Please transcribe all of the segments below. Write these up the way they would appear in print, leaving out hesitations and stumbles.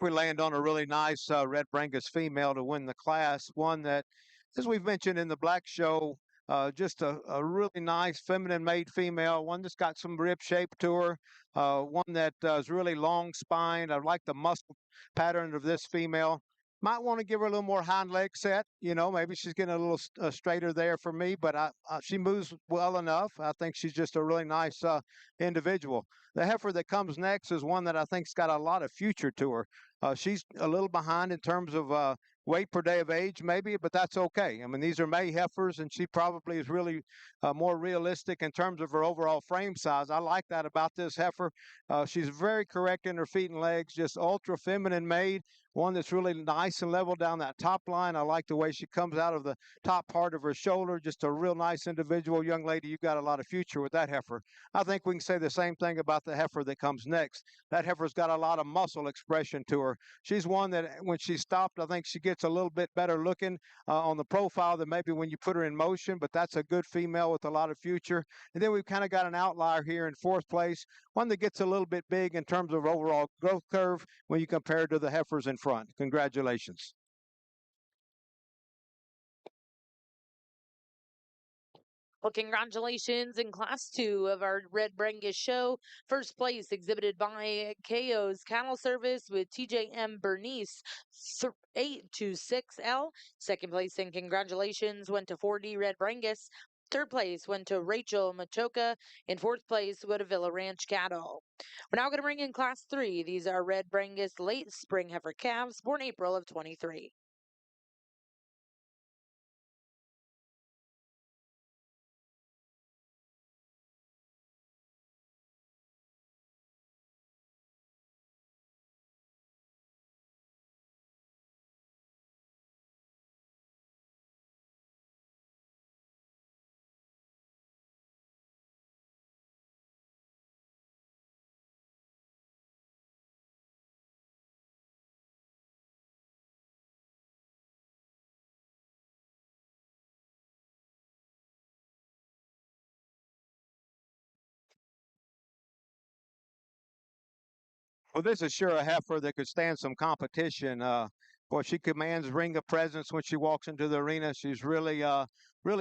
we land on a really nice red brangus female to win the class. One that, as we've mentioned in the black show, just a really nice feminine made female, one that's got some rib shape to her, one that is really long spined. I like the muscle pattern of this female. Might want to give her a little more hind leg set. Maybe she's getting a little straighter there for me, but she moves well enough. I think she's just a really nice individual. The heifer that comes next is one that I think's got a lot of future to her. She's a little behind in terms of weight per day of age, maybe, but that's okay. I mean, these are May heifers, and she probably is really more realistic in terms of her overall frame size. I like that about this heifer. She's very correct in her feet and legs, just ultra feminine made, one that's really nice and level down that top line. I like the way she comes out of the top part of her shoulder, just a real nice individual. Young lady, you've got a lot of future with that heifer. I think we can say the same thing about the heifer that comes next. That heifer's got a lot of muscle expression to her. She's one that when she stopped, I think she gets a little bit better looking on the profile than maybe when you put her in motion, but that's a good female with a lot of future. And then we've kind of got an outlier here in fourth place, one that gets a little bit big in terms of overall growth curve when you compare it to the heifers in front. Congratulations. Well, congratulations in Class 2 of our Red Brangus show. First place exhibited by KO's Cattle Service with TJM Bernice 826L. Second place and congratulations went to 4D Red Brangus. Third place went to Rachel Machoka. And fourth place went to Villa Ranch Cattle. We're now going to bring in Class 3. These are Red Brangus late spring heifer calves born April of 23. Well, this is sure a heifer that could stand some competition. Boy, she commands ring of presence when she walks into the arena. She's really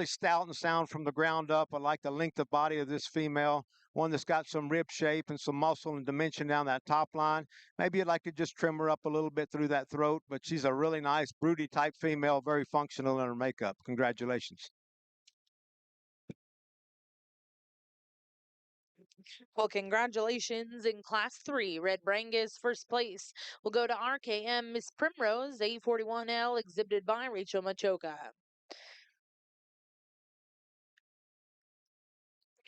stout and sound from the ground up. I like the length of body of this female, one that's got some rib shape and some muscle and dimension down that top line. Maybe you'd like to just trim her up a little bit through that throat, but she's a really nice, broody type female, very functional in her makeup. Congratulations. Well, congratulations in Class 3. Red Brangus first place will go to RKM Miss Primrose, 841L, exhibited by Rachel Machoka.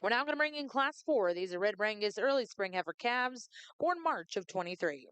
We're now going to bring in Class 4. These are Red Brangus early spring heifer calves, born March of 23.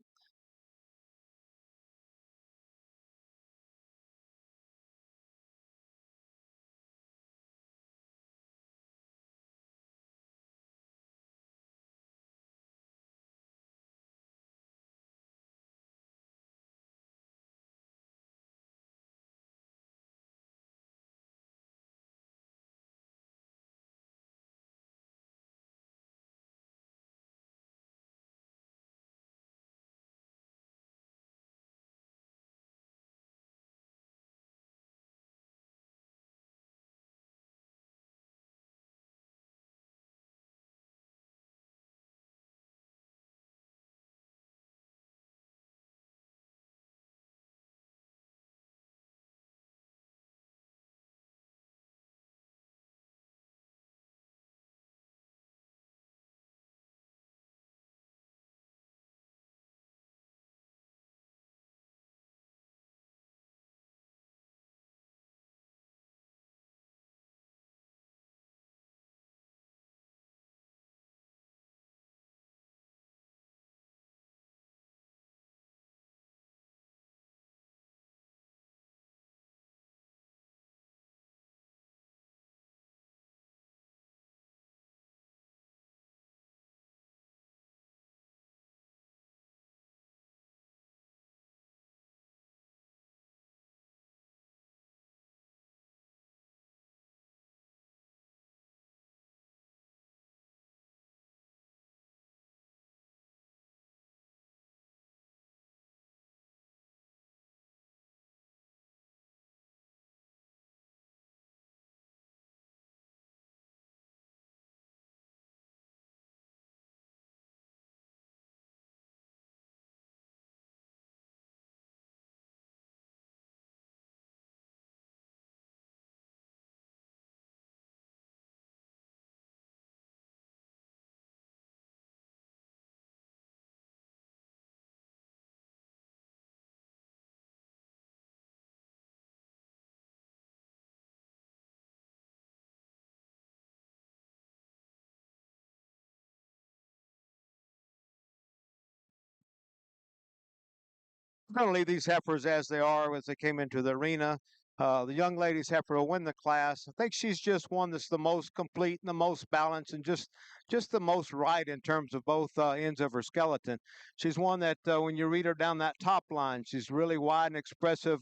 I'm going to leave these heifers as they are as they came into the arena. The young lady's heifer will win the class. I think she's just one that's the most complete and the most balanced and just the most right in terms of both ends of her skeleton. She's one that when you read her down that top line, she's really wide and expressive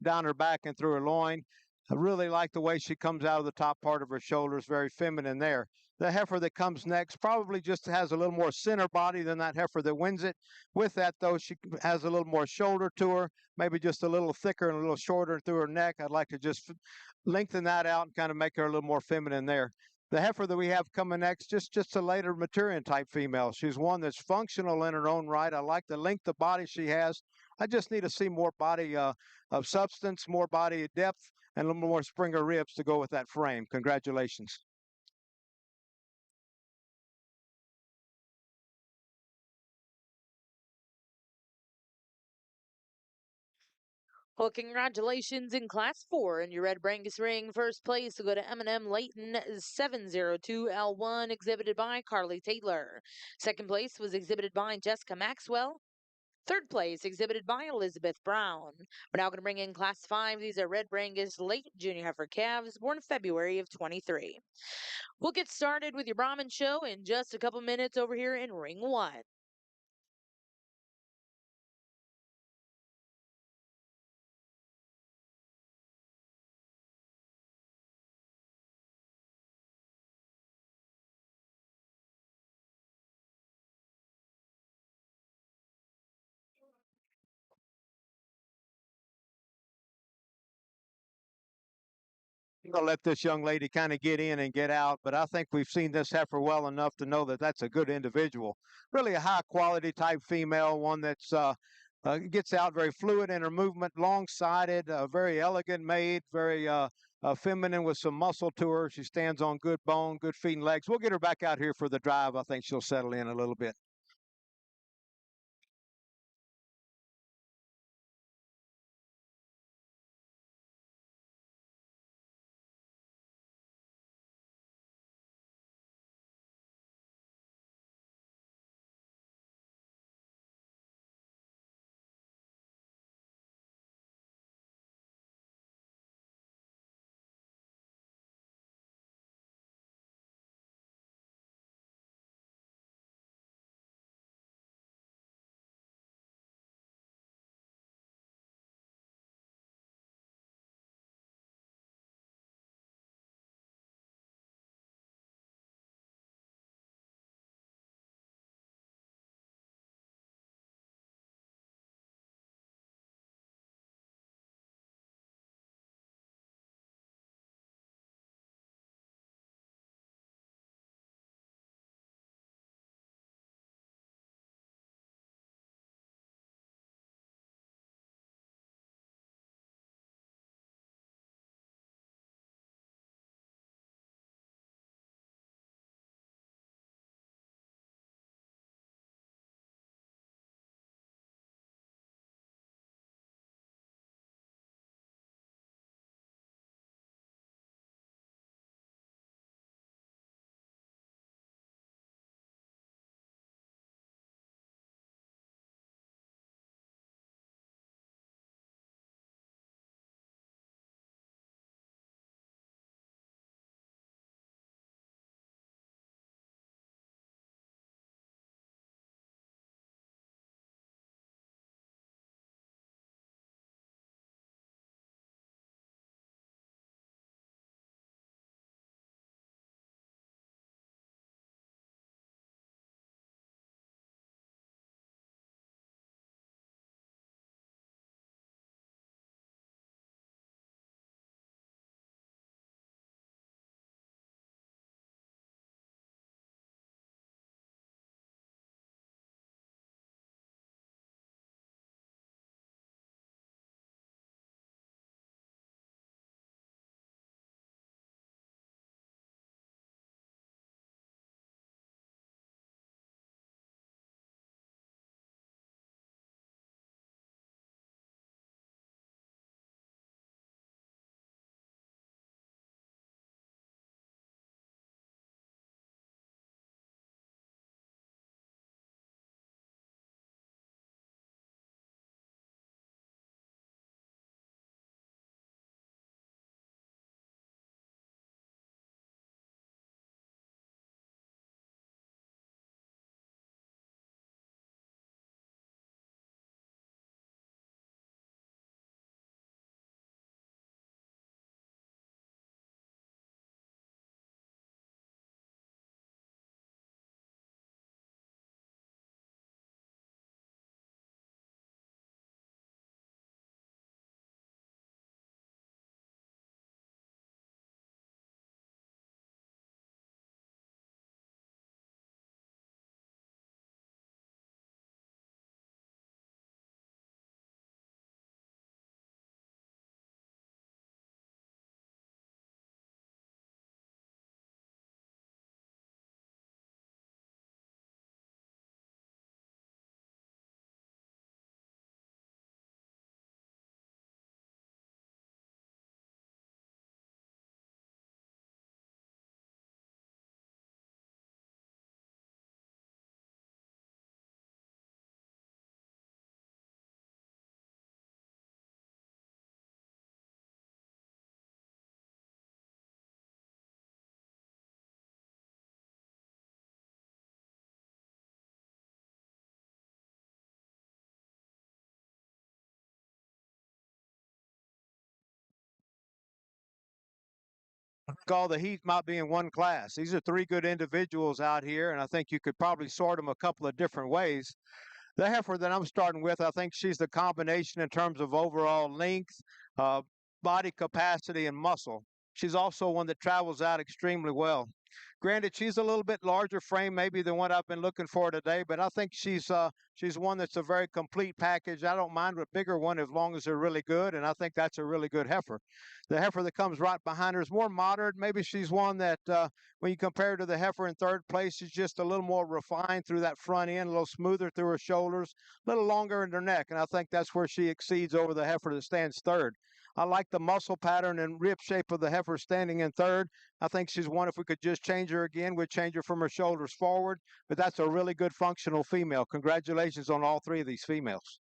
down her back and through her loin. I really like the way she comes out of the top part of her shoulders, very feminine there. The heifer that comes next probably just has a little more center body than that heifer that wins it. With that, though, she has a little more shoulder to her, maybe just a little thicker and a little shorter through her neck. I'd like to just lengthen that out and kind of make her a little more feminine there. The heifer that we have coming next, just a later maturing type female. She's one that's functional in her own right. I like the length of body she has. I just need to see more body of substance, more body depth, and a little more Springer ribs to go with that frame. Congratulations. Well, congratulations in Class 4 in your Red Brangus ring. First place will go to M&M Layton 702L1, exhibited by Carly Taylor. Second place was exhibited by Jessica Maxwell. Third place, exhibited by Elizabeth Brown. We're now going to bring in Class 5. These are Red Brangus late junior heifer calves, born in February of 23. We'll get started with your Brahman show in just a couple minutes over here in Ring 1. I'm going to let this young lady kind of get in and get out, but I think we've seen this heifer well enough to know that that's a good individual. Really a high quality type female, one that's gets out very fluid in her movement, long sided, very elegant made, very feminine with some muscle to her. She stands on good bone, good feet and legs. We'll get her back out here for the drive. I think she'll settle in a little bit. All the heat might be in one class. These are three good individuals out here, and I think you could probably sort them a couple of different ways. The heifer that I'm starting with, I think she's the combination in terms of overall length, uh, body capacity, and muscle. She's also one that travels out extremely well. Granted, she's a little bit larger frame maybe than what I've been looking for today, but I think she's one that's a very complete package. I don't mind a bigger one as long as they're really good, and I think that's a really good heifer. The heifer that comes right behind her is more moderate. Maybe she's one that when you compare her to the heifer in third place, she's just a little more refined through that front end, a little smoother through her shoulders, a little longer in her neck, and I think that's where she exceeds over the heifer that stands third. I like the muscle pattern and rib shape of the heifer standing in third. I think she's one, if we could just change her again, we'd change her from her shoulders forward. But that's a really good functional female. Congratulations on all three of these females.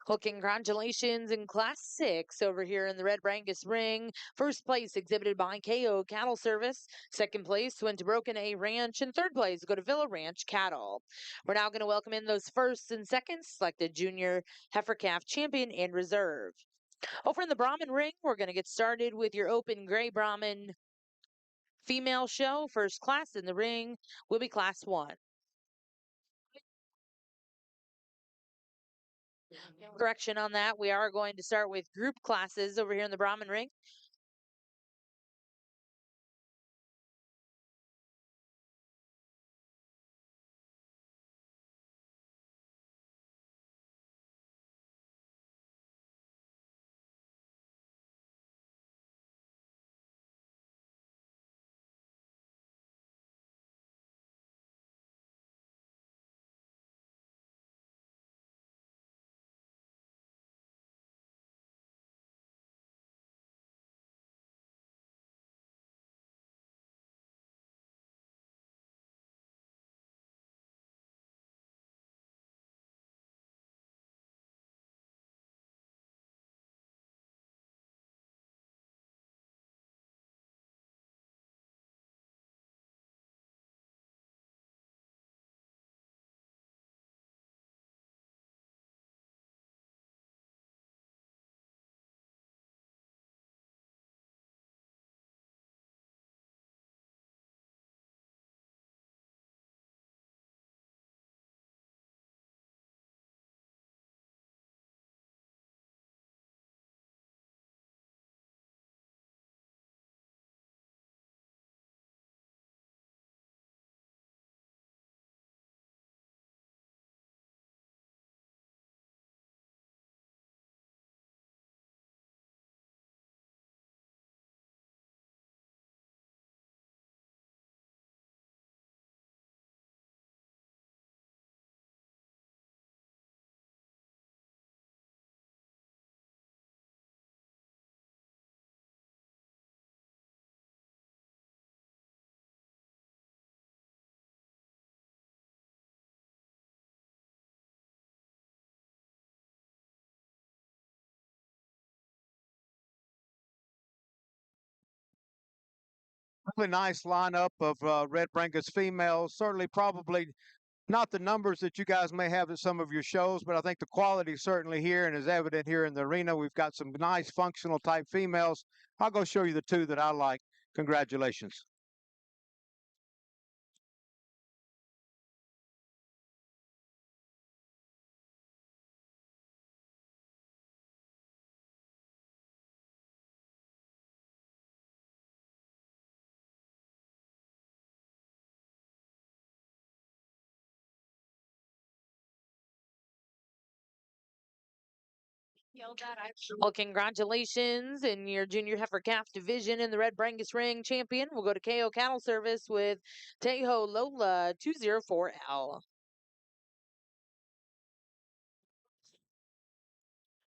Well, congratulations in Class 6 over here in the Red Brangus Ring. First place exhibited by KO Cattle Service. Second place went to Broken A Ranch. And third place go to Villa Ranch Cattle. We're now going to welcome in those firsts and seconds, selected junior heifer calf champion and reserve. Over in the Brahman Ring, we're going to get started with your open gray Brahman female show. First class in the ring will be Class 1. Correction on that. We are going to start with group classes over here in the Brahman Ring. Really nice lineup of Red Brangus females. Certainly, probably not the numbers that you guys may have at some of your shows, but I think the quality is certainly here and is evident here in the arena. We've got some nice functional type females. I'll go show you the two that I like. Congratulations. Well, congratulations in your junior heifer calf division in the Red Brangus Ring champion. We'll go to KO Cattle Service with Tejo Lola 204L.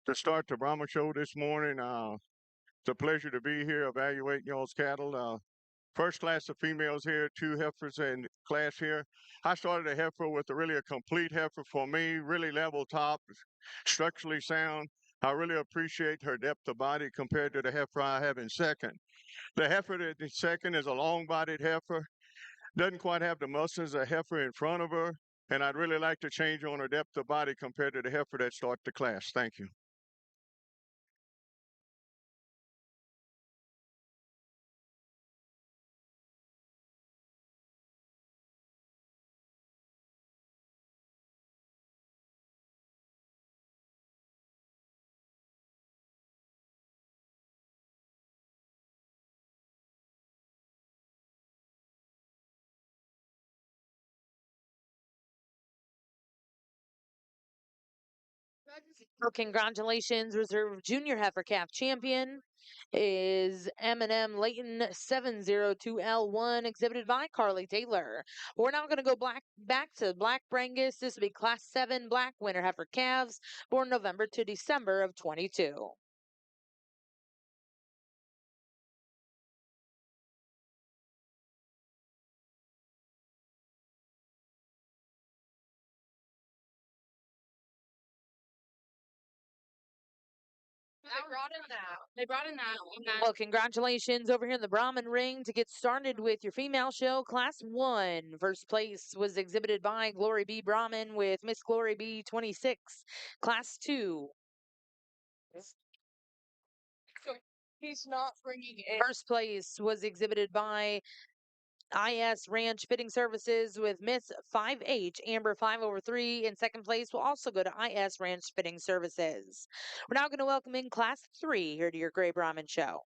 To start the Brahma show this morning. It's a pleasure to be here evaluating y'all's cattle. First class of females here, two heifers in class here. I started a heifer with really a complete heifer for me, really level top, structurally sound, I really appreciate her depth of body compared to the heifer I have in second. The heifer that in second is a long-bodied heifer, doesn't quite have the muscles of a heifer in front of her, and I'd really like to change on her depth of body compared to the heifer that started the class. Thank you. Well, congratulations, Reserve Junior Heifer Calf Champion is M&M Layton 702L1, exhibited by Carly Taylor. We're now going to go back to Black Brangus. This will be Class 7 Black Winter Heifer Calves, born November to December of 22. They brought in that one. Well, congratulations over here in the Brahman ring to get started with your female show, Class 1. First place was exhibited by Glory B. Brahman with Miss Glory B 26. Class 2. So he's not bringing it. First place was exhibited by IS Ranch Fitting Services with Miss 5H Amber 5/3. In second place will also go to IS Ranch Fitting Services. We're now going to welcome in Class 3 here to your Gray Brahman show.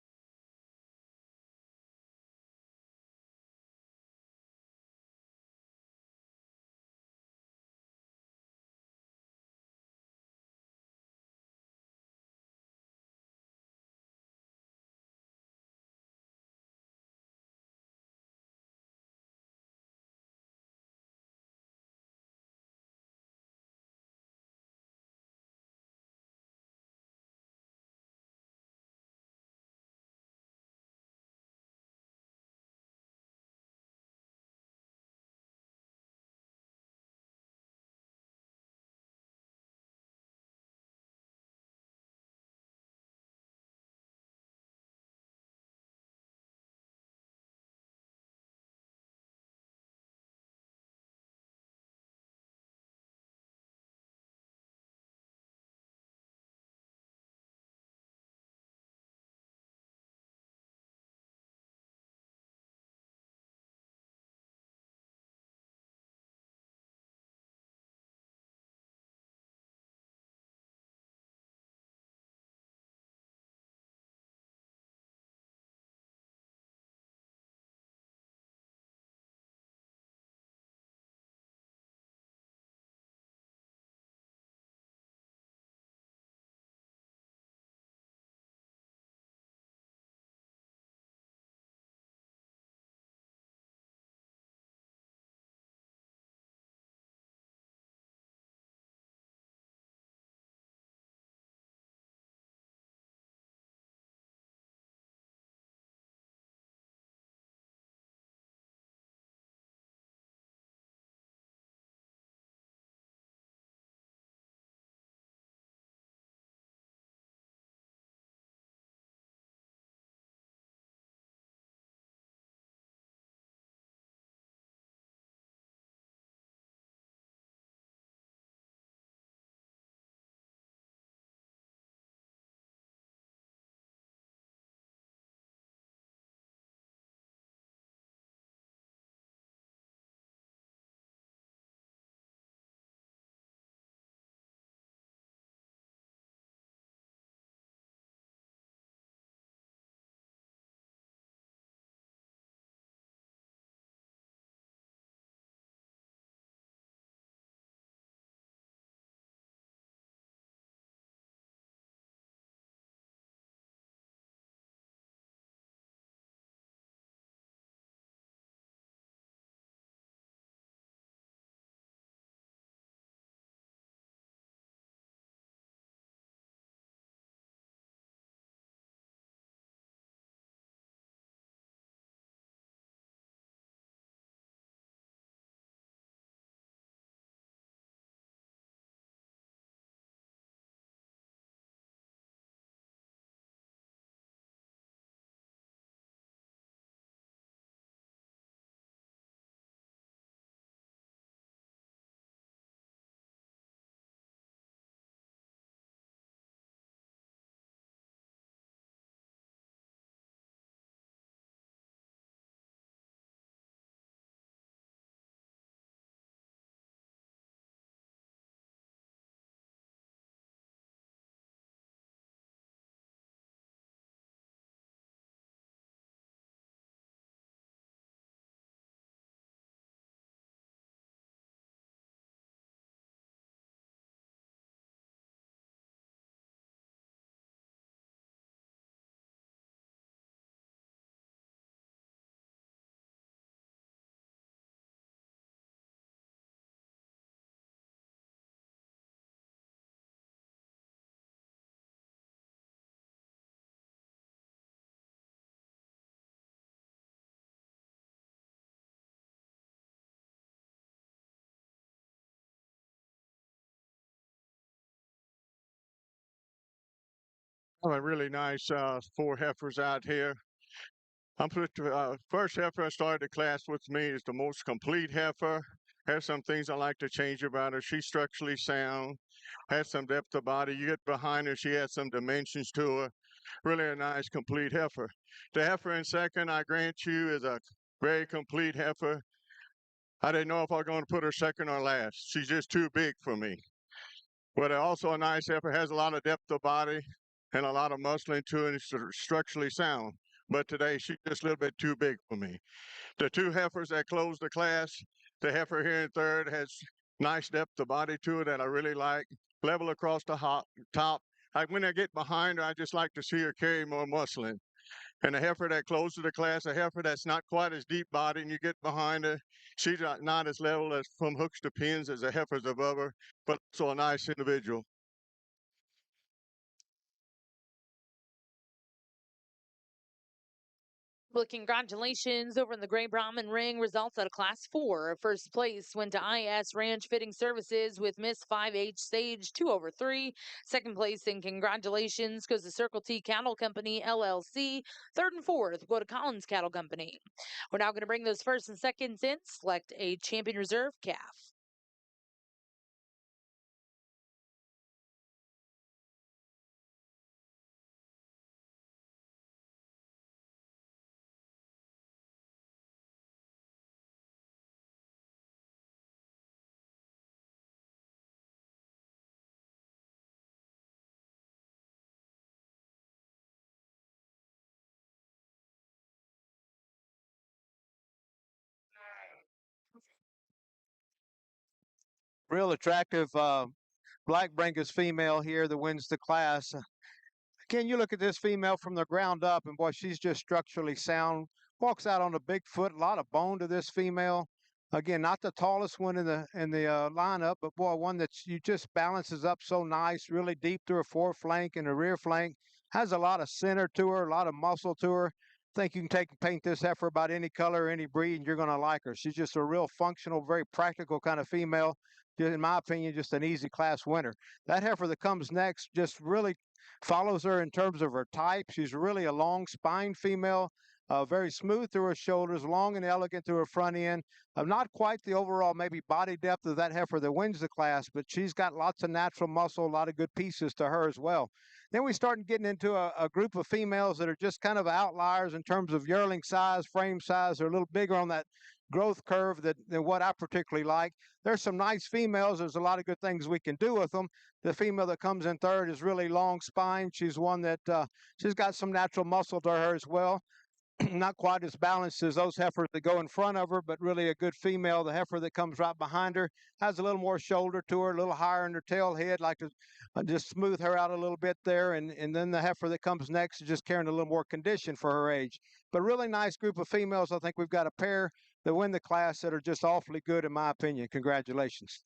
have a really nice four heifers out here. First heifer I started the class with me is the most complete heifer. Has some things I like to change about her. She's structurally sound, has some depth of body. You get behind her, she has some dimensions to her. Really a nice complete heifer. The heifer in second, I grant you, is a very complete heifer. I didn't know if I was going to put her second or last. She's just too big for me. But also a nice heifer, has a lot of depth of body and a lot of muscle into it, and it's structurally sound. But today she's just a little bit too big for me. The two heifers that closed the class, the heifer here in third has nice depth of body to it that I really like. Level across the top. When I get behind her, I just like to see her carry more muscle in. And the heifer that closes the class, a heifer that's not quite as deep body, and you get behind her, she's not as level as from hooks to pins as the heifers above her, but also a nice individual. Well, congratulations over in the Gray Brahman ring. Results out of Class 4. First place went to IS Ranch Fitting Services with Miss 5H Sage 2 over 3. Second place and congratulations goes to Circle T Cattle Company LLC. Third and fourth go to Collins Cattle Company. We're now going to bring those first and seconds in. Select a champion reserve calf. Real attractive black brangus female here that wins the class. Ken, you look at this female from the ground up, and boy, she's just structurally sound. Walks out on a big foot, a lot of bone to this female. Again, not the tallest one in the lineup, but boy, one that you just balances up so nice, really deep through her foreflank and her rear flank. Has a lot of center to her, a lot of muscle to her. Think you can take and paint this heifer about any color, any breed, and you're going to like her. She's just a real functional, very practical kind of female. In my opinion, just an easy class winner. That heifer that comes next just really follows her in terms of her type. She's really a long spine female, very smooth through her shoulders, long and elegant through her front end. Not quite the overall maybe body depth of that heifer that wins the class, but she's got lots of natural muscle, a lot of good pieces to her as well. Then we start getting into a group of females that are just kind of outliers in terms of yearling size, frame size. They're a little bigger on that growth curve than what I particularly like. There's some nice females. There's a lot of good things we can do with them. The female that comes in third is really long spine. She's one that she's got some natural muscle to her as well. Not quite as balanced as those heifers that go in front of her, but really a good female. The heifer that comes right behind her has a little more shoulder to her, a little higher in her tail head, like to just smooth her out a little bit there. And then the heifer that comes next is just carrying a little more condition for her age. But really nice group of females. I think we've got a pair that win the class that are just awfully good, in my opinion. Congratulations.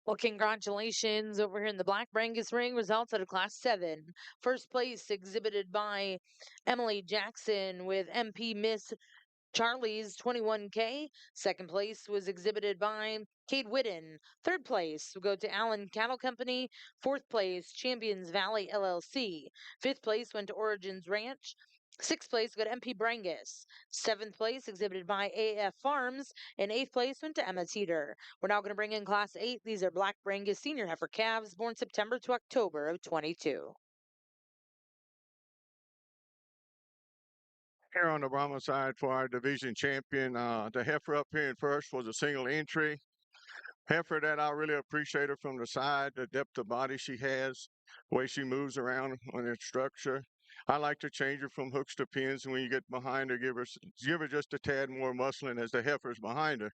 Well, congratulations over here in the Black Brangus ring. Results out of Class 7. First place exhibited by Emily Jackson with MP Miss Charlie's 21K. Second place was exhibited by Kate Whitten. Third place will go to Allen Cattle Company. Fourth place, Champions Valley LLC. Fifth place went to Origins Ranch. Sixth place got MP Brangus. Seventh place exhibited by AF Farms. And eighth place went to Emma Teeter. We're now going to bring in Class 8. These are Black Brangus Senior Heifer calves born September to October of 22. Here on the Brahman side for our division champion, the heifer up here in first was a single entry. Heifer that I really appreciate her from the side, the depth of body she has, the way she moves around on her structure. I like to change her from hooks to pins, and when you get behind her, give her just a tad more muscling as the heifer's behind her.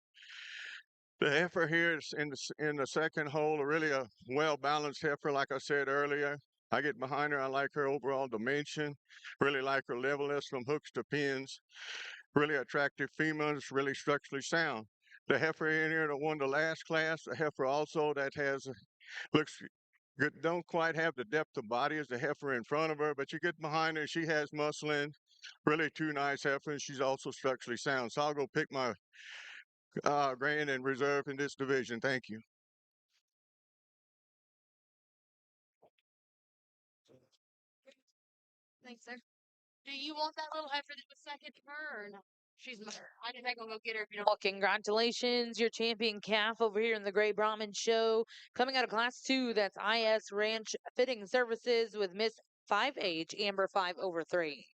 The heifer here is in the second hole, really a well-balanced heifer, like I said earlier. I get behind her, I like her overall dimension, really like her levelness from hooks to pins. Really attractive female, it's really structurally sound. The heifer in here that won the last class, a heifer also that looks good, don't quite have the depth of body as the heifer in front of her, but you get behind her, she has muscle in. Really two nice heifers. She's also structurally sound. So I'll go pick my grand and reserve in this division. Thank you. Thanks, sir. Do you want that little heifer that was second to her or no? She's mine. I can take her and go get her if you don't. Well, congratulations, your champion calf over here in the Gray Brahman show. Coming out of class 2, that's IS Ranch Fitting Services with Miss 5H, Amber 5/3.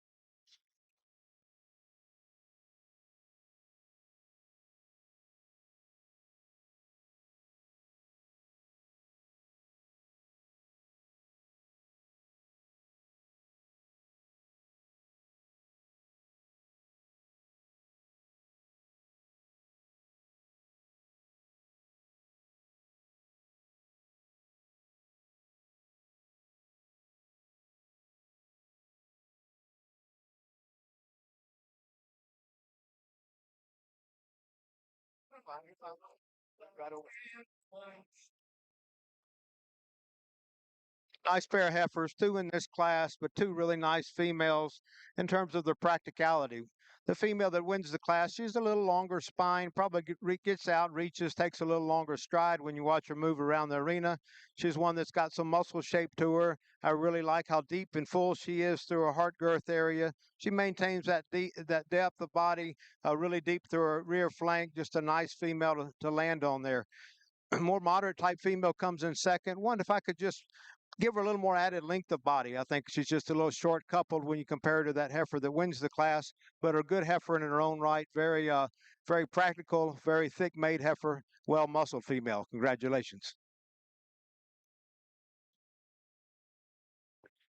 Nice pair of heifers, two in this class, but two really nice females in terms of their practicality. The female that wins the class, she's a little longer spine, probably gets out, reaches, takes a little longer stride when you watch her move around the arena. She's one that's got some muscle shape to her. I really like how deep and full she is through her heart girth area. She maintains that depth of body really deep through her rear flank. Just a nice female to land on there. More moderate type female comes in second. One, if I could just give her a little more added length of body. I think she's just a little short coupled when you compare her to that heifer that wins the class, but a good heifer in her own right. Very practical, very thick made heifer, well muscled female. Congratulations.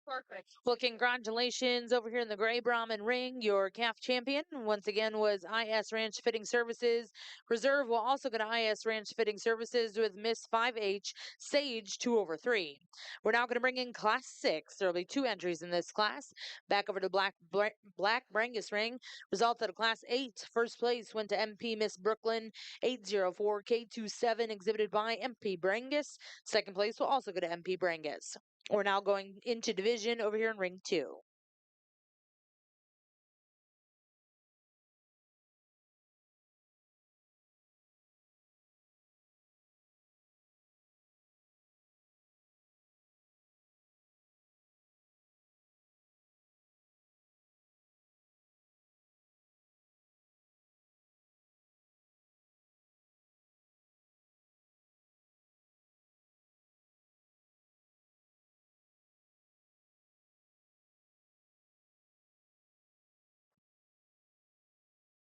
Perfect. Well, congratulations over here in the Gray Brahman ring. Your calf champion, once again, was IS Ranch Fitting Services. Reserve will also go to IS Ranch Fitting Services with Miss 5H, Sage 2/3. We're now going to bring in Class 6. There will be 2 entries in this class. Back over to Black Brangus ring. Result out of Class 8. First place went to MP Miss Brooklyn 804K27, exhibited by MP Brangus. Second place will also go to MP Brangus. We're now going into division over here in ring 2.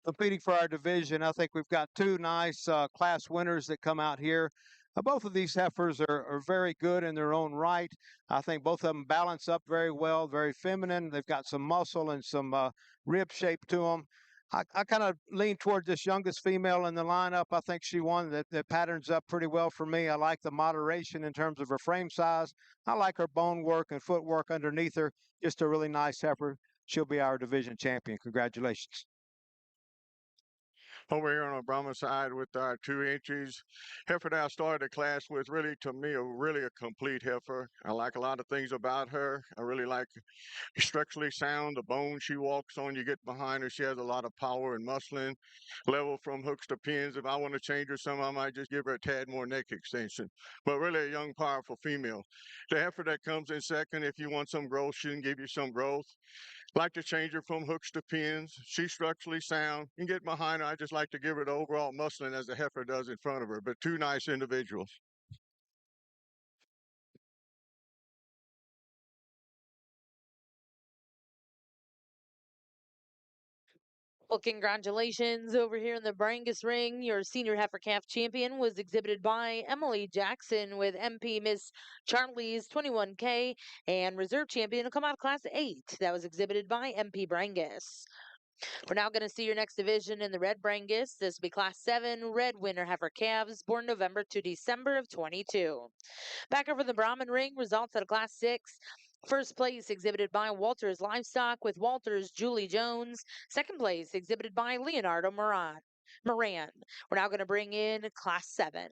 Competing for our division, I think we've got two nice class winners that come out here. Both of these heifers are very good in their own right. I think both of them balance up very well, very feminine. They've got some muscle and some rib shape to them. I kind of lean toward this youngest female in the lineup. I think she won that patterns up pretty well for me. I like the moderation in terms of her frame size. I like her bone work and footwork underneath her. Just a really nice heifer. She'll be our division champion. Congratulations. Over here on the Brahman side with our 2 inches. Heifer that I started the class with, really, to me, really a complete heifer. I like a lot of things about her. I really like structurally sound, the bone she walks on. You get behind her, she has a lot of power and muscling, level from hooks to pins. If I want to change her some, I might just give her a tad more neck extension. But really a young, powerful female. The heifer that comes in second, if you want some growth, she can give you some growth. Like to change her from hooks to pins. She's structurally sound. You can get behind her. I just like to give her the overall muscling as the heifer does in front of her. But 2 nice individuals. Well, congratulations over here in the Brangus ring. Your senior heifer calf champion was exhibited by Emily Jackson with MP Miss Charlie's 21K, and reserve champion will come out of Class 8. That was exhibited by MP Brangus. We're now going to see your next division in the Red Brangus. This will be Class 7 Red Winter Heifer Calves, born November to December of 22. Back over the Brahman ring, results out of Class 6. First place exhibited by Walters Livestock with Walters Julie Jones. Second place exhibited by Leonardo Moran. We're now going to bring in Class 7.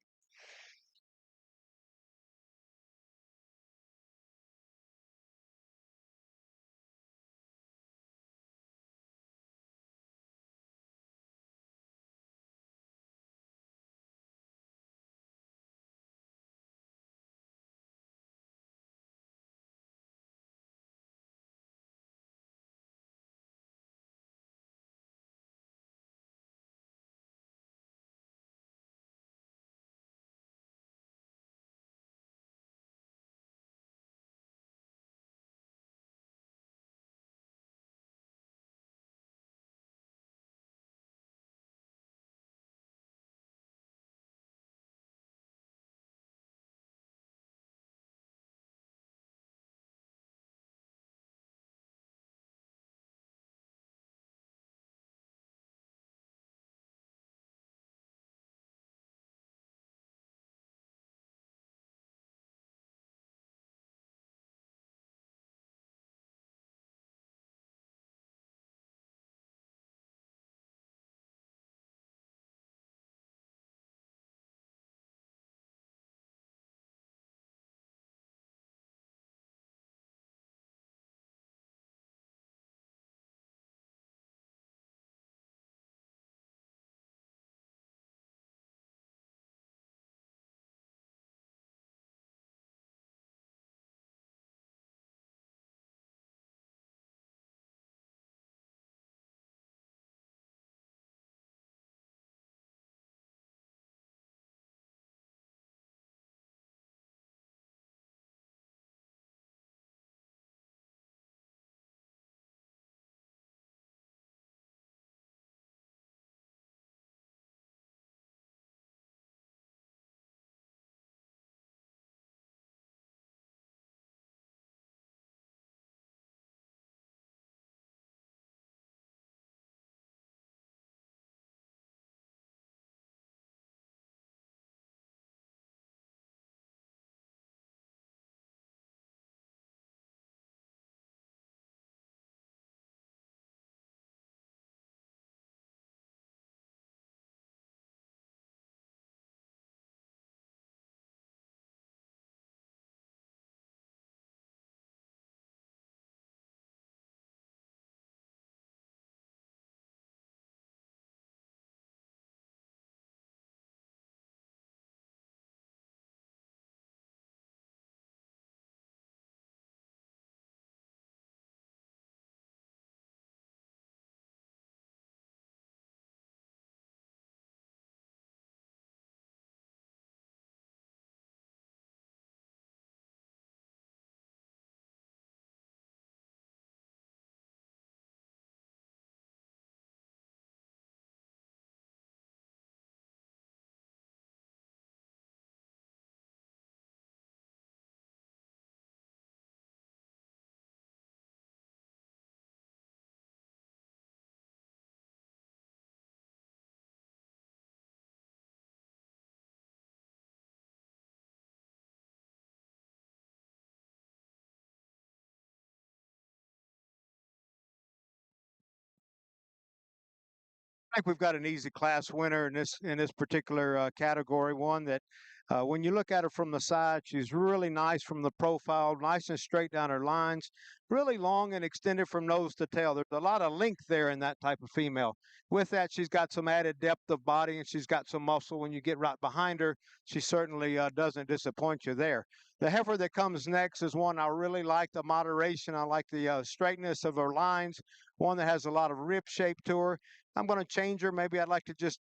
think we've got an easy class winner in this particular category. One that, when you look at her from the side, she's really nice from the profile, nice and straight down her lines, really long and extended from nose to tail. There's a lot of length there in that type of female. With that, she's got some added depth of body and she's got some muscle. When you get right behind her, she certainly doesn't disappoint you there. The heifer that comes next is one I really like the moderation. I like the straightness of her lines. One that has a lot of rib shape to her. I'm going to change her. Maybe I'd like to just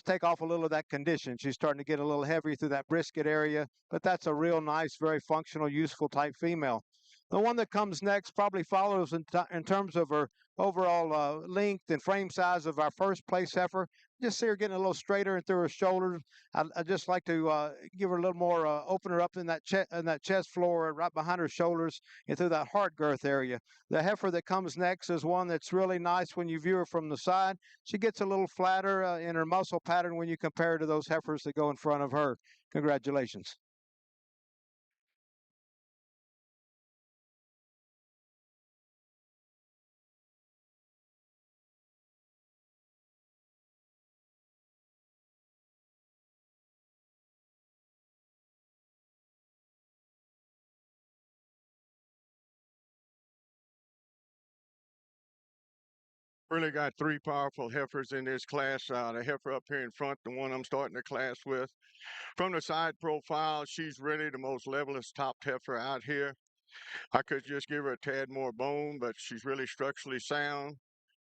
take off a little of that condition. She's starting to get a little heavy through that brisket area, but that's a real nice, very functional, useful type female. The one that comes next probably follows in terms of her overall length and frame size of our first place heifer. Just see her getting a little straighter and through her shoulders. I just like to give her a little more, open her up in that chest floor, right behind her shoulders and through that heart girth area. The heifer that comes next is one that's really nice when you view her from the side. She gets a little flatter in her muscle pattern when you compare her to those heifers that go in front of her. Congratulations. Really got three powerful heifers in this class. The heifer up here in front, the one I'm starting the class with. From the side profile, she's really the most levelest top heifer out here. I could just give her a tad more bone, but she's really structurally sound,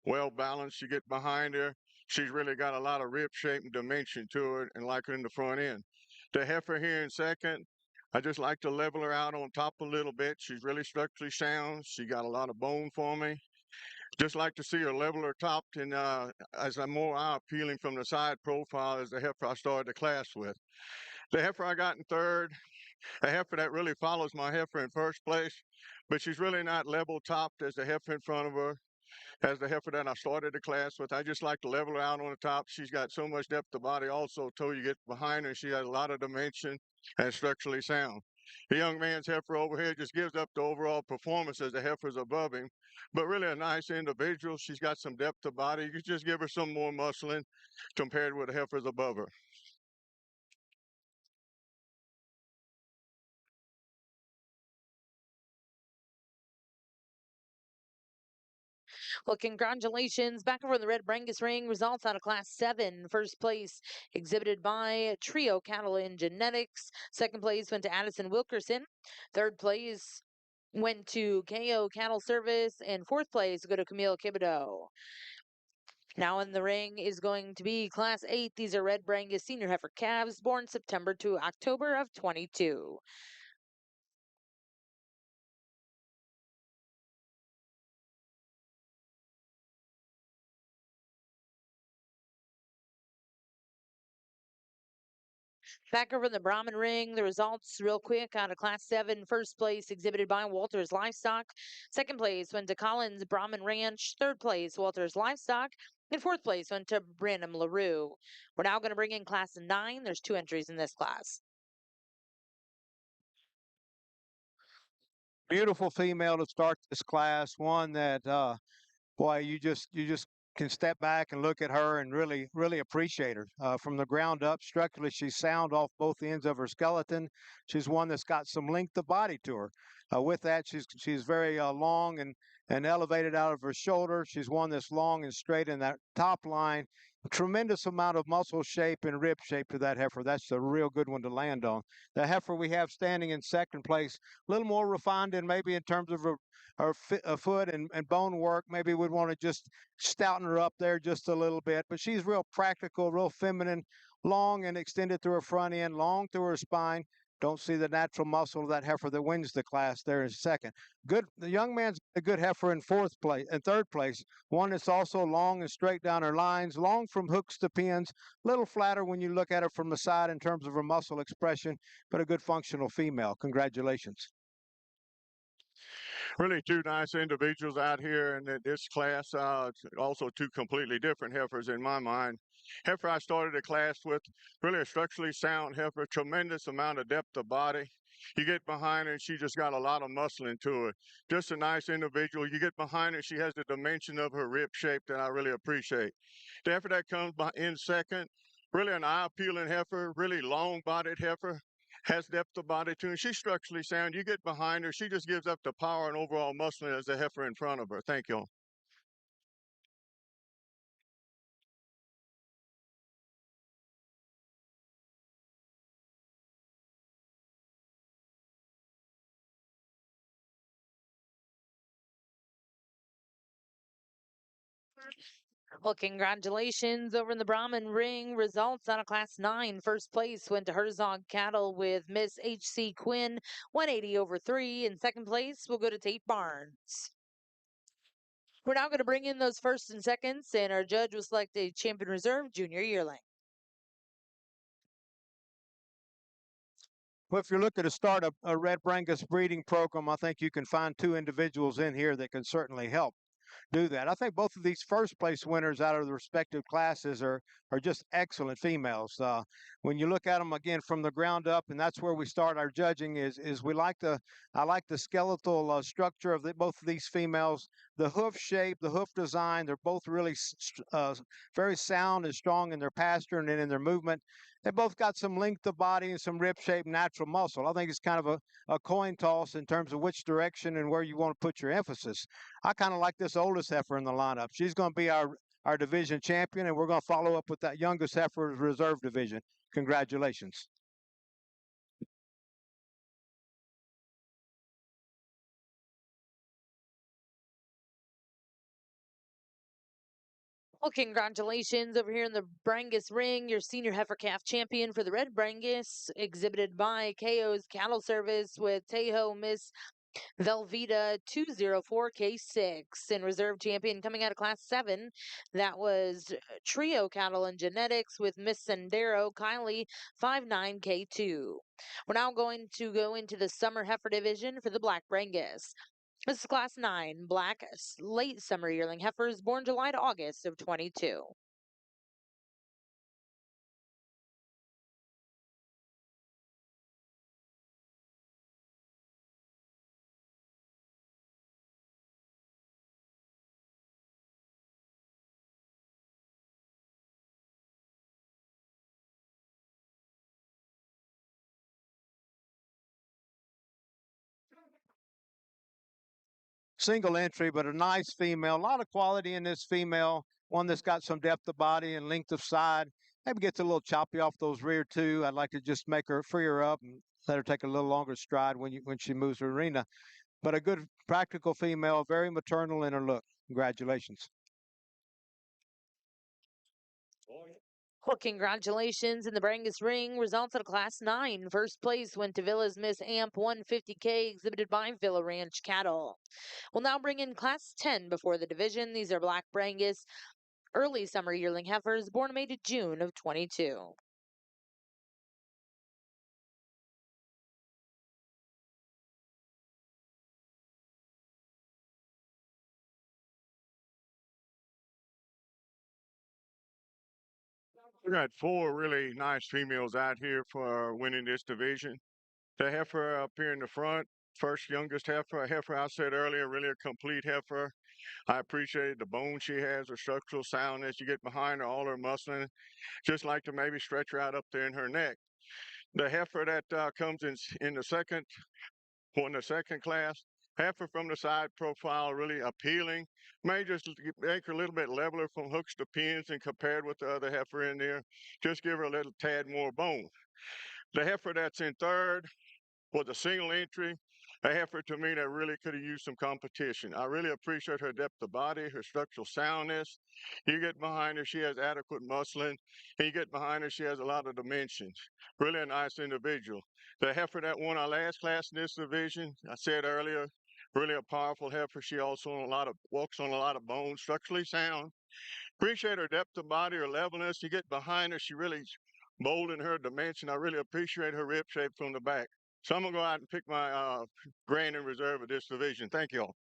well balanced. You get behind her, she's really got a lot of rib shape and dimension to her, and like her in the front end. The heifer here in second, I just like to level her out on top a little bit. She's really structurally sound. She got a lot of bone for me. Just like to see her level her top, and as I'm more eye appealing from the side profile as the heifer I started the class with. The heifer I got in third, a heifer that really follows my heifer in first place, but she's really not level topped as the heifer in front of her, as the heifer that I started the class with. I just like to level her out on the top. She's got so much depth of body also till you get behind her. She has a lot of dimension and structurally sound. The young man's heifer over here just gives up the overall performance as the heifer's above him, but really a nice individual. She's got some depth of body. You just give her some more muscling compared with the heifers above her. Well, congratulations. Back over in the Red Brangus ring, results out of Class 7. First place exhibited by Trio Cattlemen Genetics. Second place went to Addison Wilkerson. Third place went to KO Cattle Service. And fourth place go to Camille Kibido. Now in the ring is going to be Class 8. These are Red Brangus Senior Heifer calves born September to October of 22. Back over in the Brahman ring, the results real quick out of Class 7. First place exhibited by Walters Livestock. Second place went to Collins Brahman Ranch. Third place, Walters Livestock. And fourth place went to Brandon LaRue. We're now going to bring in Class 9. There's 2 entries in this class. Beautiful female to start this class. One that boy, you just can step back and look at her and really appreciate her from the ground up. Structurally, she's sound off both ends of her skeleton. She's one that's got some length of body to her. With that, she's very long and elevated out of her shoulder. She's one that's long and straight in that top line. Tremendous amount of muscle shape and rib shape to that heifer. That's a real good one to land on. The heifer we have standing in second place, a little more refined and maybe in terms of her foot and bone work. Maybe we'd want to just stouten her up there just a little bit. But she's real practical, real feminine, long and extended through her front end, long through her spine. Don't see the natural muscle of that heifer that wins the class there in second. Good. The young man's a good heifer in fourth place and third place. One that's also long and straight down her lines, long from hooks to pins, a little flatter when you look at her from the side in terms of her muscle expression, but a good functional female. Congratulations. Really two nice individuals out here in this class. Also two completely different heifers in my mind. Heifer I started the class with, really a structurally sound heifer, tremendous amount of depth of body. You get behind her, and she just got a lot of muscle into her. Just a nice individual. You get behind her, she has the dimension of her rib shape that I really appreciate. The heifer that comes in second, really an eye-appealing heifer, really long-bodied heifer, has depth of body to her. She's structurally sound. You get behind her, she just gives up the power and overall muscle as the heifer in front of her. Thank you. Well, congratulations over in the Brahman ring. Results out of Class 9. First place went to Herzog Cattle with Miss H.C. Quinn, 180 over 3. And second place will go to Tate Barnes. We're now going to bring in those first and seconds, and our judge will select a champion reserve junior yearling. Well, if you're looking to start a red brangus breeding program, I think you can find two individuals in here that can certainly help do that. I think both of these first place winners out of the respective classes are just excellent females. When you look at them again from the ground up, and that's where we start our judging. Is we like the I like the skeletal structure of both of these females, the hoof shape, the hoof design. They're both really very sound and strong in their pasturing and in their movement. They both got some length of body and some rib shape, natural muscle. I think it's kind of a coin toss in terms of which direction and where you want to put your emphasis. I kind of like this oldest heifer in the lineup. She's going to be our division champion, and we're going to follow up with that youngest heifer's reserve division. Congratulations. Well, congratulations over here in the Brangus ring, your senior heifer calf champion for the Red Brangus, exhibited by KO's Cattle Service with Tejo Miss Velveeta 204K6, and reserve champion coming out of Class 7. That was Trio Cattle and Genetics with Miss Sendero Kylie 59K2. We're now going to go into the summer heifer division for the Black Brangus. This is Class 9, black late summer yearling heifers born July to August of 22. Single entry, but a nice female. A lot of quality in this female. One that's got some depth of body and length of side. Maybe gets a little choppy off those rear two. I'd like to just make her free her up and let her take a little longer stride when she moves her arena. But a good practical female, very maternal in her look. Congratulations. Well, congratulations in the Brangus ring. Results of Class 9. First place went to Villa's Miss Amp 150K, exhibited by Villa Ranch Cattle. We'll now bring in Class 10 before the division. These are Black Brangus, early summer yearling heifers, born and mated June of 22. We got four really nice females out here for winning this division. The heifer up here in the front, first youngest heifer, a heifer I said earlier, really a complete heifer. I appreciate the bone she has, her structural soundness. You get behind her, all her muscling. Just like to maybe stretch her out up there in her neck. The heifer that comes in the second, in the second class, heifer from the side profile, really appealing. May just make her a little bit leveler from hooks to pins and compared with the other heifer in there. Just give her a little tad more bone. The heifer that's in third was a single entry, a heifer to me that really could have used some competition. I really appreciate her depth of body, her structural soundness. You get behind her, she has adequate muscling. And you get behind her, she has a lot of dimensions. Really a nice individual. The heifer that won our last class in this division, I said earlier, really a powerful heifer. She also walks on a lot of bone, structurally sound. Appreciate her depth of body, her levelness. You get behind her, she really bold in her dimension. I really appreciate her rib shape from the back. So I'm gonna go out and pick my grand in reserve of this division. Thank you all.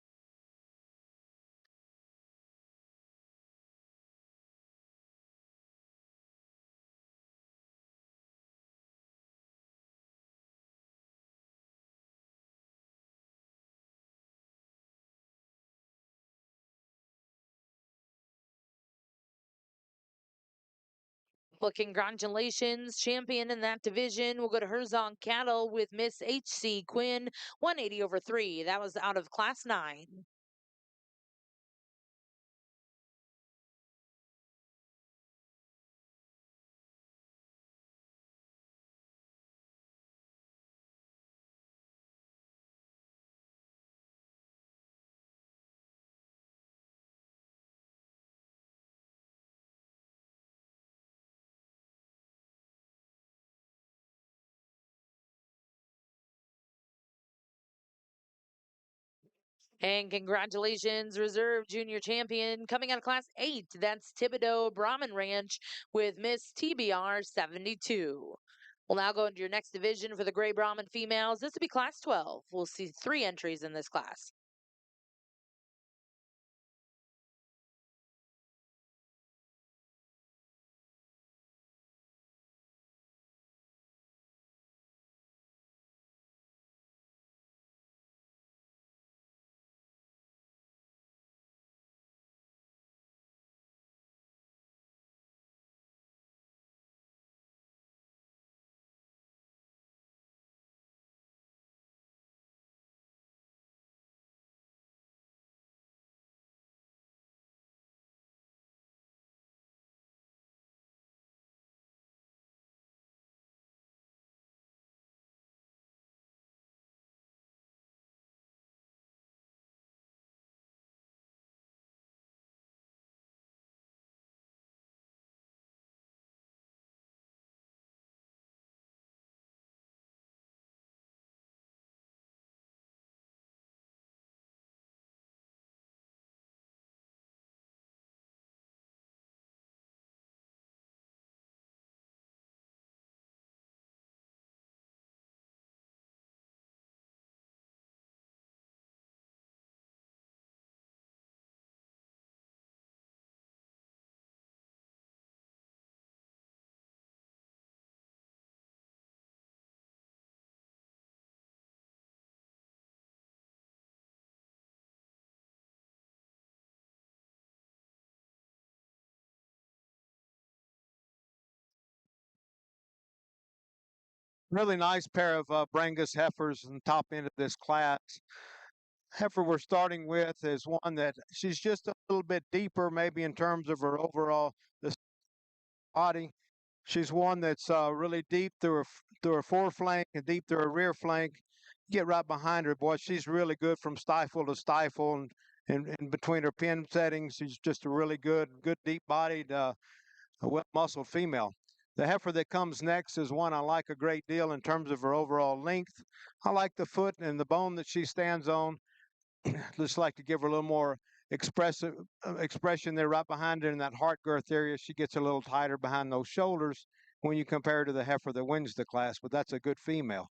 Well, congratulations, champion in that division. We'll go to Herzog Cattle with Miss H.C. Quinn, 180 over 3. That was out of Class 9. And congratulations, Reserve Junior Champion coming out of Class 8. That's Thibodeau Brahman Ranch with Miss TBR 72. We'll now go into your next division for the Gray Brahman females. This will be Class 12. We'll see 3 entries in this class. Really nice pair of Brangus heifers in the top end of this class. Heifer we're starting with is one that she's just a little bit deeper, maybe in terms of her overall the body. She's one that's really deep through her foreflank and deep through her rear flank. Get right behind her, boy. She's really good from stifle to stifle, and in between her pin settings, she's just a really good deep-bodied, well-muscled female. The heifer that comes next is one I like a great deal in terms of her overall length. I like the foot and the bone that she stands on. Just like to give her a little more expressive expression there right behind her in that heart girth area. She gets a little tighter behind those shoulders when you compare to the heifer that wins the class, but that's a good female.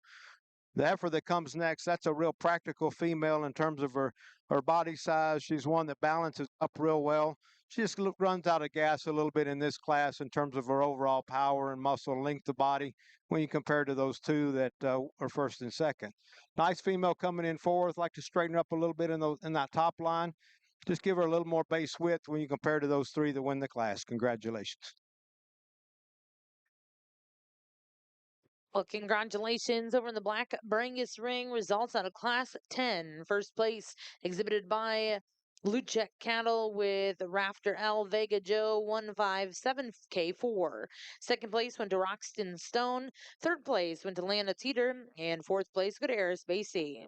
The heifer that comes next, that's a real practical female in terms of her body size. She's one that balances up real well. She just runs out of gas a little bit in this class in terms of her overall power and muscle length of body when you compare to those two that are first and second. Nice female coming in fourth. Like to straighten her up a little bit in that top line. Just give her a little more base width when you compare to those three that win the class. Congratulations. Well, congratulations over in the Black Brangus ring. Results out of Class 10. First place exhibited by Luchek Cattle with Rafter L. Vega Joe 157K4. Second place went to Roxton Stone. Third place went to Lana Teeter. And fourth place go to Eris Basie.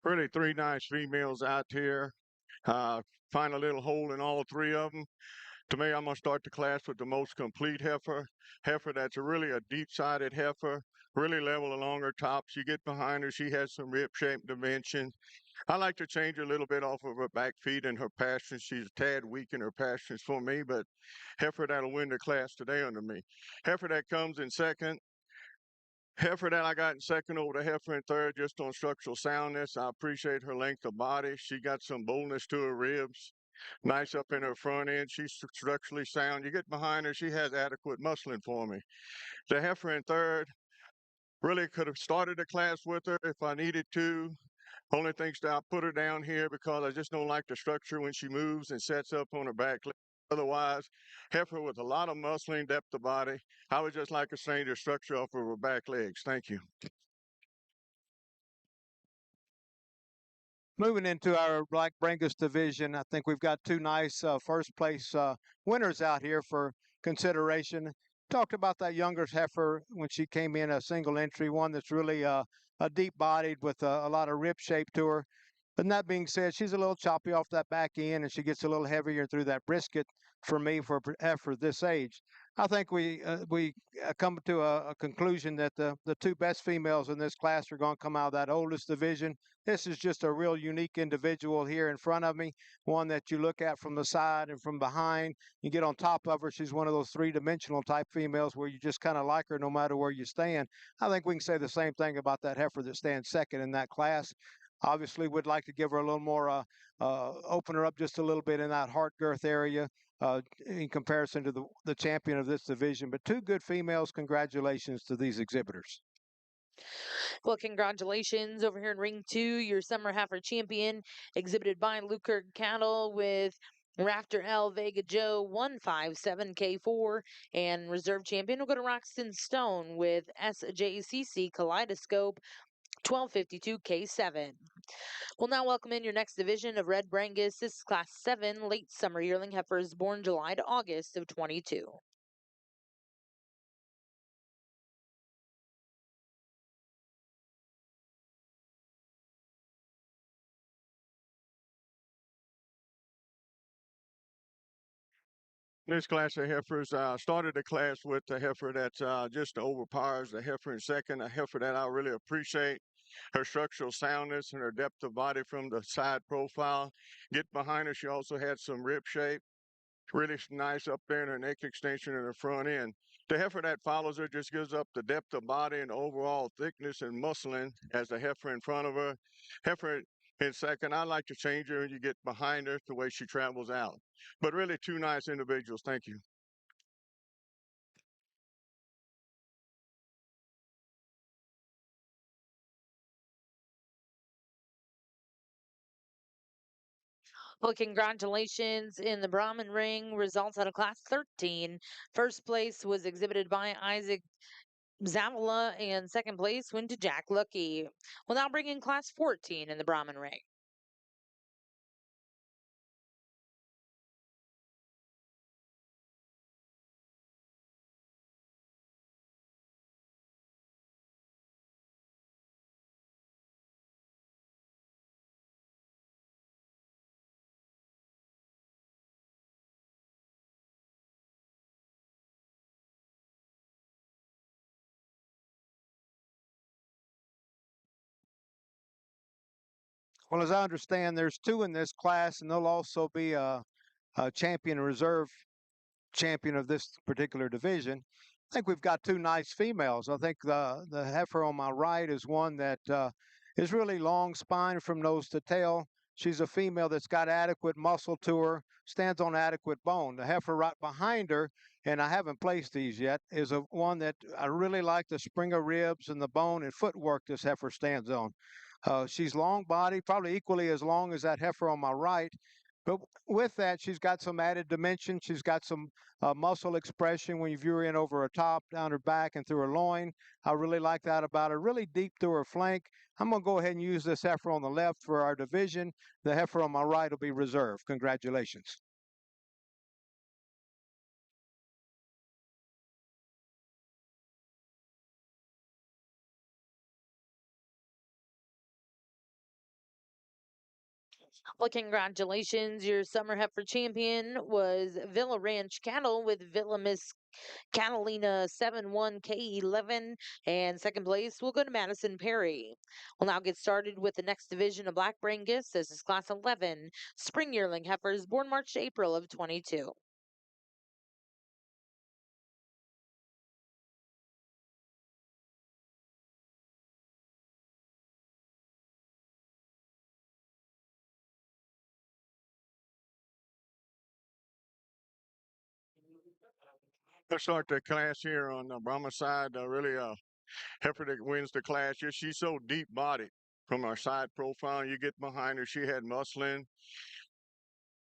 Really, three nice females out here. Uh, find a little hole in all three of them. To me, I'm going to start the class with the most complete heifer. Heifer that's really a deep-sided heifer, really level along her top. You get behind her, she has some rib shape dimension. I like to change a little bit off of her back feet and her passions. She's a tad weak in her passions for me, but heifer that'll win the class today under me. Heifer that comes in second, Heifer that I got in second over the heifer in third just on structural soundness. I appreciate her length of body. She got some boldness to her ribs. Nice up in her front end. She's structurally sound. You get behind her, she has adequate muscling for me. The heifer in third, really could have started a class with her if I needed to. Only thing is that I put her down here because I just don't like the structure when she moves and sets up on her back leg. Otherwise, heifer with a lot of muscling, depth of body. I would just like to change the structure off of her back legs. Thank you. Moving into our Black Brangus division, I think we've got two nice first place winners out here for consideration. Talked about that younger heifer when she came in a single entry, one that's really a deep bodied with a lot of rib shape to her. But that being said, she's a little choppy off that back end and she gets a little heavier through that brisket for me for a heifer this age. I think we come to a conclusion that the two best females in this class are going to come out of that oldest division. This is just a real unique individual here in front of me, one that you look at from the side and from behind. You get on top of her, she's one of those three-dimensional type females where you just kind of like her no matter where you stand. I think we can say the same thing about that heifer that stands second in that class. Obviously, would like to give her a little more, open her up just a little bit in that heart girth area in comparison to the champion of this division. But two good females. Congratulations to these exhibitors. Well, congratulations over here in Ring 2, your Summer Heifer Champion, exhibited by Lucre Cattle with Rafter L Vega Joe 157K4, and reserve champion will go to Roxton Stone with SJCC Kaleidoscope 1252K7. We'll now welcome in your next division of Red Brangus. This is Class 7 late summer yearling heifers born July to August of 22. This class of heifers started the class with a heifer that just overpowers the heifer in second, a heifer that I really appreciate. Her structural soundness and her depth of body from the side profile. Get behind her, she also had some rib shape. Really nice up there in her neck extension and her front end. The heifer that follows her just gives up the depth of body and overall thickness and muscling as the heifer in front of her. Heifer in second, I like to change her and you get behind her the way she travels out. But really two nice individuals. Thank you. Well, congratulations in the Brahman ring. Results out of Class 13. First place was exhibited by Isaac Zavala, and second place went to Jack Lucky. We'll now bring in Class 14 in the Brahman ring. Well, as I understand, there's two in this class, and there'll also be a champion and reserve champion of this particular division. I think we've got two nice females. I think the heifer on my right is one that is really long spine from nose to tail. She's a female that's got adequate muscle to her, stands on adequate bone. The heifer right behind her, and I haven't placed these yet, is a one that I really like the spring of ribs and the bone and footwork this heifer stands on. She's long body, probably equally as long as that heifer on my right. But with that, she's got some added dimension. She's got some muscle expression when you view her in over her top, down her back, and through her loin. I really like that about her. Really deep through her flank. I'm going to go ahead and use this heifer on the left for our division. The heifer on my right will be reserved. Congratulations. Well, congratulations. Your summer heifer champion was Villa Ranch Cattle with Villa Miss Catalina 71K11. And second place will go to Madison Perry. We'll now get started with the next division of Black Brangus. This is Class 11, Spring Yearling Heifers, born March to April of 22. Let's start the class here on the Brahman side. Really, heifer that wins the class. Yeah, she's so deep bodied from our side profile. You get behind her, she had muscling,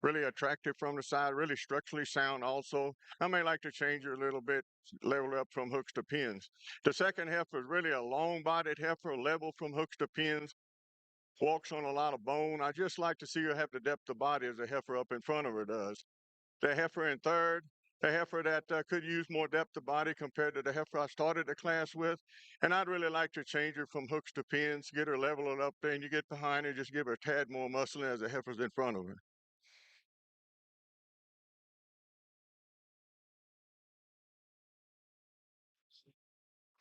really attractive from the side, really structurally sound also. I may like to change her a little bit, level up from hooks to pins. The second heifer is really a long bodied heifer, level from hooks to pins, walks on a lot of bone. I just like to see her have the depth of body as the heifer up in front of her does. The heifer in third, the heifer that could use more depth of body compared to the heifer I started the class with. And I'd really like to change her from hooks to pins, get her leveled up there, and you get behind her, just give her a tad more muscle as the heifer's in front of her.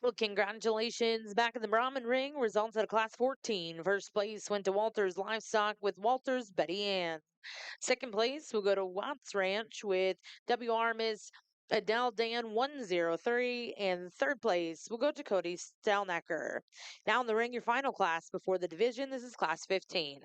Well, congratulations. Back in the Brahman ring, results at a class 14. First place went to Walters Livestock with Walters Betty Ann. Second place will go to Watts Ranch with WR Miss Adele Dan 103. And third place will go to Cody Stelnecker. Now in the ring, your final class before the division. This is class 15.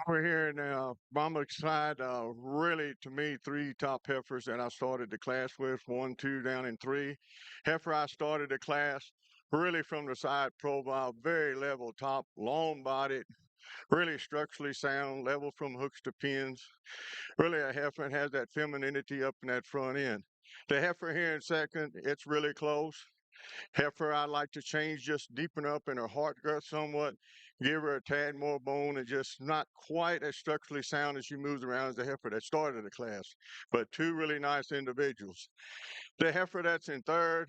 Over here in the Brahman side, really to me, three top heifers that I started the class with, 1, 2, down in 3. Heifer I started the class really from the side profile, very level top, long bodied, really structurally sound, level from hooks to pins. Really a heifer and has that femininity up in that front end. The heifer here in second, it's really close. Heifer, I like to change, just deepen up in her heart girth somewhat, give her a tad more bone, and just not quite as structurally sound as she moves around as the heifer that started the class. But two really nice individuals. The heifer that's in third,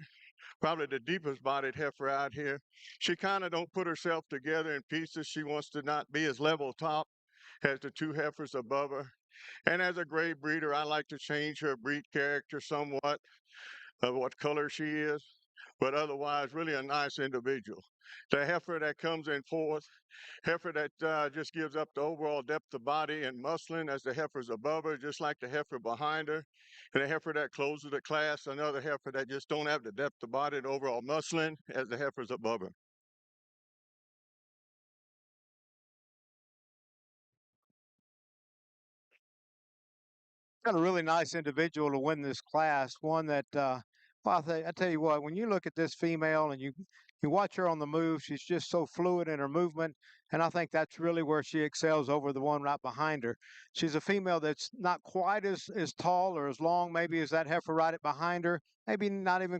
probably the deepest bodied heifer out here. She kind of don't put herself together in pieces. She wants to not be as level top as the two heifers above her. And as a gray breeder, I like to change her breed character somewhat of what color she is, but otherwise, really a nice individual. The heifer that comes in fourth, heifer that just gives up the overall depth of body and muscling as the heifers above her, just like the heifer behind her. And the heifer that closes the class, another heifer that just don't have the depth of body and overall muscling as the heifers above her. Got a really nice individual to win this class. One that, well, I tell you what, when you look at this female and you watch her on the move, she's just so fluid in her movement, and I think that's really where she excels over the one right behind her. She's a female that's not quite as tall or as long, maybe as that heifer right behind her. Maybe not even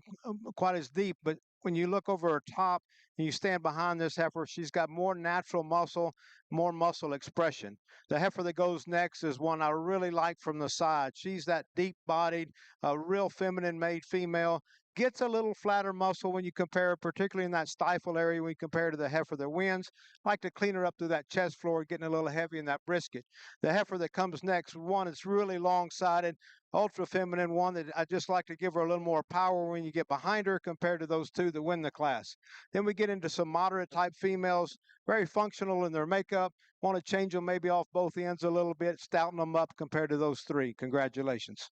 quite as deep, but when you look over her top and you stand behind this heifer, she's got more natural muscle, more muscle expression. The heifer that goes next is one I really like from the side. She's that deep bodied, real feminine made female. Gets a little flatter muscle when you compare her, particularly in that stifle area when you compare to the heifer that wins. Like to clean her up through that chest floor, getting a little heavy in that brisket. The heifer that comes next, one that's really long sided, ultra feminine, one that I just like to give her a little more power when you get behind her compared to those two that win the class. Then we get into some moderate type females, very functional in their makeup. Want to change them maybe off both ends a little bit, stouten them up compared to those three. Congratulations.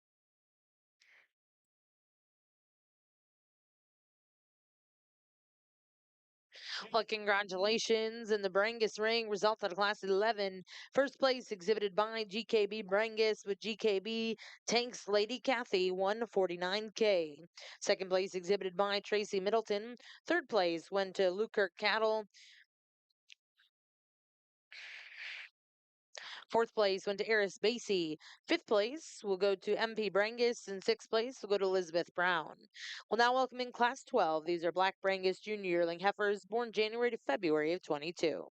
Well, congratulations. In the Brangus ring, result out of class 11. First place exhibited by GKB Brangus with GKB Tanks Lady Kathy, 149K. Second place exhibited by Tracy Middleton. Third place went to Lukert Cattle. Fourth place went to Eris Basie. Fifth place will go to MP Brangus. And sixth place will go to Elizabeth Brown. Well, now welcome in Class 12. These are Black Brangus Junior Yearling heifers born January to February of 22.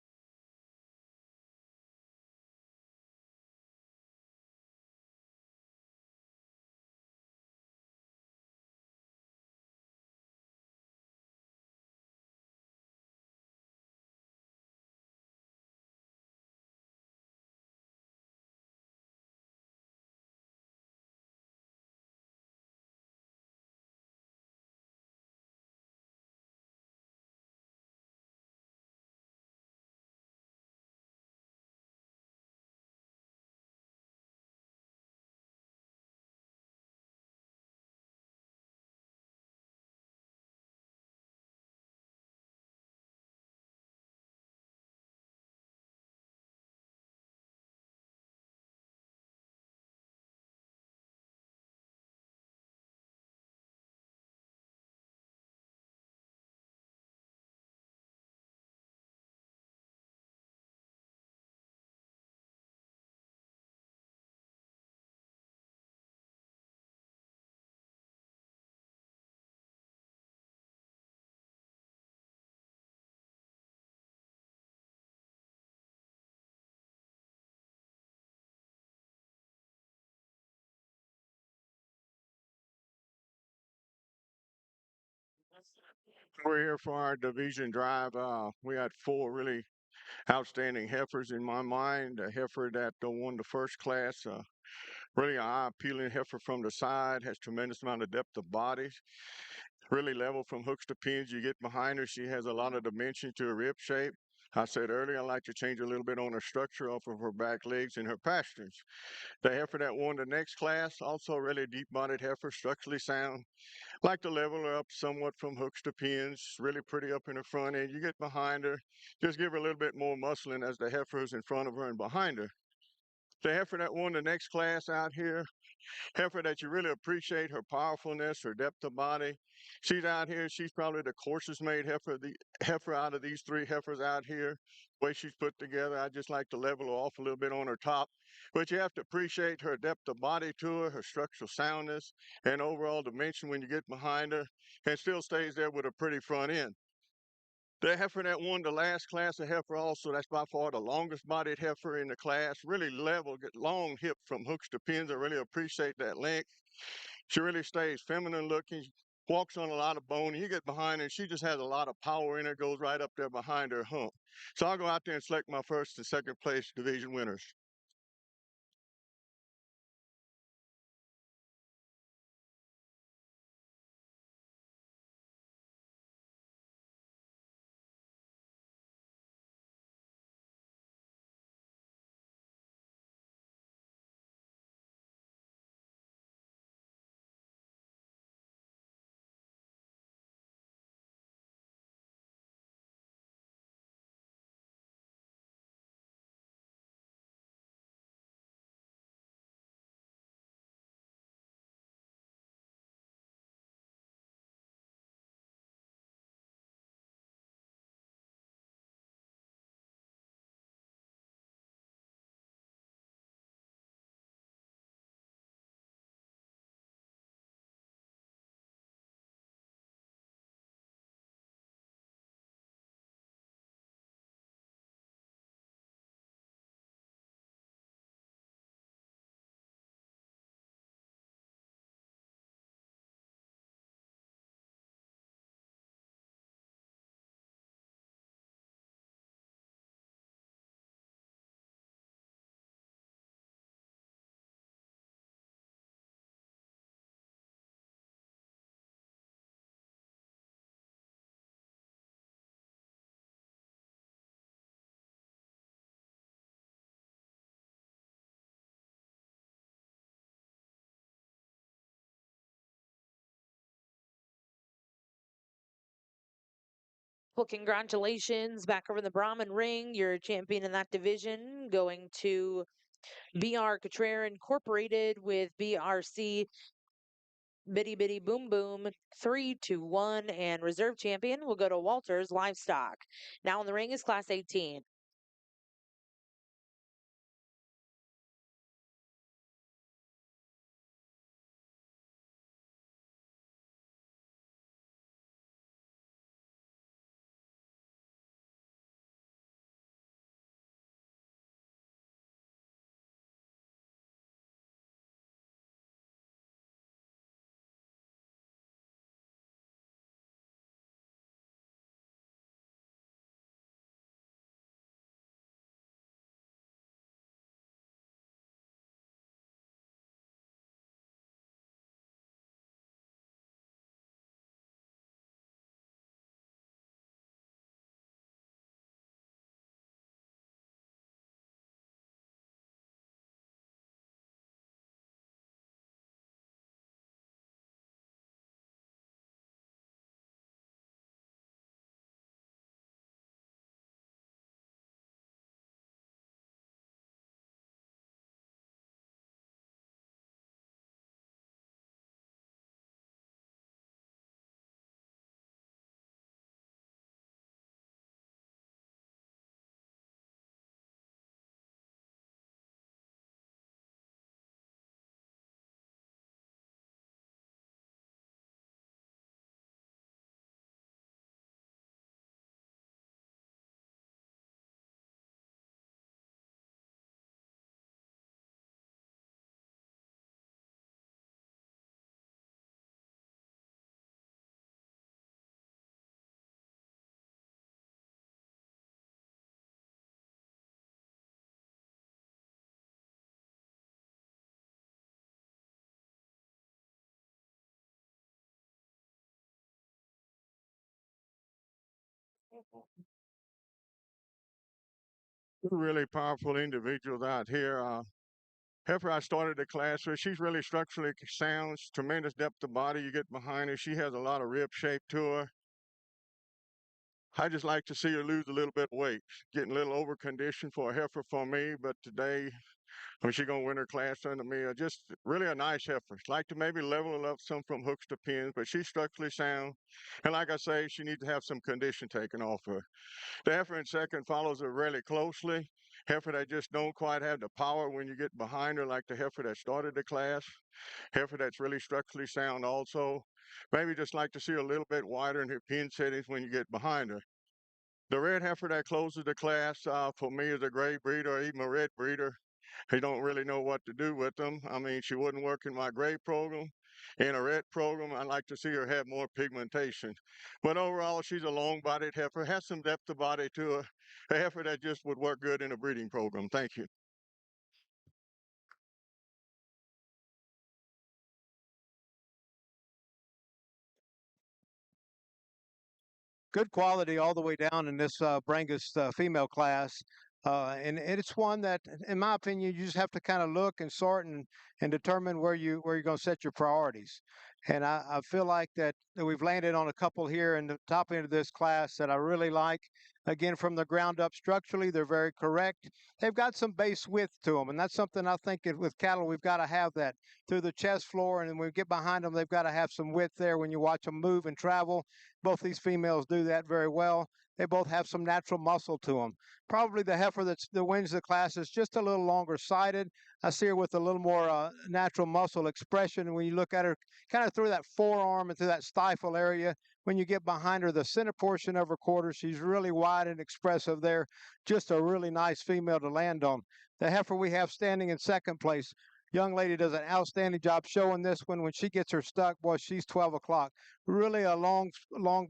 We're here for our division drive. We had four really outstanding heifers in my mind. A heifer that won the first class, really an eye-appealing heifer from the side, has tremendous amount of depth of body, really level from hooks to pins. You get behind her, she has a lot of dimension to her rib shape. I said earlier, I like to change a little bit on her structure off of her back legs and her pasterns. The heifer that won the next class, also really deep-bodied heifer, structurally sound. Like to level her up somewhat from hooks to pins, really pretty up in the front end. You get behind her, just give her a little bit more muscling as the heifer is in front of her and behind her. The heifer that won the next class out here, heifer that you really appreciate her powerfulness, her depth of body. She's out here. She's probably the coarsest made heifer, the heifer out of these three heifers out here. The way she's put together, I just like to level her off a little bit on her top. But you have to appreciate her depth of body to her, her structural soundness, and overall dimension when you get behind her, and still stays there with a pretty front end. The heifer that won the last class of heifer also, that's by far the longest bodied heifer in the class. Really level, get long hip from hooks to pins. I really appreciate that length. She really stays feminine looking, walks on a lot of bone. You get behind her, she just has a lot of power in her, goes right up there behind her hump. So I'll go out there and select my first and second place division winners. Well, congratulations back over in the Brahman ring. You're a champion in that division, going to BR Cottrera Incorporated with BRC Bitty Bitty Boom Boom 3-1, and reserve champion will go to Walters Livestock. Now in the ring is Class 18. Really powerful individuals out here. Heifer, I started the class with. She's really structurally sound, tremendous depth of body. You get behind her, she has a lot of rib shape to her. I just like to see her lose a little bit of weight. Getting a little over conditioned for a heifer for me, but today I mean, she's gonna win her class under me. Just really a nice heifer. Like to maybe level up some from hooks to pins, but she's structurally sound. And like I say, she needs to have some condition taken off her. The heifer in second follows her really closely. Heifer that just don't quite have the power when you get behind her, like the heifer that started the class. Heifer that's really structurally sound also. Maybe just like to see a little bit wider in her pin settings when you get behind her. The red heifer that closes the class for me is a gray breeder or even a red breeder. He don't really know what to do with them. I mean, she wouldn't work in my gray program. In a red program, I'd like to see her have more pigmentation. But overall, she's a long-bodied heifer, has some depth of body to her. A heifer that just would work good in a breeding program. Thank you. Good quality all the way down in this Brangus female class. And it's one that, in my opinion, you just have to kind of look and sort and determine where you're going to set your priorities. And I feel like that we've landed on a couple here in the top end of this class that I really like. Again, from the ground up structurally, they're very correct. They've got some base width to them, and that's something I think with cattle we've got to have that through the chest floor. And when we get behind them, they've got to have some width there when you watch them move and travel. Both these females do that very well. They both have some natural muscle to them. Probably the heifer that wins the class is just a little longer sided. I see her with a little more natural muscle expression. And when you look at her kind of through that forearm and through that stifle area, when you get behind her, the center portion of her quarter, she's really wide and expressive there. Just a really nice female to land on. The heifer we have standing in second place, young lady does an outstanding job showing this one. When she gets her stuck, boy, she's 12 o'clock. Really a long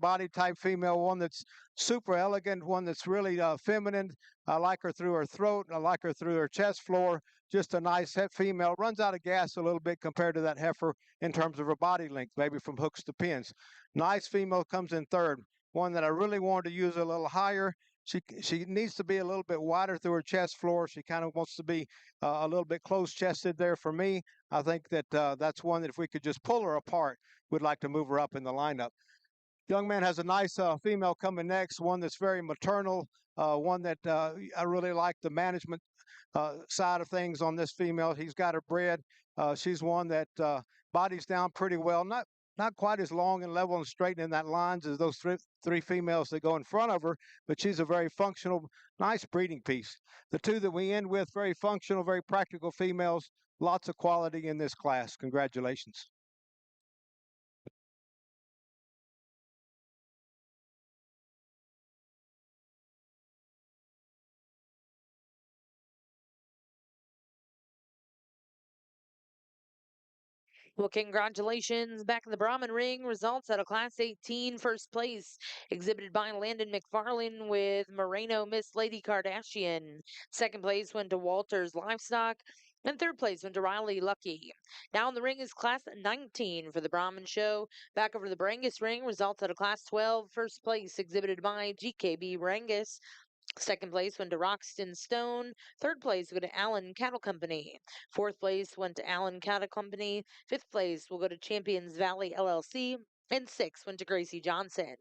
body type female, one that's super elegant, one that's really feminine. I like her through her throat. I like her through her chest floor. Just a nice female. Runs out of gas a little bit compared to that heifer in terms of her body length, maybe from hooks to pins. Nice female comes in third. One that I really wanted to use a little higher. She needs to be a little bit wider through her chest floor. She kind of wants to be a little bit close chested there for me. I think that that's one that if we could just pull her apart, would like to move her up in the lineup. Young man has a nice female coming next, one that's very maternal, one that I really like the management side of things on this female. He's got her bred. She's one that bodies down pretty well, not quite as long and level and straight in that lines as those three females that go in front of her, but she's a very functional, nice breeding piece. The two that we end with, very functional, very practical females, lots of quality in this class. Congratulations. Well, congratulations. Back in the Brahman ring, results out of Class 18, first place, exhibited by Landon McFarlane with Moreno Miss Lady Kardashian. Second place went to Walters Livestock. And third place went to Riley Lucky. Now in the ring is Class 19 for the Brahman show. Back over to the Brangus ring, results out of Class 12, first place, exhibited by GKB Brangus. Second place went to Roxton Stone. Third place will go to Allen Cattle Company. Fourth place went to Allen Cattle Company. Fifth place will go to Champions Valley LLC. And sixth went to Gracie Johnson.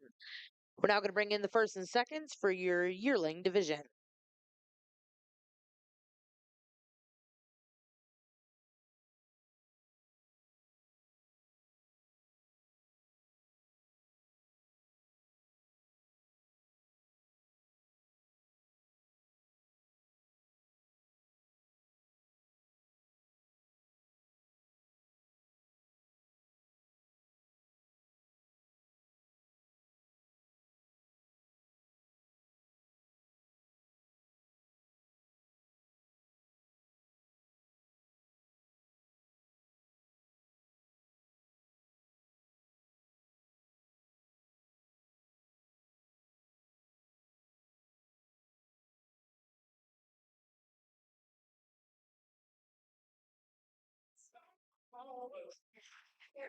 We're now going to bring in the first and seconds for your yearling division.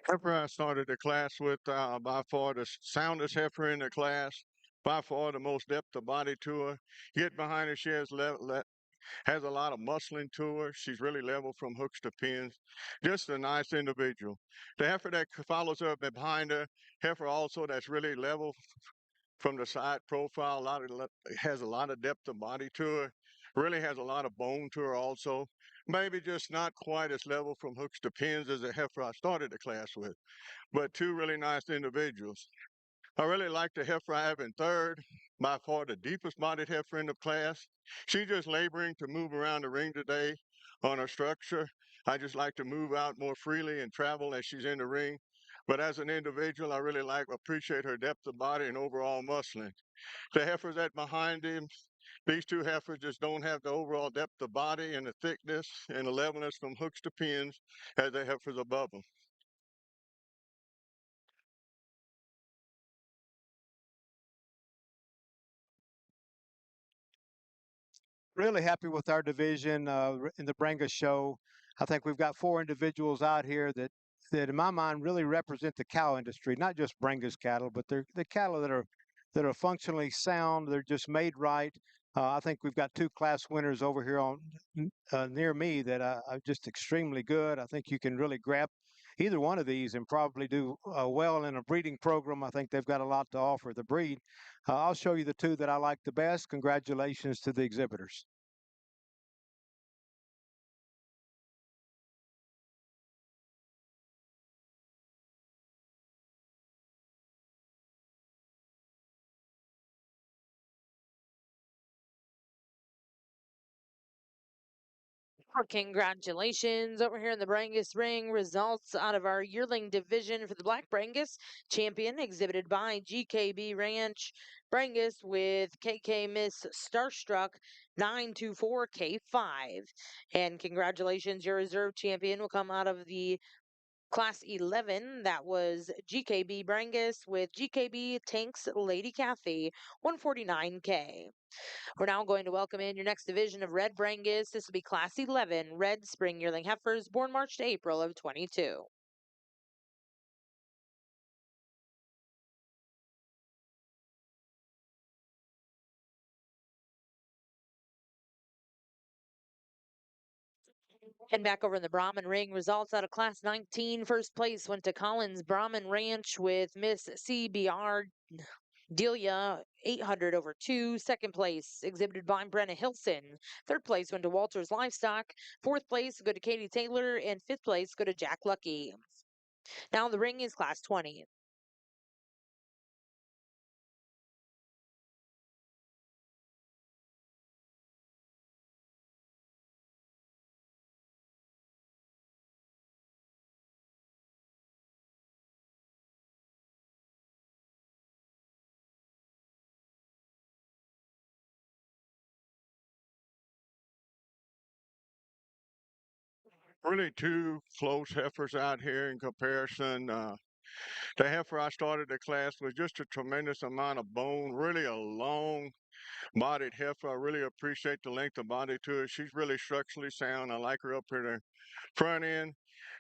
Heifer I started the class with by far the soundest heifer in the class, by far the most depth of body to her. Get behind her, she has a lot of muscling to her. She's really level from hooks to pins. Just a nice individual. The heifer that follows her behind her, heifer also that's really level from the side profile. Has a lot of depth of body to her. Really has a lot of bone to her also. Maybe just not quite as level from hooks to pins as the heifer I started the class with, but two really nice individuals. I really like the heifer I have in third, by far the deepest bodied heifer in the class. She's just laboring to move around the ring today on her structure. I just like to move out more freely and travel as she's in the ring. But as an individual, I really appreciate her depth of body and overall muscling. The heifers that behind him, these two heifers just don't have the overall depth of body and the thickness and the levelness from hooks to pins as the heifers above them. Really happy with our division in the Brangus show. I think we've got four individuals out here that in my mind really represent the cow industry, not just Brangus cattle, but they're the cattle that are functionally sound. They're just made right. I think we've got two class winners over here on near me that are just extremely good. I think you can really grab either one of these and probably do well in a breeding program. I think they've got a lot to offer the breed. I'll show you the two that I like the best. Congratulations to the exhibitors. Congratulations over here in the Brangus ring. Results out of our yearling division for the Black Brangus champion exhibited by GKB Ranch Brangus with KK Miss Starstruck 924K5. And congratulations, your reserve champion will come out of the Class 11, that was GKB Brangus with GKB Tanks Lady Kathy 149K. We're now going to welcome in your next division of Red Brangus. This will be Class 11 Red Spring Yearling Heifers born March to April of 22. And back over in the Brahman ring, results out of Class 19. First place went to Collins Brahman Ranch with Miss CBR Delia 800 over 2. Second place exhibited by Brenna Hilson. Third place went to Walters Livestock. Fourth place go to Katie Taylor. And fifth place go to Jack Lucky. Now the ring is Class 20. Really two close heifers out here in comparison. The heifer I started the class with just a tremendous amount of bone, really a long bodied heifer. I really appreciate the length of body to her. She's really structurally sound. I like her up here, the front end.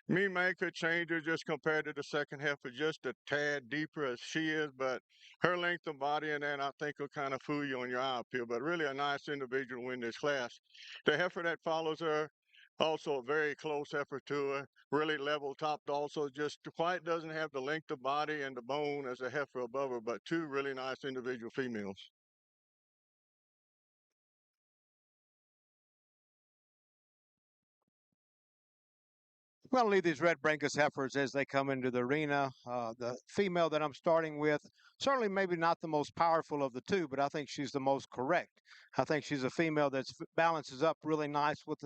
Me may could change her just compared to the second heifer, just a tad deeper as she is, but her length of body and that I think will kind of fool you on your eye appeal. But really a nice individual to win this class. The heifer that follows her, also a very close heifer to her, really level topped also, just quite doesn't have the length of body and the bone as a heifer above her, but two really nice individual females. We'll leave these red Brangus heifers as they come into the arena. The female that I'm starting with, certainly maybe not the most powerful of the two, but I think she's the most correct. I think she's a female that balances up really nice with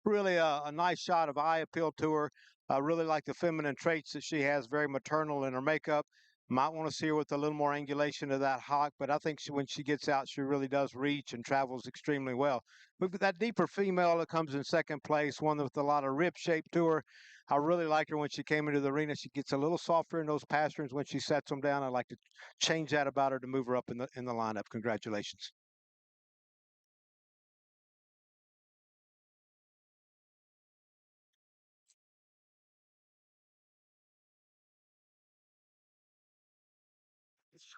really a nice shot of eye appeal to her. I really like the feminine traits that she has, very maternal in her makeup. Might want to see her with a little more angulation of that hock, but I think when she gets out, she really does reach and travels extremely well. We've got that deeper female that comes in second place, one with a lot of rib shape to her. I really liked her when she came into the arena. She gets a little softer in those pasterns when she sets them down. I like to change that about her to move her up in the lineup. Congratulations.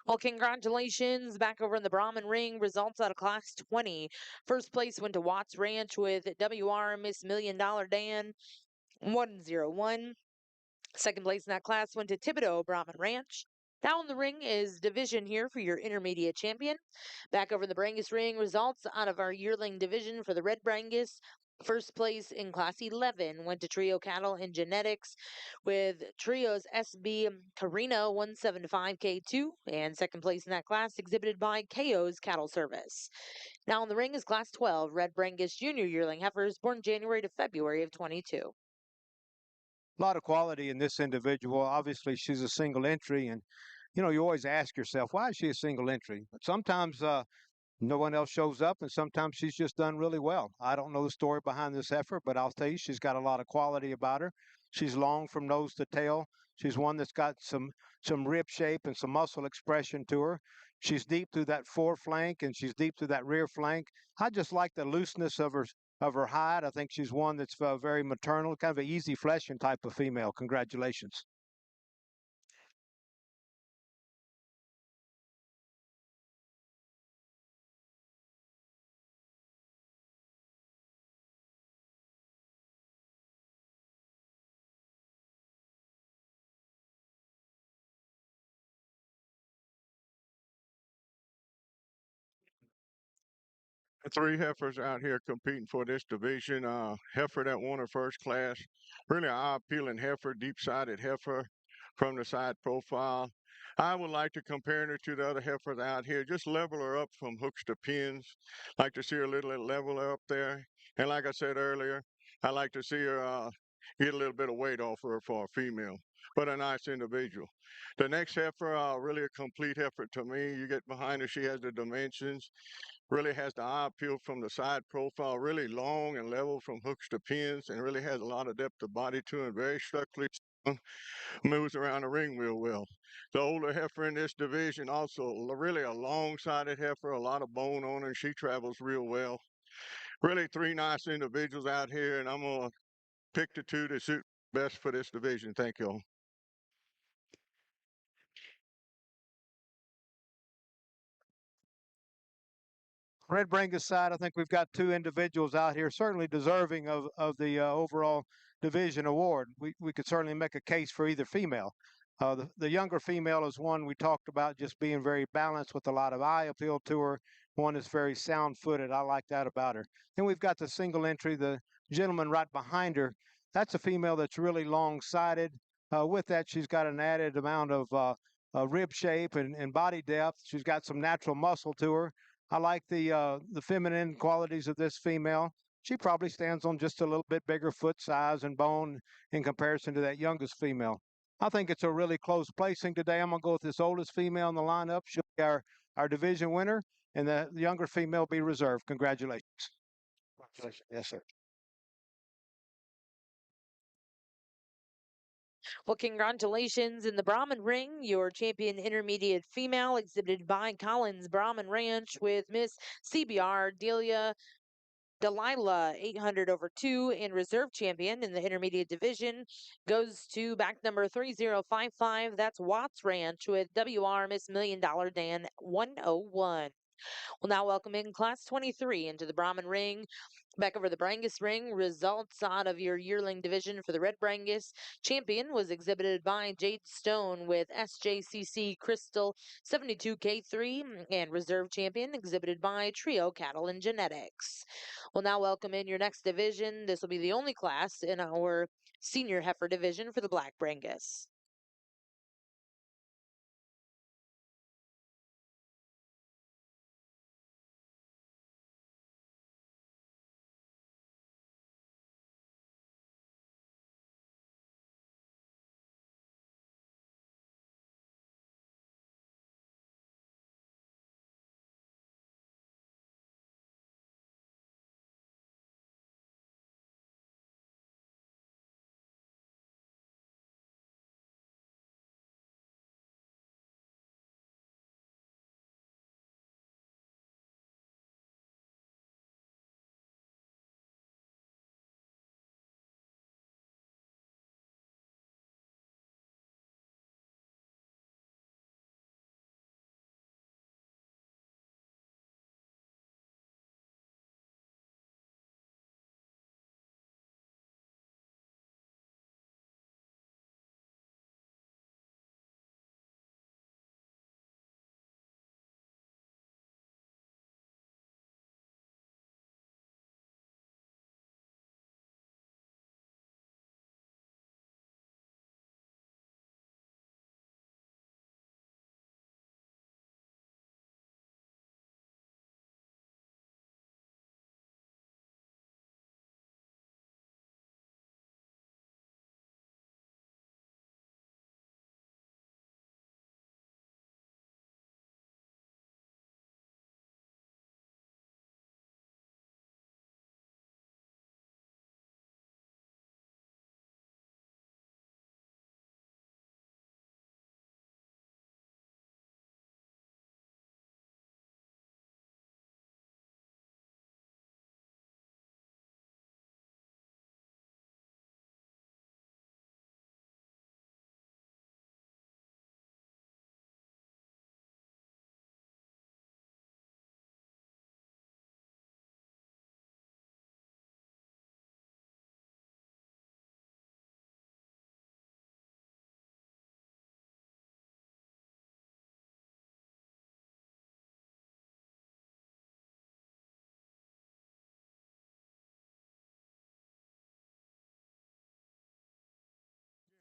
Well, congratulations back over in the Brahman ring. Results out of Class 20. First place went to Watts Ranch with WR Miss $1 Million Dan 101. Second place in that class went to Thibodeau Brahman Ranch. Now in the ring is division here for your intermediate champion. Back over the Brangus ring, results out of our yearling division for the Red Brangus. First place in Class 11 went to Trio Cattle and Genetics with Trio's SB Carino 175K2, and second place in that class exhibited by KO's Cattle Service. Now in the ring is Class 12 Red Brangus Junior Yearling Heifers born January to February of 22. A lot of quality in this individual. Obviously, she's a single entry, and you always ask yourself, why is she a single entry? But sometimes no one else shows up, and sometimes she's just done really well. I don't know the story behind this effort, but I'll tell you, she's got a lot of quality about her. She's long from nose to tail. She's one that's got some rib shape and some muscle expression to her. She's deep through that foreflank and she's deep through that rear flank. I just like the looseness of her hide. I think she's one that's very maternal, kind of an easy fleshing type of female. Congratulations. Three heifers out here competing for this division. Heifer that won her first class, really eye-appealing heifer, deep-sided heifer from the side profile. I would like to compare her to the other heifers out here, just level her up from hooks to pins. Like to see her a little level up there. And like I said earlier, I like to see her get a little bit of weight off her for a female, but a nice individual. The next heifer, really a complete heifer to me. You get behind her, she has the dimensions. Really has the eye appeal from the side profile, really long and level from hooks to pins, and really has a lot of depth of body to it. Very structurally strong, moves around the ring real well. The older heifer in this division, also really a long-sided heifer, a lot of bone on her. She travels real well. Really three nice individuals out here, and I'm going to pick the two that suit best for this division. Thank you all. Red Brangus side, I think we've got two individuals out here certainly deserving of the overall division award. We could certainly make a case for either female. The younger female is one we talked about just being very balanced with a lot of eye appeal to her. One is very sound footed. I like that about her. Then we've got the single entry, the gentleman right behind her. That's a female that's really long sided. With that, she's got an added amount of rib shape and body depth. She's got some natural muscle to her. I like the feminine qualities of this female. She probably stands on just a little bit bigger foot size and bone in comparison to that youngest female. I think it's a really close placing today. I'm gonna go with this oldest female in the lineup. She'll be our division winner, and the younger female be reserved. Congratulations. Congratulations. Yes, sir. Well, congratulations in the Brahman ring, your champion intermediate female exhibited by Collins Brahman Ranch with Miss CBR Delia Delilah 800 over 2, and reserve champion in the intermediate division goes to back number 3055. That's Watts Ranch with WR Miss Million Dollar Dan 101. We'll now welcome in Class 23 into the Brahman ring. Back over the Brangus ring, results out of your yearling division for the Red Brangus. Champion was exhibited by Jade Stone with SJCC Crystal 72K3, and reserve champion exhibited by Trio Cattle and Genetics. We'll now welcome in your next division. This will be the only class in our senior heifer division for the Black Brangus.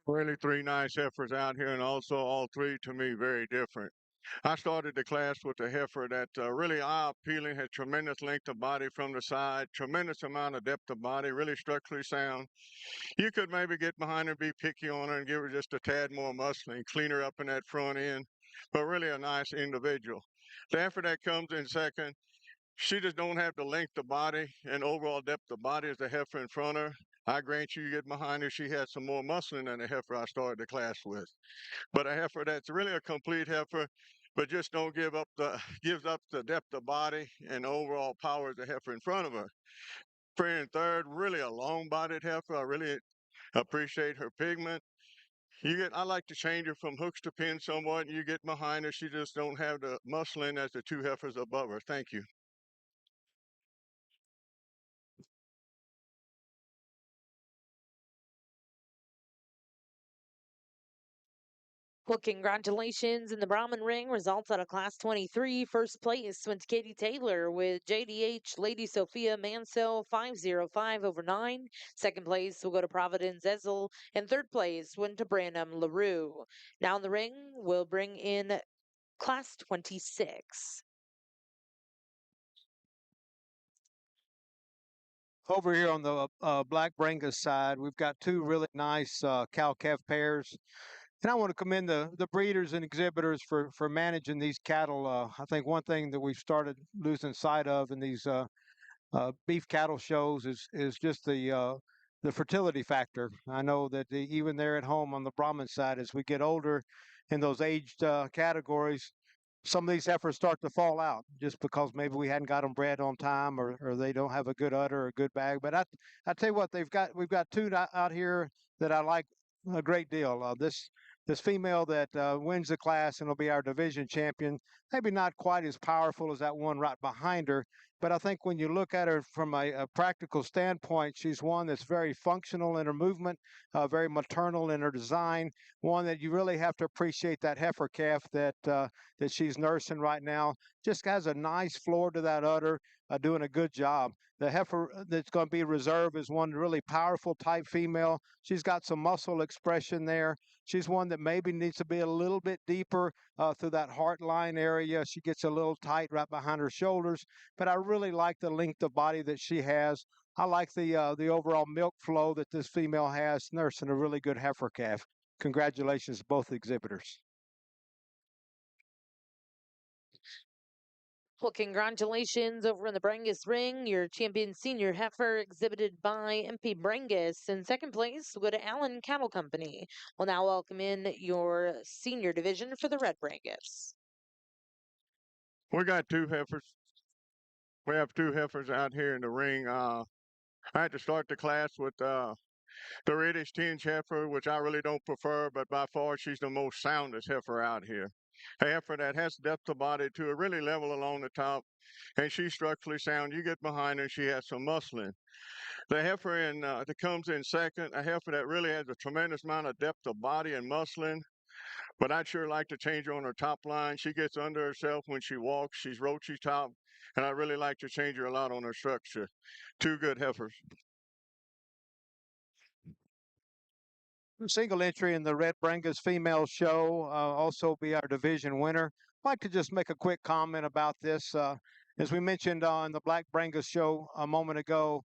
Really three nice heifers out here, and also all three to me very different. I started the class with a heifer that really eye-appealing, had tremendous length of body from the side, tremendous amount of depth of body, really structurally sound. You could maybe get behind her, be picky on her, and give her just a tad more muscle and clean her up in that front end. But really a nice individual. The heifer that comes in second, she just don't have the length of body and overall depth of body as the heifer in front of her. I grant you get behind her, she has some more muscling than the heifer I started the class with. But a heifer that's really a complete heifer, but just don't give up the gives up the depth of body and overall power of the heifer in front of her. Friend third, really a long-bodied heifer. I really appreciate her pigment. I like to change her from hooks to pins somewhat. You get behind her, she just don't have the muscling as the two heifers above her. Thank you. Well, congratulations in the Brahman ring. Results out of Class 23. First place went to Katie Taylor with JDH Lady Sophia Mansell 505 over 9. Second place will go to Providence Ezel. And third place went to Branham LaRue. Now in the ring, we'll bring in Class 26. Over here on the black brangus side, we've got two really nice cow-calf pairs. And I want to commend the breeders and exhibitors for managing these cattle. I think one thing that we've started losing sight of in these beef cattle shows is just the fertility factor. I know that even there at home on the Brahman side, as we get older in those aged categories, some of these heifers start to fall out just because maybe we hadn't got them bred on time, or they don't have a good udder or a good bag. But I tell you what, we've got two out here that I like a great deal. This female that wins the class and will be our division champion, maybe not quite as powerful as that one right behind her, but I think when you look at her from a practical standpoint, she's one that's very functional in her movement, very maternal in her design, one that you really have to appreciate that heifer calf that she's nursing right now. Just has a nice floor to that udder, doing a good job. The heifer that's going to be reserved is one really powerful type female. She's got some muscle expression there. She's one that maybe needs to be a little bit deeper through that heart line area. She gets a little tight right behind her shoulders, but I really like the length of body that she has. I like the overall milk flow that this female has, nursing a really good heifer calf. Congratulations to both exhibitors. Well, congratulations over in the Brangus ring. Your champion senior heifer exhibited by MP Brangus. In second place, will go to Allen Cattle Company. We'll now welcome in your senior division for the Red Brangus. We got two heifers. We have two heifers out here in the ring. I had to start the class with the reddish tinge heifer, which I really don't prefer, but by far she's the most soundest heifer out here. A heifer that has depth of body to a really level along the top, and she's structurally sound. You get behind her, she has some muscling. The heifer that comes in second, a heifer that really has a tremendous amount of depth of body and muscling, but I'd sure like to change her on her top line. She gets under herself when she walks. She's roachy top, and I'd really like to change her a lot on her structure. Two good heifers. Single entry in the Red Brangus female show, also be our division winner. I'd like to just make a quick comment about this. As we mentioned on the Black Brangus show a moment ago,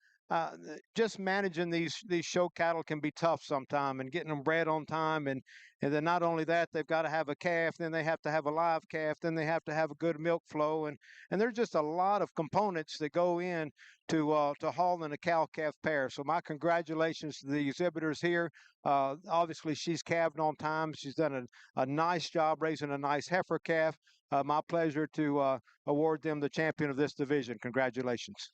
just managing these show cattle can be tough sometime, and getting them bred on time, and then not only that, they've got to have a calf, then they have to have a live calf, then they have to have a good milk flow, and there's just a lot of components that go in to hauling a cow calf pair. So my congratulations to the exhibitors here. Obviously, she's calved on time. She's done a nice job raising a nice heifer calf. My pleasure to award them the champion of this division. Congratulations.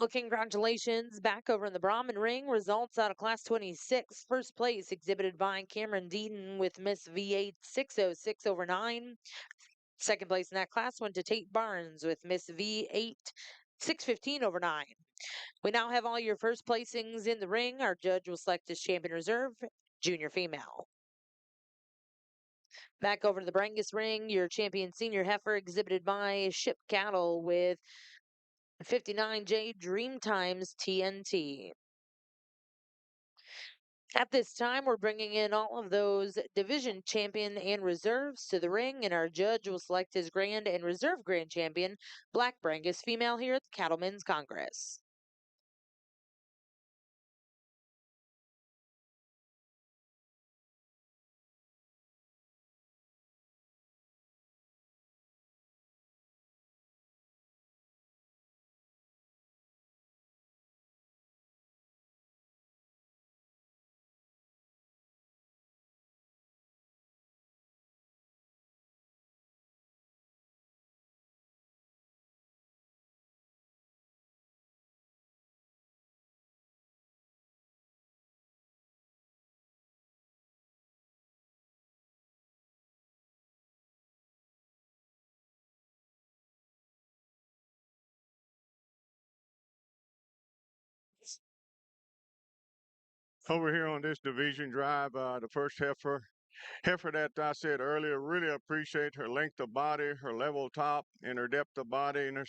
Well, congratulations back over in the Brahman ring. Results out of Class 26. First place exhibited by Cameron Deaton with Miss V8 606 over 9. Second place in that class went to Tate Barnes with Miss V8 615 over 9. We now have all your first placings in the ring. Our judge will select his champion reserve junior female. Back over to the Brangus ring, your champion senior heifer exhibited by Ship Cattle with 59J Dream Times TNT. At this time, we're bringing in all of those division champion and reserves to the ring, and our judge will select his grand and reserve grand champion, Black Brangus female, here at the Cattlemen's Congress. Over here on this division drive, the first heifer that I said earlier, really appreciate her length of body, her level top, and her depth of body, and her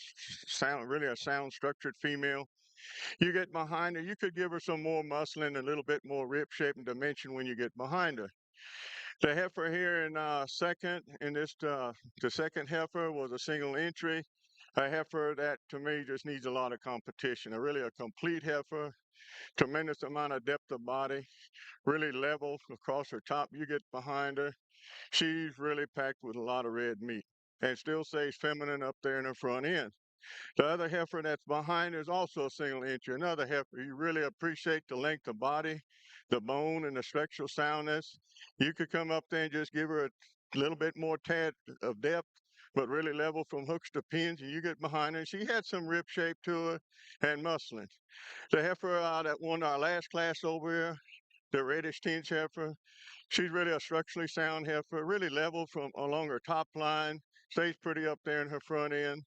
sound, really a sound structured female. You get behind her, you could give her some more muscle and a little bit more rib shape and dimension when you get behind her. The heifer here in second, in this, the second heifer was a single entry. A heifer that to me just needs a lot of competition. Really a complete heifer, tremendous amount of depth of body, really level across her top. You get behind her, she's really packed with a lot of red meat and still stays feminine up there in her front end. The other heifer that's behind is also a single entry. Another heifer, you really appreciate the length of body, the bone, and the structural soundness. You could come up there and just give her a little bit more tad of depth, but really level from hooks to pins, and you get behind her. She had some rib shape to her and muscling. The heifer that won our last class over here, the reddish tinge heifer, she's really a structurally sound heifer, really level from along her top line, stays pretty up there in her front end.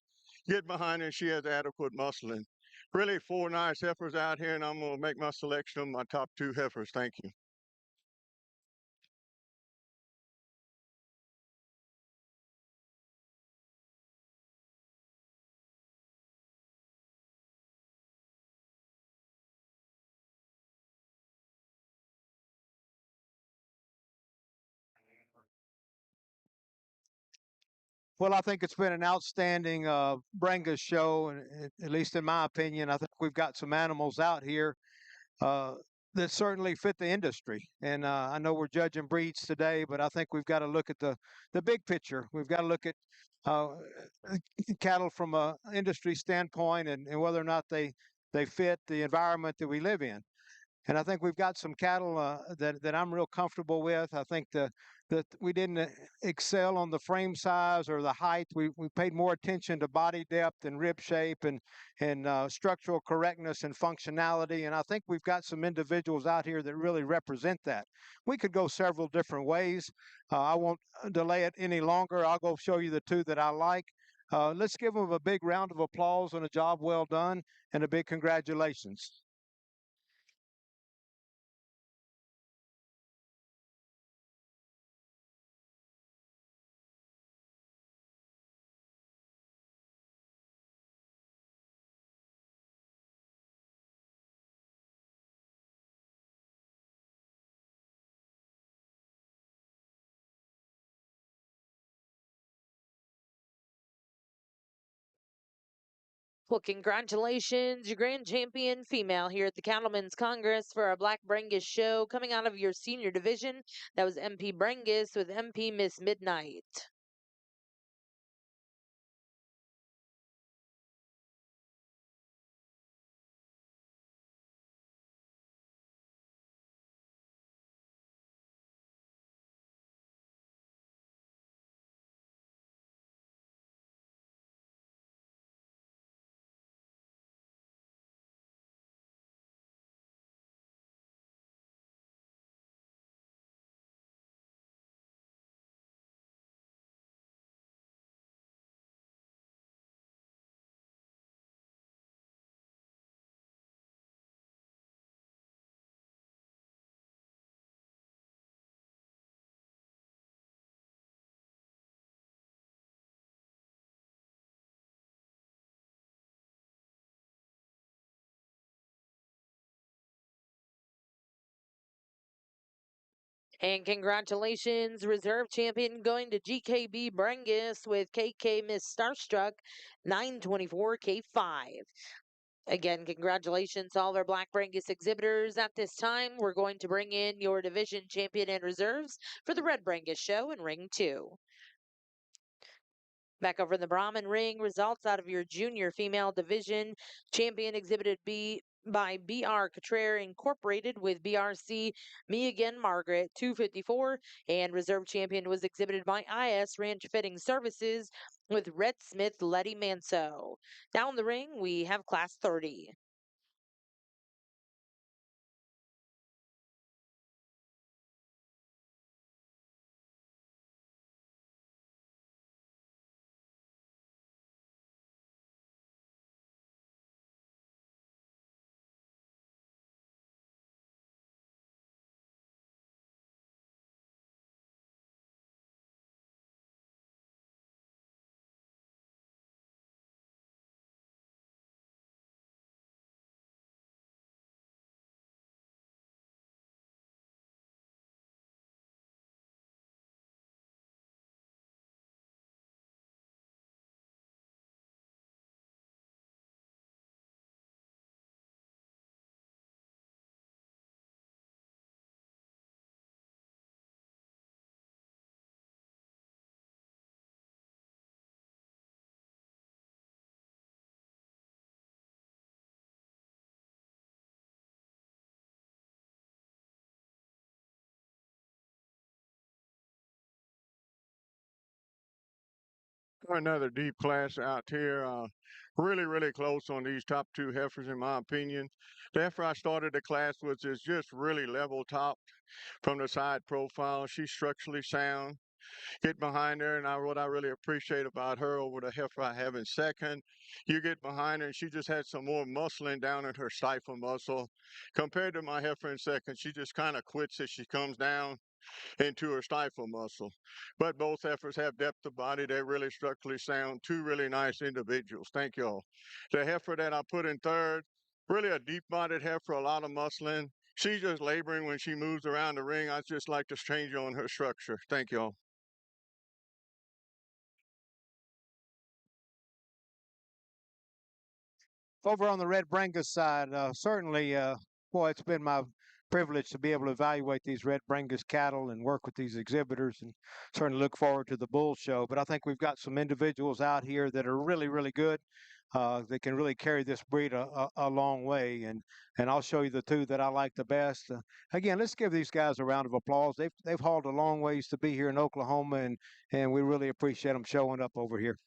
Get behind her, she has adequate muscling. Really four nice heifers out here, and I'm going to make my selection of my top two heifers. Thank you. Well, I think it's been an outstanding Brangus show, and at least in my opinion, I think we've got some animals out here uh, that certainly fit the industry. And I know we're judging breeds today, but I think we've got to look at the big picture. We've got to look at uh, cattle from a industry standpoint, and whether or not they fit the environment that we live in. And I think we've got some cattle that I'm real comfortable with. I think that we didn't excel on the frame size or the height. We paid more attention to body depth and rib shape and structural correctness and functionality. And I think we've got some individuals out here that really represent that. We could go several different ways. I won't delay it any longer. I'll go show you the two that I like. Let's give them a big round of applause on a job well done and a big congratulations. Well, congratulations, your grand champion female here at the Cattlemen's Congress for our Black Brangus show coming out of your senior division. That was MP Brangus with MP Miss Midnight. And congratulations, reserve champion going to GKB Brangus with KK Miss Starstruck 924 K5. Again, congratulations to all of our Black Brangus exhibitors. At this time, we're going to bring in your division champion and reserves for the Red Brangus show in ring 2. Back over in the Brahman ring, results out of your junior female division. Champion exhibited by BR Cottrare Incorporated with BRC Me Again Margaret 254, and reserve champion was exhibited by IS Ranch Fitting Services with Red Smith Letty Manso. Now in the ring, we have class 30. Another deep class out here. Really, really close on these top two heifers, in my opinion. The heifer I started the class with is just really level top from the side profile. She's structurally sound. Get behind her, and what I really appreciate about her over the heifer I have in second, you get behind her, and she just had some more muscling down in her stifle muscle. Compared to my heifer in second, she just kind of quits as she comes down into her stifle muscle. But both heifers have depth of body. They're really structurally sound. Two really nice individuals. Thank y'all. The heifer that I put in third, really a deep-bodied heifer, a lot of muscling. She's just laboring when she moves around the ring. I just like to change on her structure. Thank y'all. Over on the Red Brangus side, certainly, boy, it's been my privilege to be able to evaluate these Red Brangus cattle and work with these exhibitors, and certainly look forward to the bull show. But I think we've got some individuals out here that are really, really good. That can really carry this breed a long way, and I'll show you the two that I like the best. Again, let's give these guys a round of applause. They've hauled a long ways to be here in Oklahoma, and we really appreciate them showing up over here.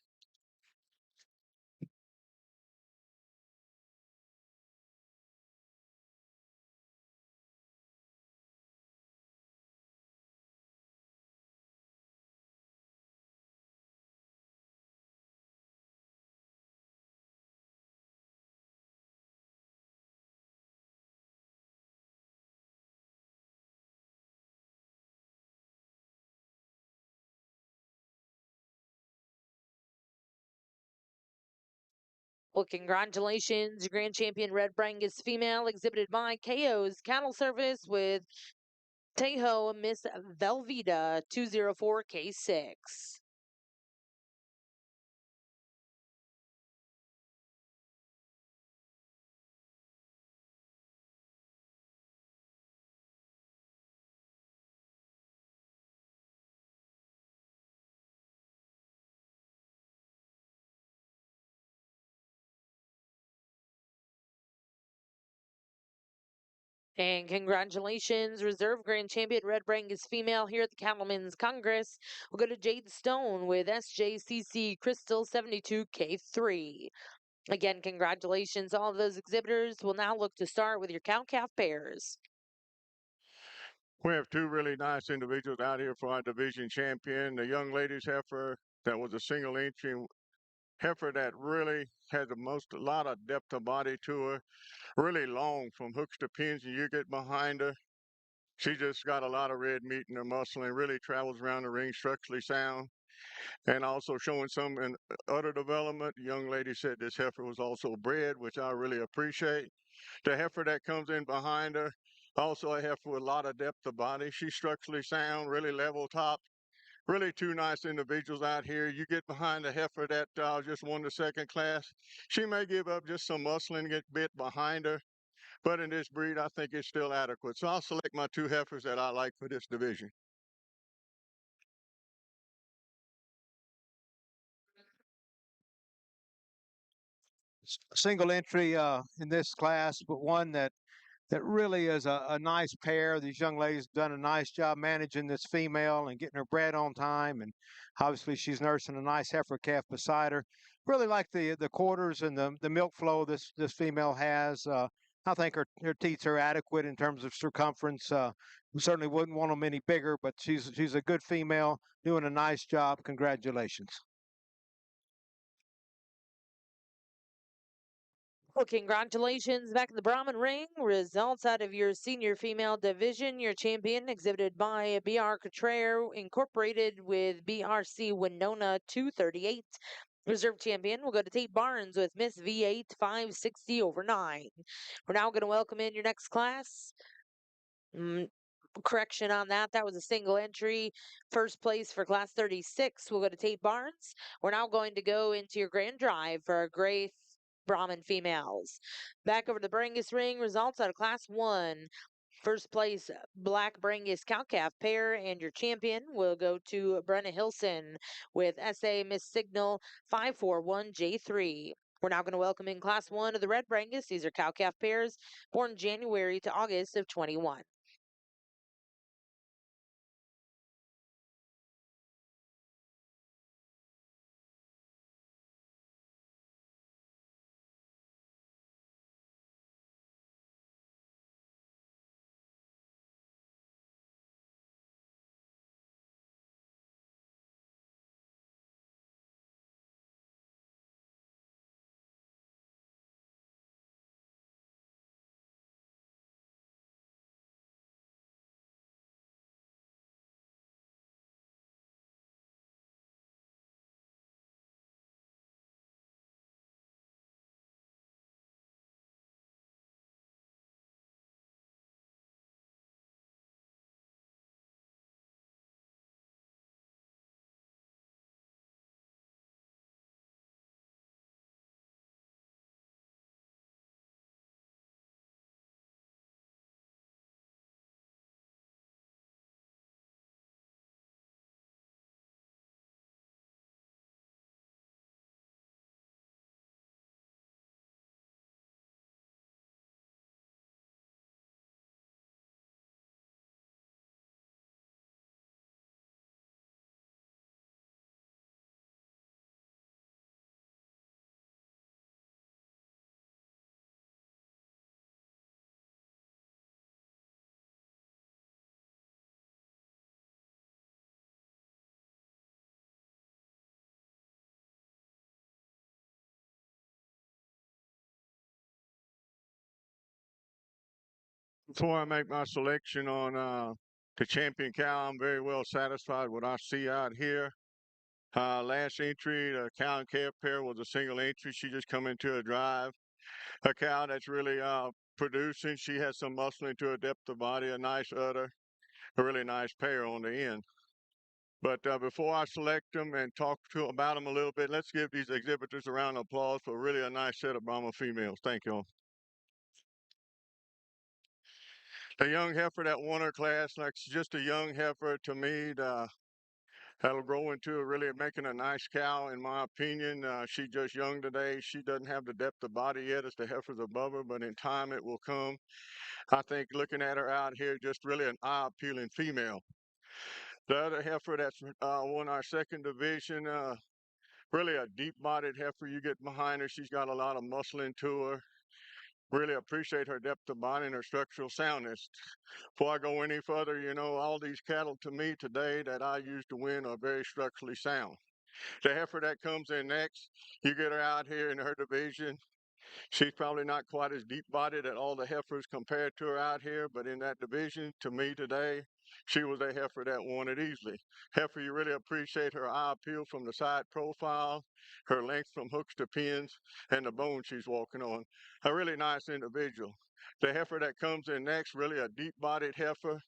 Well, congratulations, Grand Champion Red Brangus female exhibited by KO's Cattle Service with Tejo Miss Velveeta 204 K6. And congratulations, Reserve Grand Champion Red Brangus female here at the Cattlemen's Congress. We'll go to Jade Stone with SJCC Crystal 72K3. Again, congratulations, all of those exhibitors. We'll now look to start with your cow-calf pairs. We have two really nice individuals out here for our division champion. The young lady's heifer that was a single entry heifer that really has a lot of depth of body to her, really long from hooks to pins, and you get behind her. She just got a lot of red meat in her muscle and really travels around the ring structurally sound. And also showing some in udder development. The young lady said this heifer was also bred, which I really appreciate. The heifer that comes in behind her, Also a heifer with a lot of depth of body. She's structurally sound, really level top. Really two nice individuals out here. You get behind a heifer that just won the second class. She may give up just some muscle and get bit behind her, but in this breed, I think it's still adequate. So I'll select my two heifers that I like for this division. Single entry in this class, but one that really is a nice pair. These young ladies have done a nice job managing this female and getting her bred on time. And obviously, she's nursing a nice heifer calf beside her. Really like the quarters and the milk flow this female has. I think her teats are adequate in terms of circumference. We certainly wouldn't want them any bigger, but she's a good female doing a nice job. Congratulations. Well, congratulations back in the Brahman ring. Results out of your senior female division. Your champion exhibited by BR Cottrell Incorporated with BRC Winona 238. Reserve champion will go to Tate Barnes with Miss V8 560 over 9. We're now going to welcome in your next class. Correction on that. That was a single entry. First place for class 36 will go to Tate Barnes. We're now going to go into your grand drive for our Gray Brahman females. Back over the Brangus ring. Results out of class 1. First place, Black Brangus cow calf pair, and your champion will go to Brenna Hilson with SA Miss Signal 541J3. We're now going to welcome in class 1 of the Red Brangus. These are cow calf pairs born January to August of 21. Before I make my selection on the champion cow, I'm very well satisfied with what I see out here. Last entry, the cow and calf pair was a single entry. She just come into a drive. A cow that's really producing. She has some muscle into her depth of body, a nice udder, a really nice pair on the end. But before I select them and talk about them a little bit, let's give these exhibitors a round of applause for really a nice set of Brahma females. Thank you all. The young heifer that won her class, like just a young heifer to me, that'll grow into really making a nice cow, in my opinion. She's just young today. She doesn't have the depth of body yet as the heifers above her, but in time it will come. I think looking at her out here, just really an eye-appealing female. The other heifer that's won our second division, really a deep-bodied heifer. You get behind her, she's got a lot of muscle into her. Really appreciate her depth of body and her structural soundness. Before I go any further, you know, all these cattle to me today that I used to win are very structurally sound. The heifer that comes in next, you get her out here in her division. She's probably not quite as deep bodied at all the heifers compared to her out here, but in that division, to me today, she was a heifer that won it easily. Heifer, you really appreciate her eye appeal from the side profile, her length from hooks to pins, and the bone she's walking on. A really nice individual. The heifer that comes in next, really a deep bodied heifer.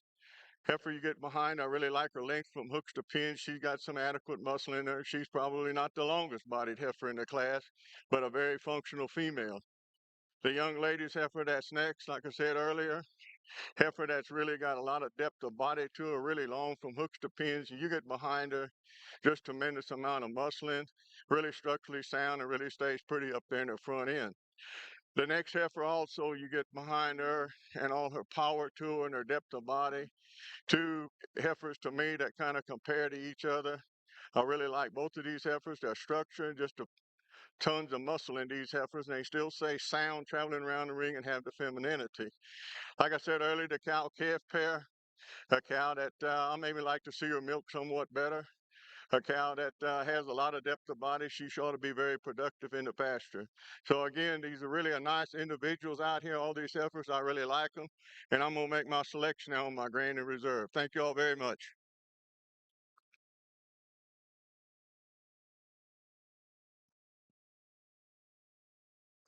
Heifer you get behind, I really like her length from hooks to pins. She's got some adequate muscle in her. She's probably not the longest bodied heifer in the class, but a very functional female. The young lady's heifer that's next, like I said earlier, heifer that's really got a lot of depth of body to her, really long from hooks to pins. You get behind her, just tremendous amount of muscling, really structurally sound, and really stays pretty up there in her front end. The next heifer also, you get behind her and all her power to her and her depth of body. Two heifers to me that kind of compare to each other. I really like both of these heifers. Their structure, just a tons of muscle in these heifers, and they still say sound traveling around the ring and have the femininity. Like I said earlier, the cow calf pair, a cow that I maybe like to see her milk somewhat better. A cow that has a lot of depth of body. She ought to be very productive in the pasture. So again, these are really a nice individuals out here. All these heifers, I really like them, and I'm gonna make my selection now on my grain and reserve. Thank you all very much.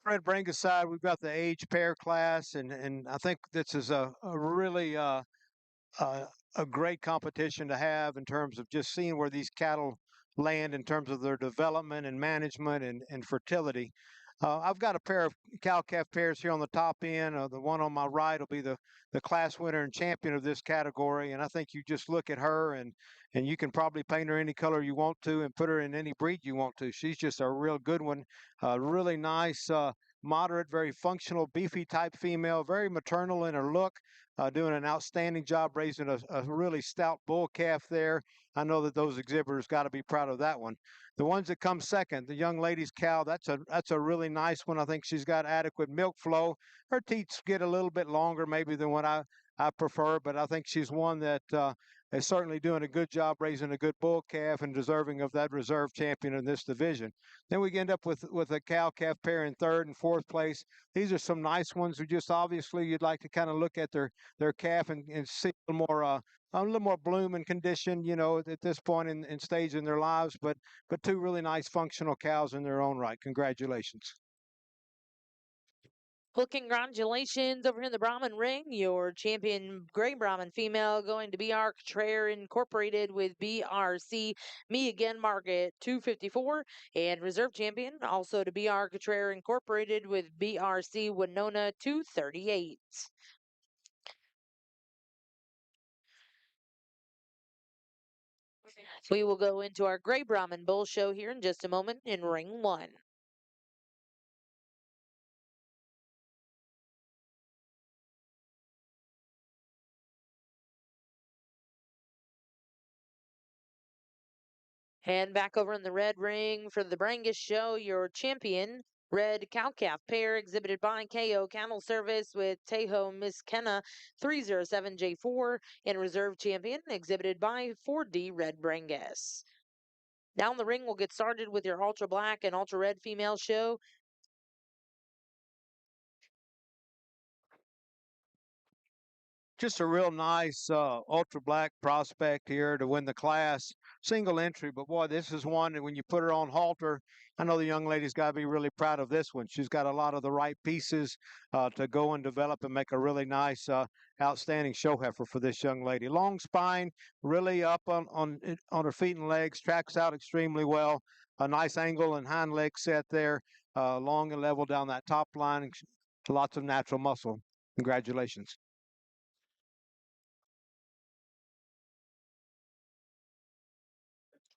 Red Brangus side, we've got the age pair class, and I think this is a really uh, a great competition to have in terms of just seeing where these cattle land in terms of their development and management and fertility. I've got a pair of cow calf pairs here on the top end. The one on my right will be the class winner and champion of this category. And I think you just look at her and you can probably paint her any color you want to and put her in any breed you want to. She's just a real good one. Really nice, moderate, very functional, beefy type female, very maternal in her look, doing an outstanding job raising a really stout bull calf there. I know that those exhibitors got to be proud of that one. The ones that come second, the young lady's cow, that's a really nice one. I think she's got adequate milk flow. Her teats get a little bit longer maybe than what I prefer, but I think she's one that is certainly doing a good job raising a good bull calf and deserving of that reserve champion in this division. Then we end up with a cow calf pair in third and fourth place. These are some nice ones who just obviously you'd like to kind of look at their calf and see a little more bloom and condition, at this point in stage in their lives. But two really nice functional cows in their own right. Congratulations. Well, congratulations over here in the Brahman ring. Your champion Gray Brahman female going to BR Contraire Incorporated with BRC Me Again Market 254. And reserve champion also to BR Contraire Incorporated with BRC Winona 238. We will go into our Gray Brahman Bull show here in just a moment in ring one. And back over in the red ring for the Brangus show, your champion, red cow calf pair exhibited by KO Cattle Service with Tejo Miss Kenna 307J4 and reserve champion exhibited by 4D Red Brangus. Down the ring, we'll get started with your ultra black and ultra red female show. Just a real nice ultra black prospect here to win the class, single entry. But boy, this is one that when you put her on halter, I know the young lady's got to be really proud of this one. She's got a lot of the right pieces to go and develop and make a really nice, outstanding show heifer for this young lady. Long spine, really up on her feet and legs, tracks out extremely well. A nice angle and hind leg set there, long and level down that top line. Lots of natural muscle. Congratulations.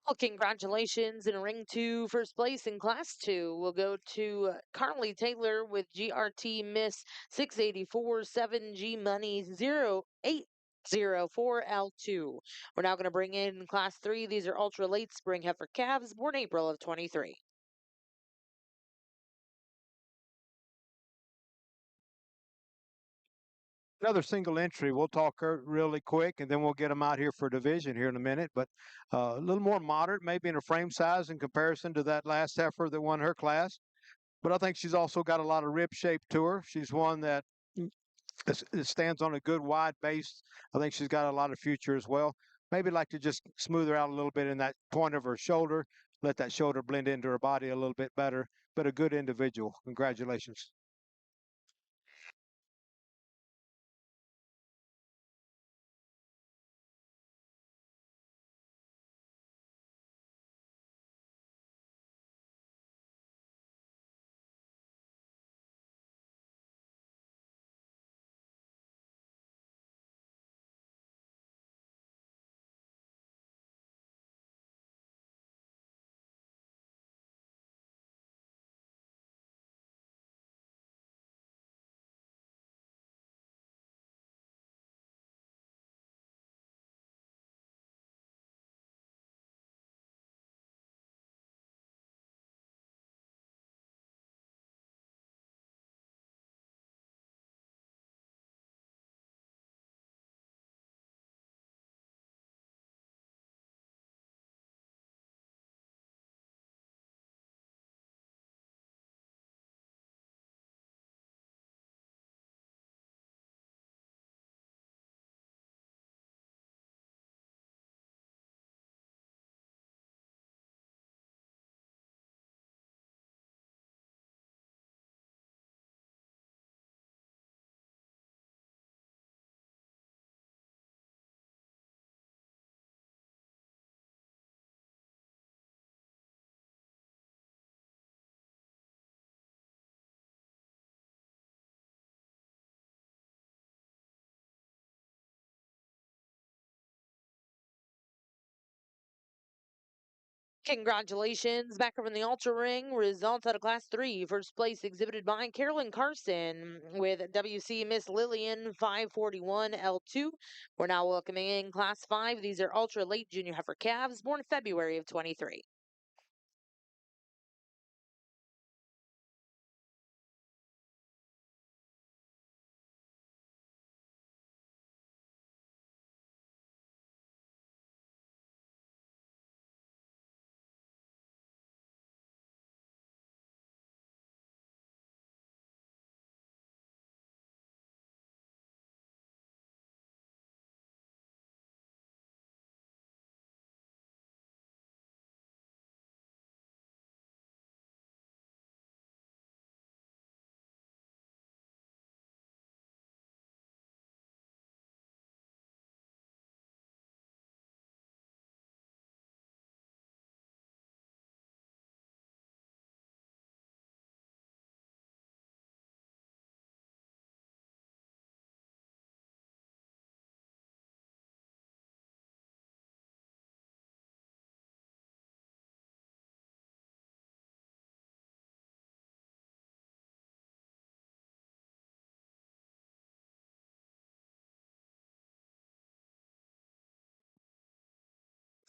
Well, congratulations in ring two, first place in class two. We'll go to Carly Taylor with GRT Miss 684 7G Money 0804L2. We're now going to bring in class three. These are ultra late spring heifer calves born April of 23. Another single entry. We'll talk her really quick, and then we'll get them out here for division here in a minute. But a little more moderate, maybe in a frame size in comparison to that last heifer that won her class. but I think she's also got a lot of rib shape to her. She's one that stands on a good wide base. I think she's got a lot of future as well. Maybe like to just smooth her out a little bit in that point of her shoulder, let that shoulder blend into her body a little bit better. But a good individual. Congratulations. Congratulations. Back over in the Ultra Ring. Results out of Class 3. First place exhibited by Carolyn Carson with WC Miss Lillian 541 L2. We're now welcoming in Class 5. These are Ultra Late Junior Heifer calves born in February of 23.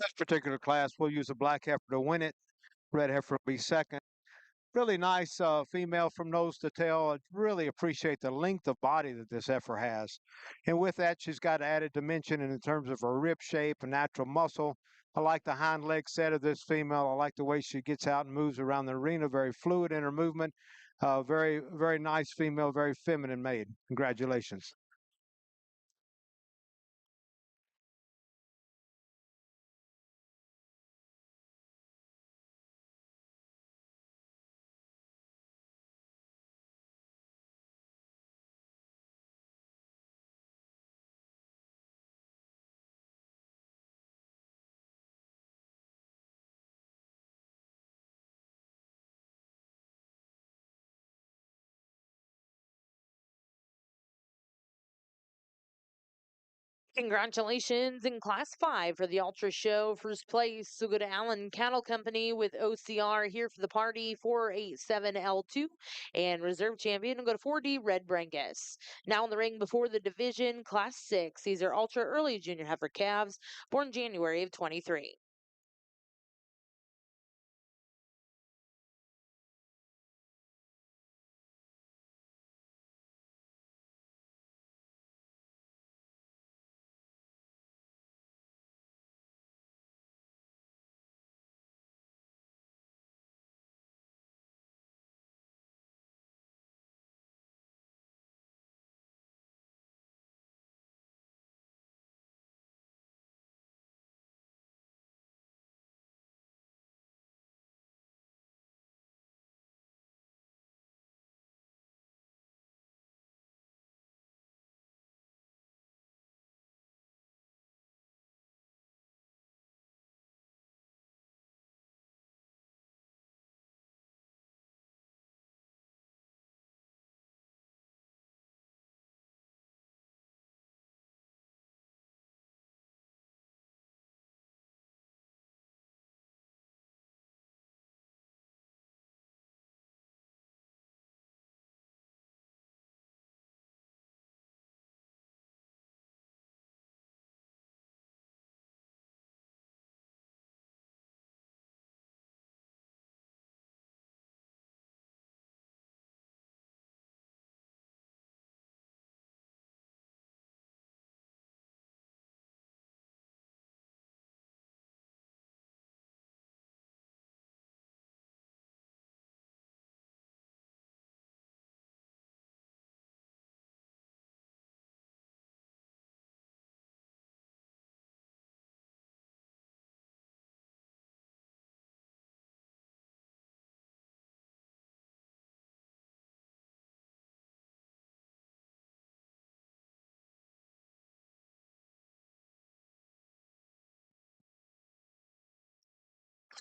This particular class, we'll use a black heifer to win it. Red heifer will be second. Really nice female from nose to tail. I really appreciate the length of body that this heifer has. And with that, she's got added dimension in terms of her rib shape and natural muscle. I like the hind leg set of this female. I like the way she gets out and moves around the arena, very fluid in her movement. Very, very nice female, very feminine made. Congratulations. Congratulations in Class 5 for the Ultra Show. First place, so go to Allen Cattle Company with OCR here for the party, 487L2. And reserve champion will go to 4D Red Brangus. Now in the ring before the division, Class 6. These are Ultra Early Junior Heifer calves, born January of 23.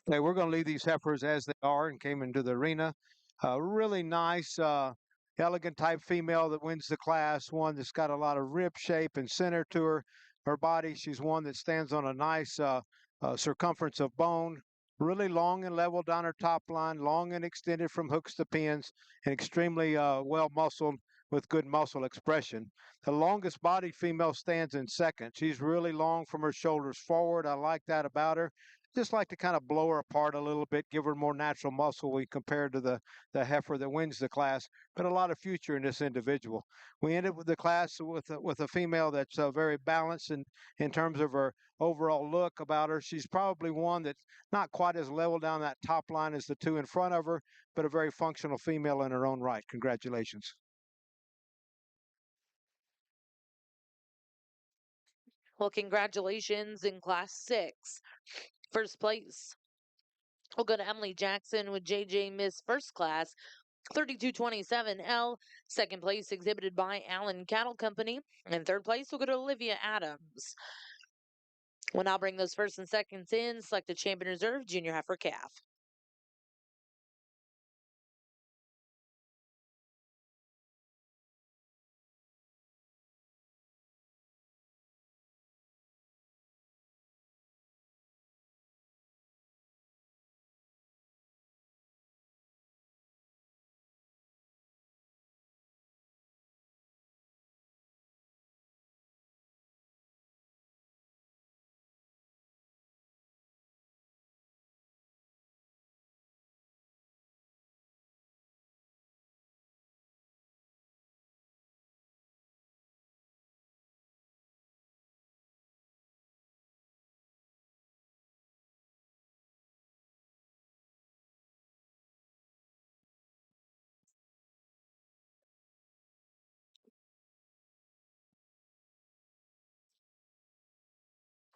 Okay, we're going to leave these heifers as they are and came into the arena. Really nice, elegant type female that wins the class. One that's got a lot of rib shape and center to her body. She's one that stands on a nice circumference of bone. Really long and level down her top line, long and extended from hooks to pins, and extremely well muscled with good muscle expression. The longest body female stands in second. She's really long from her shoulders forward. I like that about her. Just like to kind of blow her apart a little bit, give her more natural muscle we compared to the heifer that wins the class, but a lot of future in this individual. We ended with the class with a female that's very balanced in terms of her overall look about her. She's probably one that's not quite as level down that top line as the two in front of her, but a very functional female in her own right. Congratulations. Well, congratulations in Class 6. First place will go to Emily Jackson with JJ Miss First Class 3227L. Second place exhibited by Allen Cattle Company. And third place will go to Olivia Adams. We'll now bring those first and seconds in. Select a champion reserve, junior heifer calf.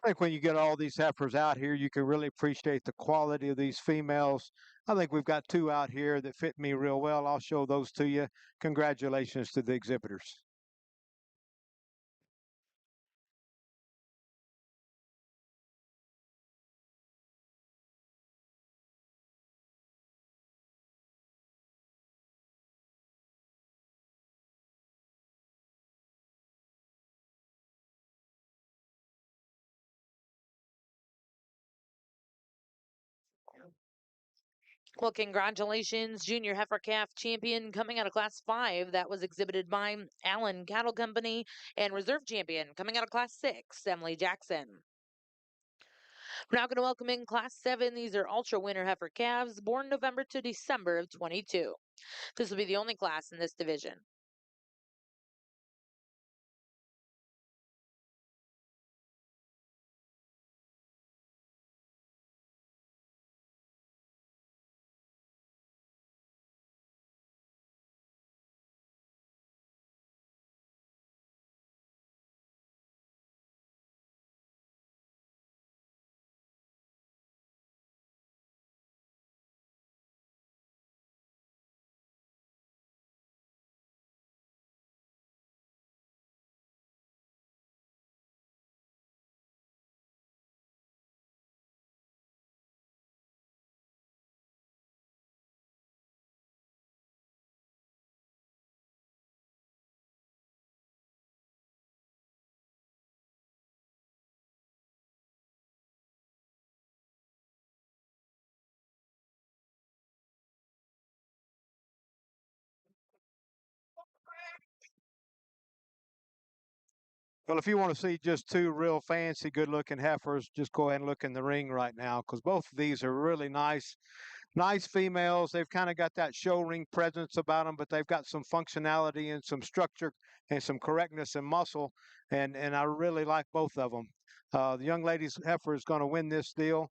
I think when you get all these heifers out here, you can really appreciate the quality of these females. I think we've got two out here that fit me real well. I'll show those to you. Congratulations to the exhibitors. Well, congratulations, junior heifer calf champion coming out of Class 5. That was exhibited by Allen Cattle Company. And reserve champion coming out of Class 6, Emily Jackson. We're now going to welcome in Class 7. These are Ultra Winter heifer calves born November to December of 22. This will be the only class in this division. Well, if you want to see just two real fancy, good looking heifers, just go ahead and look in the ring right now because both of these are really nice females. They've kind of got that show ring presence about them, but they've got some functionality and some structure and some correctness and muscle. And I really like both of them. The young lady's heifer is going to win this deal.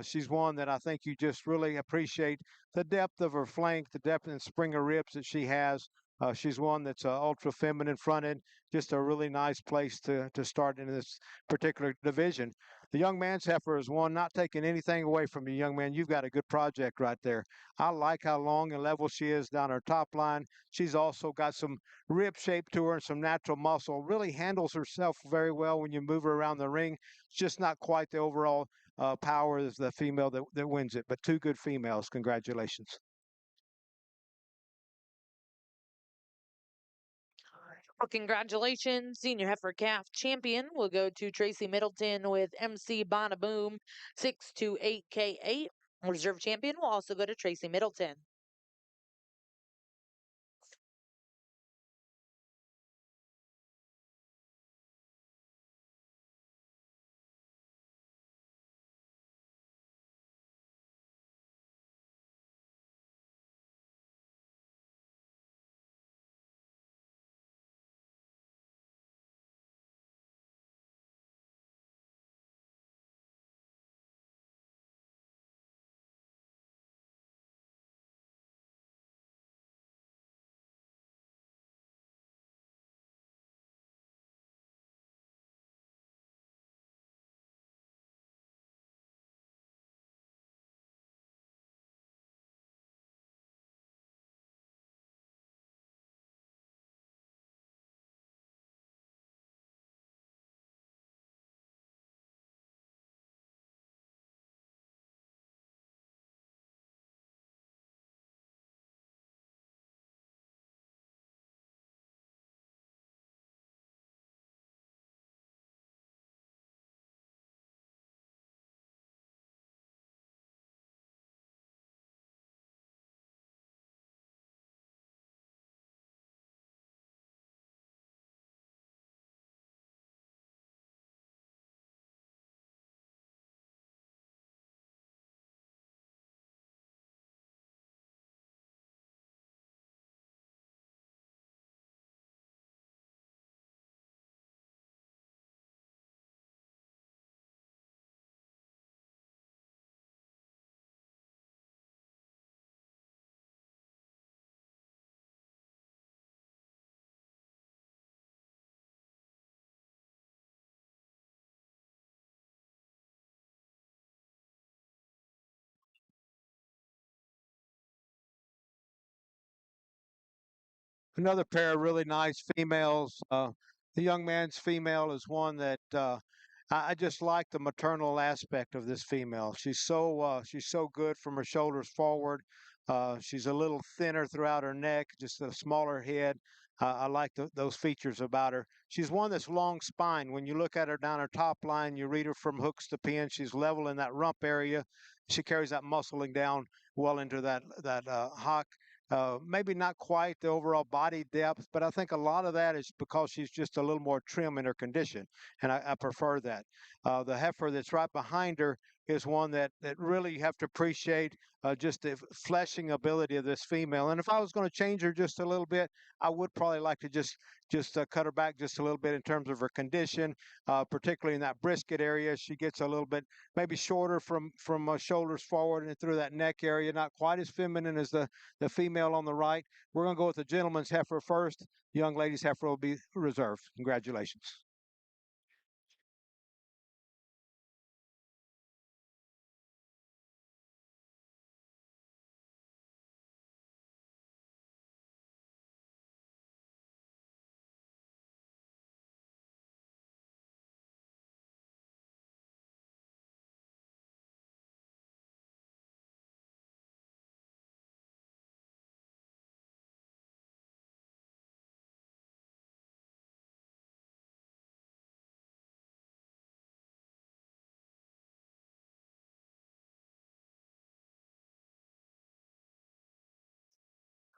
She's one that I think you just really appreciate the depth of her flank, the depth and spring of ribs that she has. She's one that's ultra feminine fronted, just a really nice place to start in this particular division. The young man's heifer is one, not taking anything away from you, young man. You've got a good project right there. I like how long and level she is down her top line. She's also got some rib shape to her and some natural muscle. Really handles herself very well when you move her around the ring. It's just not quite the overall power is the female that wins it. But two good females. Congratulations. Well, congratulations, Senior Heifer Calf Champion will go to Tracy Middleton with MC Bonaboom 628K8. Reserve Champion will also go to Tracy Middleton. Another pair of really nice females. The young man's female is one that I just like the maternal aspect of this female. She's so good from her shoulders forward. She's a little thinner throughout her neck, just a smaller head. I like those features about her. She's one that's long spine. When you look at her down her top line, you read her from hooks to pins. She's level in that rump area. She carries that muscling down well into that hock. Maybe not quite the overall body depth, but I think a lot of that is because she's just a little more trim in her condition, and I prefer that. The heifer that's right behind her is one that really you have to appreciate just the fleshing ability of this female. And if I was going to change her just a little bit, I would probably like to just cut her back just a little bit in terms of her condition, particularly in that brisket area. She gets a little bit maybe shorter from shoulders forward and through that neck area, not quite as feminine as the female on the right. We're going to go with the gentleman's heifer first. The young lady's heifer will be reserved. Congratulations.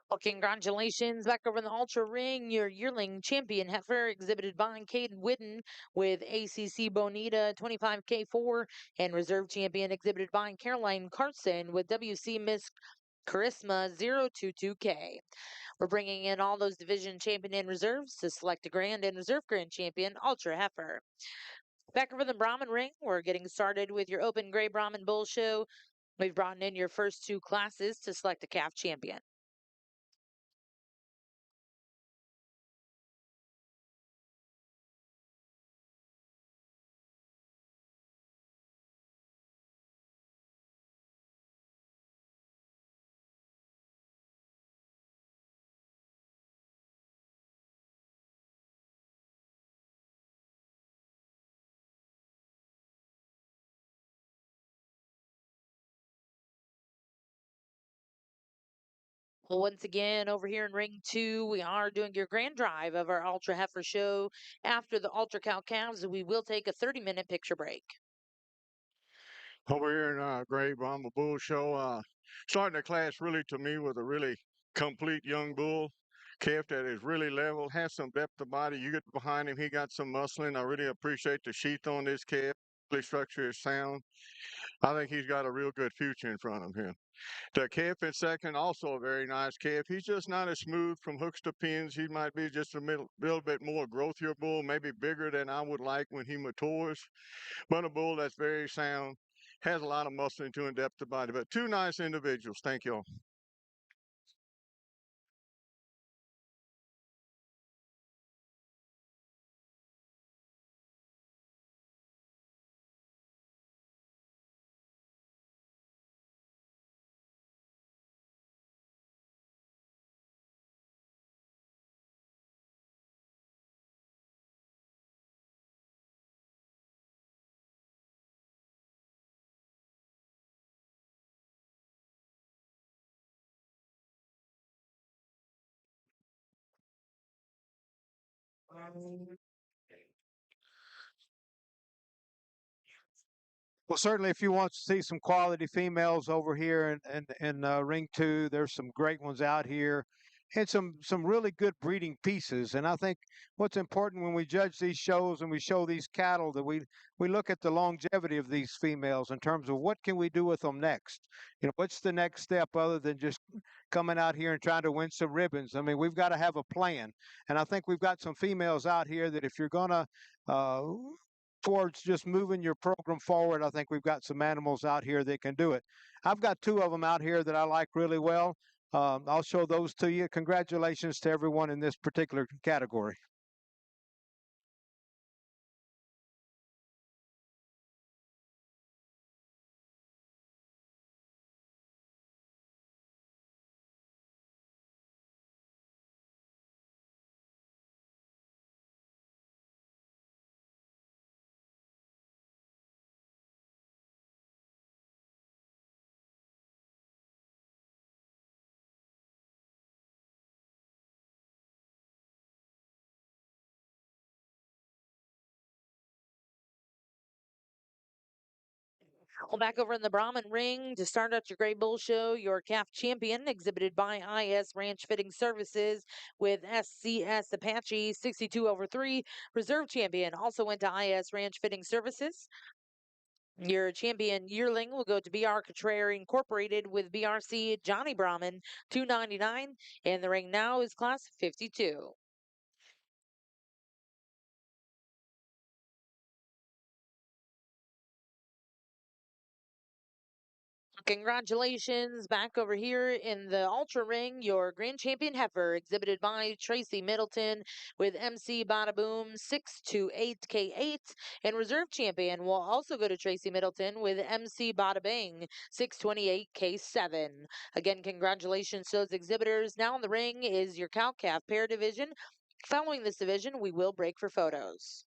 Well, congratulations. Back over in the Ultra Ring, your yearling champion heifer exhibited by Caden Whitten with ACC Bonita 25K4 and reserve champion exhibited by Caroline Carson with WC Miss Charisma 022K. We're bringing in all those division champion and reserves to select a grand and reserve grand champion Ultra Heifer. Back over the Brahman ring, we're getting started with your open gray Brahman bull show. We've brought in your first two classes to select a calf champion. Well, once again, over here in ring two, we are doing your grand drive of our Ultra Heifer show. After the Ultra Cow calves, we will take a 30-minute picture break. Over here in Gray Brahma Bull Show, starting the class really to me with a really complete young bull. Calf that is really level, has some depth of body. You get behind him, he got some muscling. I really appreciate the sheath on this calf. Really structure is sound. I think he's got a real good future in front of him. The calf in second, also a very nice calf. He's just not as smooth from hooks to pins. He might be just a little bit more growthier bull, maybe bigger than I would like when he matures. But a bull that's very sound, has a lot of muscle into and depth of body. But two nice individuals. Thank you all. Well, certainly, if you want to see some quality females over here in ring two, there's some great ones out here, and some really good breeding pieces. And I think what's important when we judge these shows and we show these cattle that we look at the longevity of these females in terms of what can we do with them next. What's the next step other than just coming out here and trying to win some ribbons? I mean, we've got to have a plan, and I think we've got some females out here that if you're gonna uh, towards just moving your program forward, I think we've got some animals out here that can do it. I've got two of them out here that I like really well. I'll show those to you. Congratulations to everyone in this particular category. Well, back over in the Brahman ring to start out your Gray Bull show, your calf champion exhibited by IS Ranch Fitting Services with SCS Apache 62 over 3. Reserve champion also went to IS Ranch Fitting Services. Your champion yearling will go to BR Contrary Incorporated with BRC Johnny Brahman 299, and the ring now is class 52. Congratulations back over here in the Ultra Ring, your grand champion heifer exhibited by Tracy Middleton with MC Bada Boom 628K8, and reserve champion will also go to Tracy Middleton with MC Bada Bing 628K7. Again, congratulations to those exhibitors. Now in the ring is your cow calf pair division. Following this division, we will break for photos.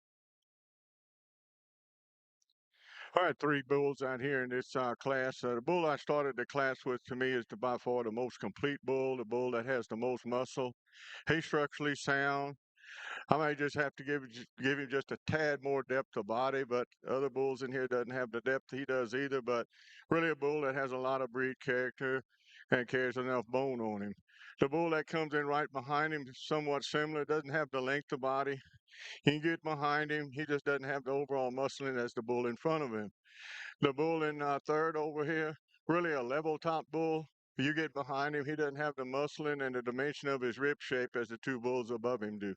All right, three bulls out here in this class. The bull I started the class with to me is by far the most complete bull, the bull that has the most muscle. He's structurally sound. I might just have to give him just a tad more depth of body, but other bulls in here doesn't have the depth he does either. But really a bull that has a lot of breed character and carries enough bone on him. The bull that comes in right behind him is somewhat similar. Doesn't have the length of body. You can get behind him. He just doesn't have the overall muscling as the bull in front of him. The bull in third over here, really a level top bull. You get behind him, he doesn't have the muscling and the dimension of his rib shape as the two bulls above him do.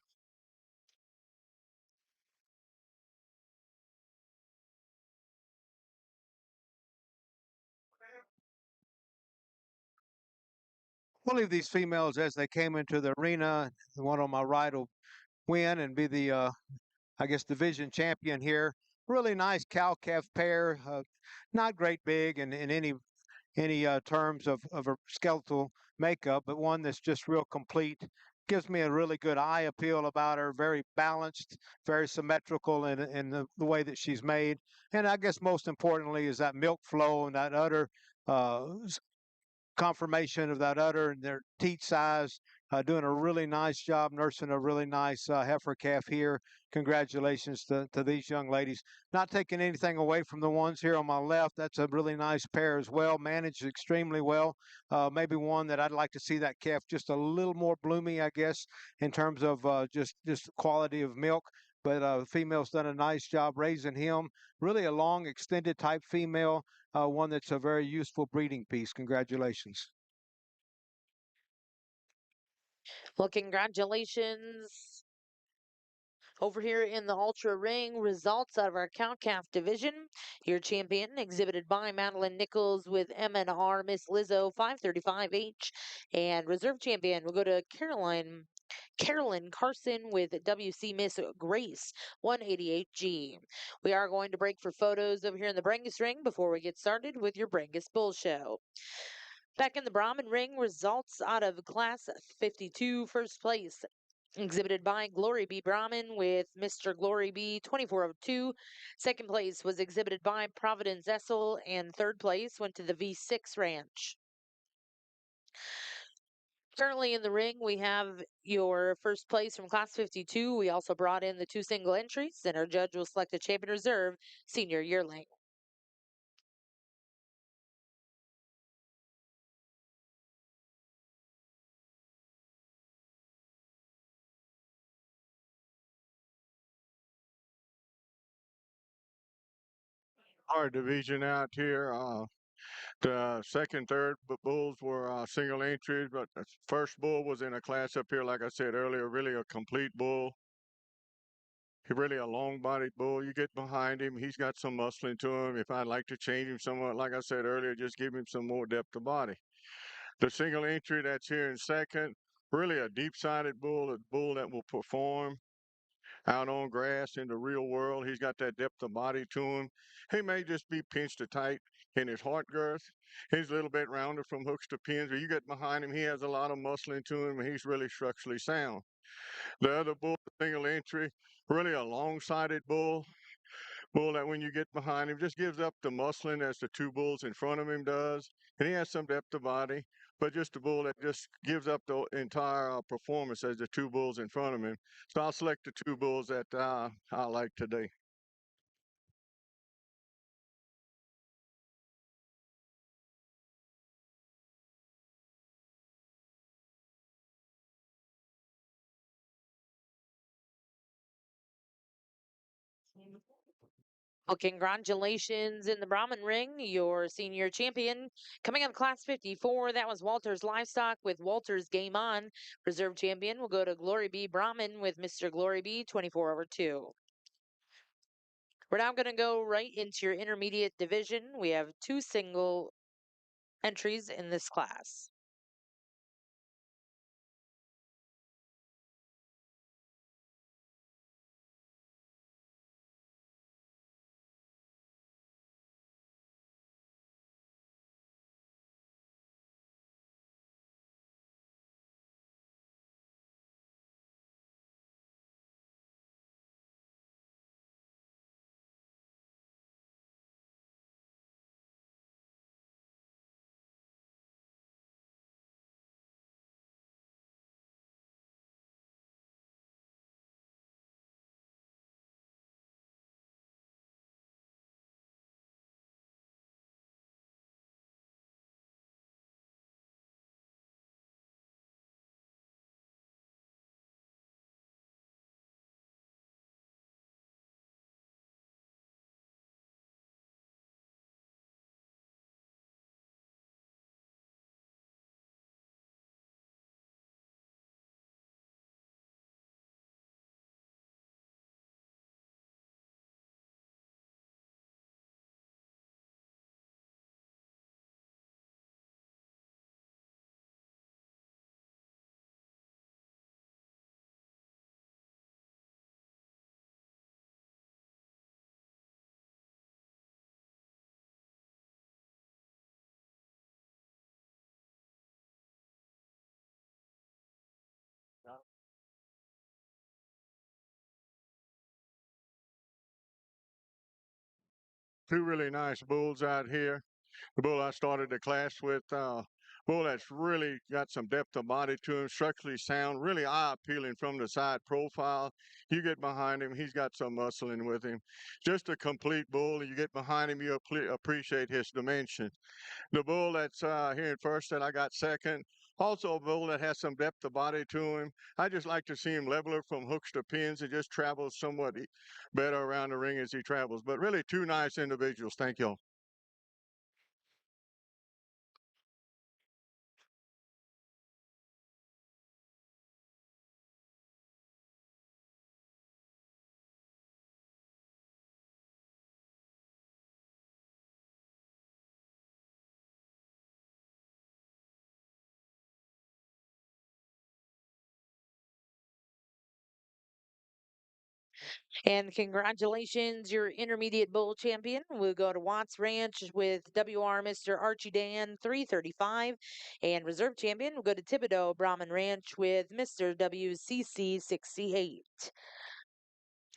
We'll leave these females as they came into the arena. The one on my right will win and be the, I guess, division champion here. Really nice cow calf pair. Not great big in any terms of a skeletal makeup, but one that's just real complete. Gives me a really good eye appeal about her. Very balanced, very symmetrical in the way that she's made. And I guess most importantly is that milk flow and that utter uh, confirmation of that udder and their teat size. Doing a really nice job nursing a really nice heifer calf here. Congratulations to these young ladies. Not taking anything away from the ones here on my left. That's a really nice pair as well. Managed extremely well. Maybe one that I'd like to see that calf just a little more bloomy, I guess, in terms of just quality of milk. But the female's done a nice job raising him. Really a long, extended type female, one that's a very useful breeding piece. Congratulations. Well, congratulations. Over here in the Ultra Ring, results out of our Count Calf division. Your champion exhibited by Madeline Nichols with MNR Miss Lizzo 535H. And reserve champion will go to Carolyn Carson with WC Miss Grace 188G. We are going to break for photos over here in the Brangus Ring before we get started with your Brangus Bull Show. Back in the Brahman Ring, results out of Class 52, first place exhibited by Glory B. Brahman with Mr. Glory B 2402. Second place was exhibited by Providence Essel, and third place went to the V6 Ranch. Currently in the ring, we have your first place from Class 52. We also brought in the 2 single entries, and our judge will select the champion reserve, Senior Yearling. Our division out here. The second, third bulls were single entries, but the first bull was in a class up here, like I said earlier, really a complete bull. He's really a long-bodied bull. You get behind him, he's got some muscling to him. If I'd like to change him somewhat, like I said earlier, just give him some more depth of body. The single entry that's here in second, really a deep-sided bull, a bull that will perform out on grass in the real world. He's got that depth of body to him. He may just be pinched or tight in his heart girth. He's a little bit rounder from hooks to pins, but you get behind him, he has a lot of muscling to him, and he's really structurally sound. The other bull, single entry, really a long-sided bull that when you get behind him just gives up the muscling as the 2 bulls in front of him does, and he has some depth of body, but just a bull that just gives up the entire performance as the 2 bulls in front of him. So I'll select the 2 bulls that I like today. Well, congratulations in the Brahman Ring, your senior champion. Coming up Class 54, that was Walters Livestock with Walters Game On. Reserve champion will go to Glory B. Brahman with Mr. Glory B 24/2. We're now going to go right into your intermediate division. We have 2 single entries in this class. Two really nice bulls out here. The bull I started the class with, bull that's really got some depth of body to him, structurally sound, really eye appealing from the side profile. You get behind him, he's got some muscling with him. Just a complete bull. You get behind him, you appreciate his dimension. The bull that's here in first that I got second, also a bull that has some depth of body to him. I just like to see him leveler from hooks to pins. He just travels somewhat better around the ring as he travels. But really, two nice individuals. Thank you. And congratulations, your intermediate bull champion. We'll go to Watts Ranch with WR Mr. Archie Dan 335. And reserve champion, we'll go to Thibodeau Brahman Ranch with Mr. WCC 68.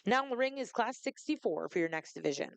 Now in the ring is class 64 for your next division.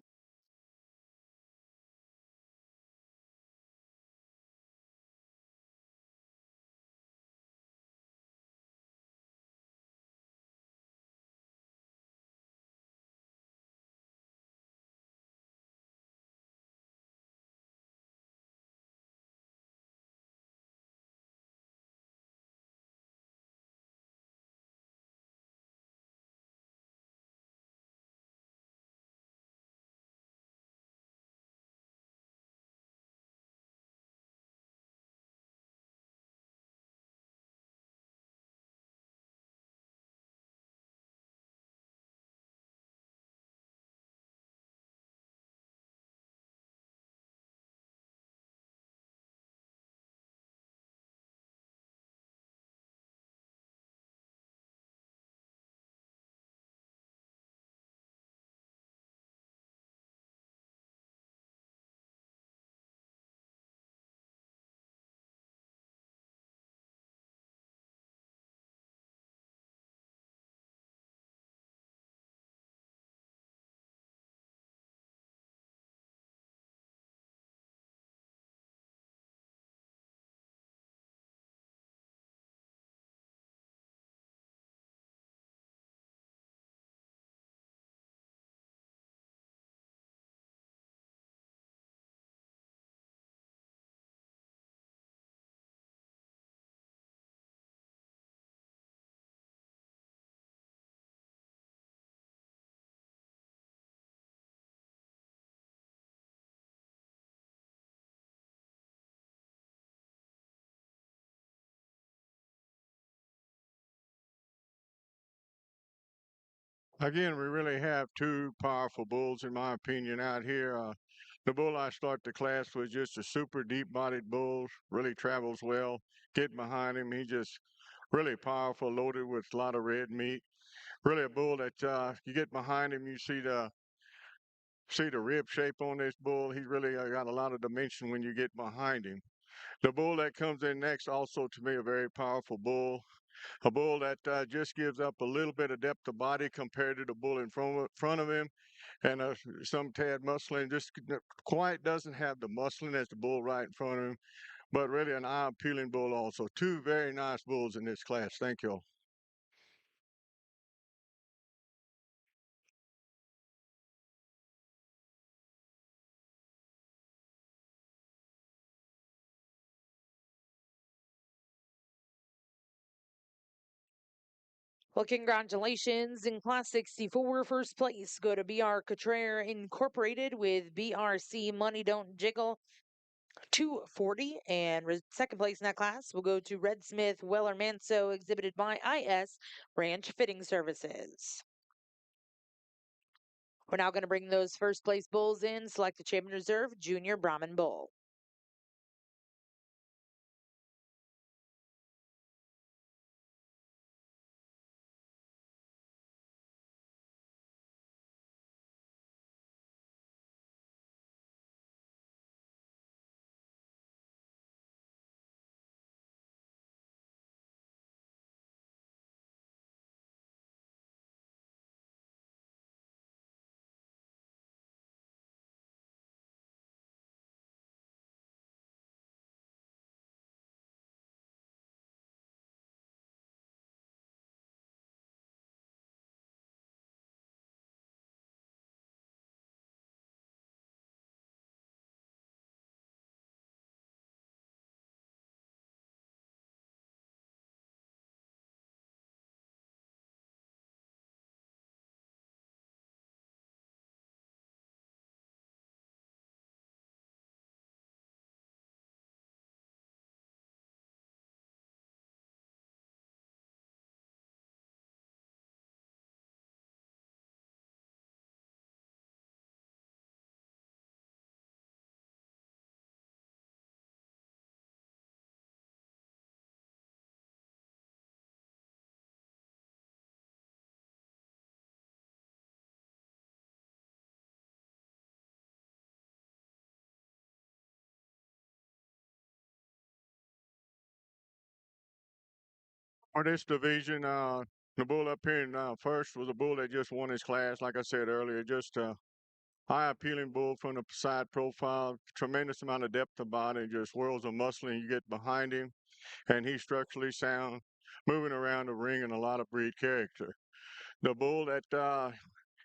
Again, we really have two powerful bulls, in my opinion, out here. The bull I start the class was just a super deep-bodied bull, really travels well. Get behind him, he just really powerful, loaded with a lot of red meat. Really a bull that you get behind him, you see the rib shape on this bull. He's really got a lot of dimension when you get behind him. The bull that comes in next, also to me, a very powerful bull. A bull that just gives up a little bit of depth of body compared to the bull in front of him, and some tad muscling. Just quite doesn't have the muscling as the bull right in front of him, but really an eye-appealing bull also. Two very nice bulls in this class. Thank you. Well, congratulations. In Class 64, first place go to BR Cotrere Incorporated with BRC Money Don't Jiggle 240. And second place in that class will go to Red Smith Weller Manso, exhibited by IS Ranch Fitting Services. We're now going to bring those first place bulls in. Select the Champion Reserve Junior Brahman Bull. For this division, the bull up here in first was a bull that just won his class. Like I said earlier, just a high appealing bull from the side profile, tremendous amount of depth of body, just whirls of muscle, and you get behind him, and he's structurally sound, moving around the ring, and a lot of breed character. The bull that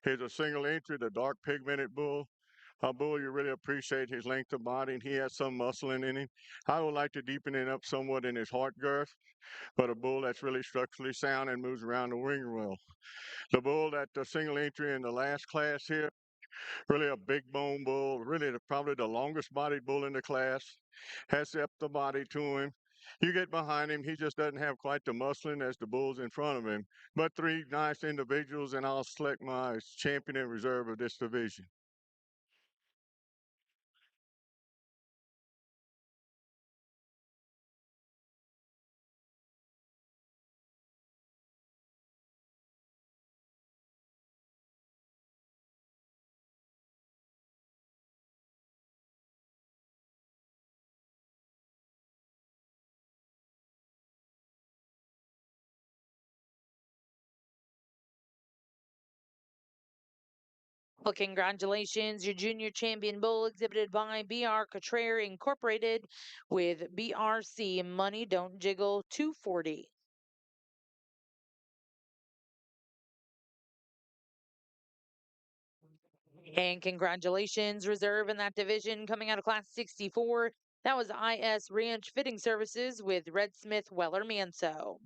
is a single entry, the dark pigmented bull. A bull you really appreciate his length of body, and he has some muscling in him. I would like to deepen it up somewhat in his heart girth, but a bull that's really structurally sound and moves around the ring well. The bull that the single entry in the last class here, really a big bone bull, really probably the longest bodied bull in the class, has depth of body to him. You get behind him, he just doesn't have quite the muscling as the bulls in front of him. But three nice individuals, and I'll select my champion in reserve of this division. Well, congratulations. Your junior champion bull exhibited by BR Contraire Incorporated with BRC Money Don't Jiggle 240. And congratulations, reserve in that division coming out of class 64. That was IS Ranch Fitting Services with Red Smith Weller Manso.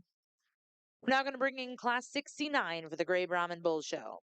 We're now going to bring in class 69 for the Gray Brahman Bull Show.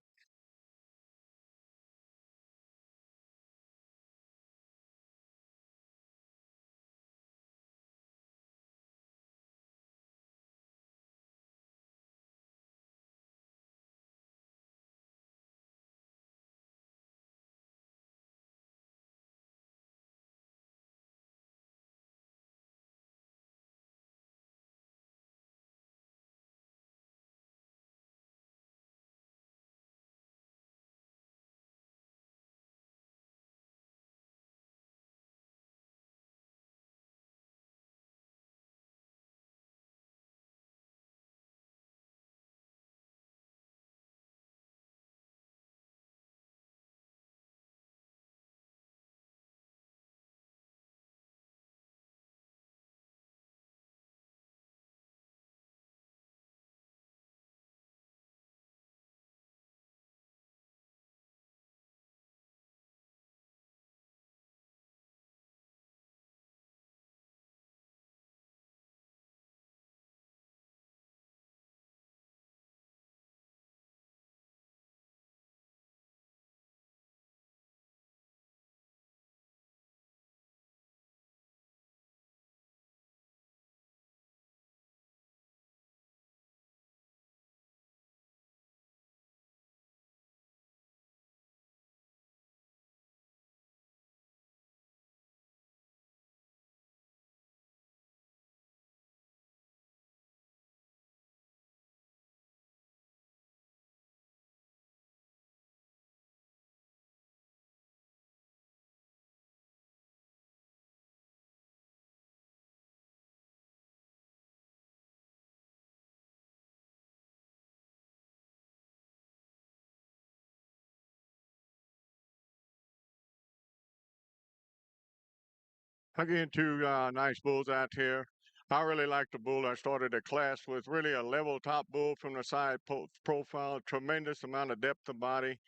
Again, two nice bulls out here. I really like the bull I started the class with. Really a level top bull from the side profile, tremendous amount of depth of body,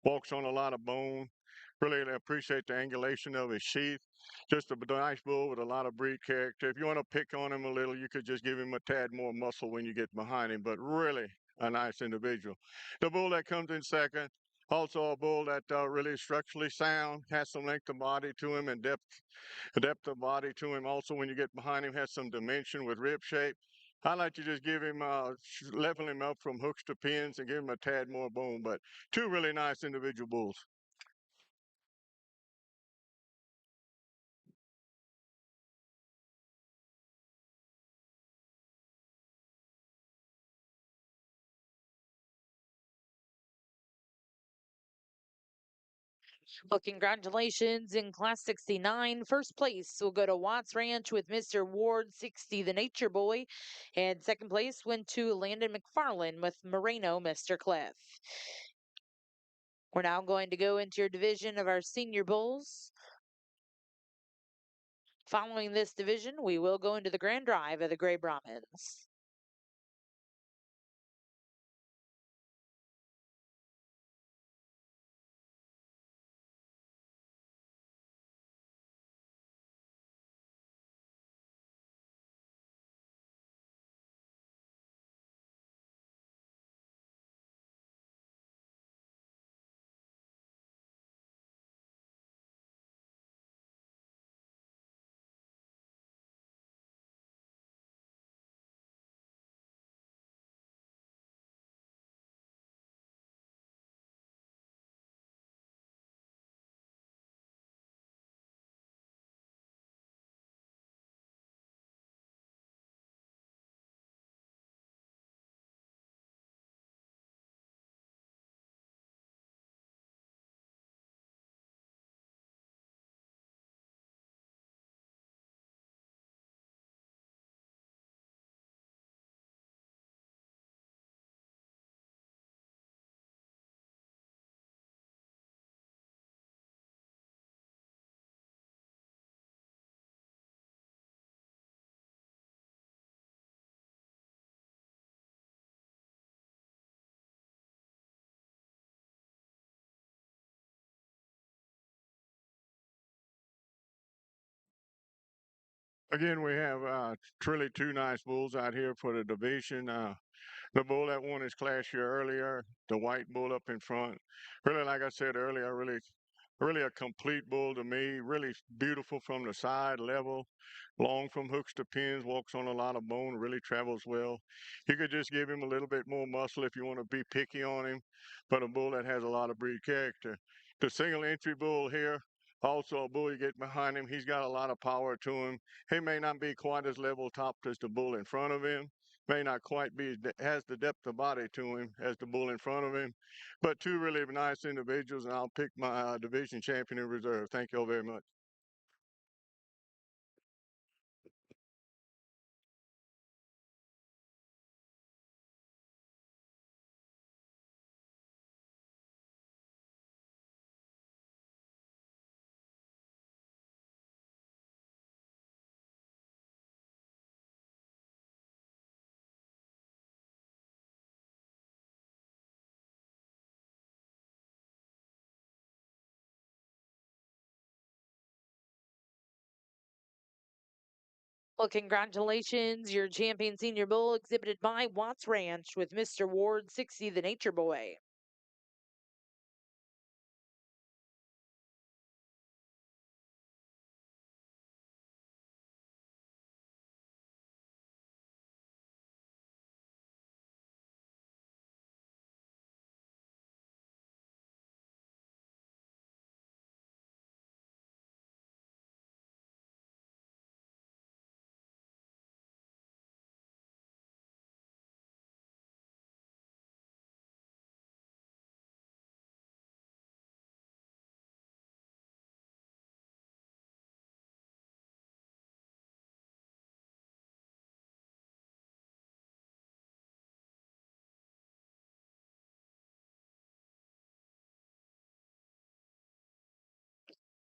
walks on a lot of bone. Really appreciate the angulation of his sheath. Just a nice bull with a lot of breed character. If you want to pick on him a little, you could just give him a tad more muscle when you get behind him, but really a nice individual. The bull that comes in second, also a bull that really structurally sound, has some length of body to him and depth of body to him. Also, when you get behind him, has some dimension with rib shape. I like to just give him, level him up from hooks to pins and give him a tad more bone, but two really nice individual bulls. Well, congratulations in Class 69. First place will go to Watts Ranch with Mr. Ward 60, the Nature Boy. And second place went to Landon McFarland with Moreno, Mr. Cliff. We're now going to go into your division of our senior bulls. Following this division, we will go into the grand drive of the Gray Brahmins. Again, we have truly two nice bulls out here for the division. The bull that won his class year earlier, the white bull up in front. Really, like I said earlier, really a complete bull to me. Really beautiful from the side, level, long from hooks to pins, walks on a lot of bone, really travels well. You could just give him a little bit more muscle if you want to be picky on him, but a bull that has a lot of breed character. The single entry bull here, also a bull you get behind him. He's got a lot of power to him. He may not be quite as level topped as the bull in front of him, may not quite be has the depth of body to him as the bull in front of him, but two really nice individuals, and I'll pick my division champion in reserve. Thank you all very much. Well, congratulations. Your champion senior bull exhibited by Watts Ranch with Mr. Ward 60, the Nature Boy.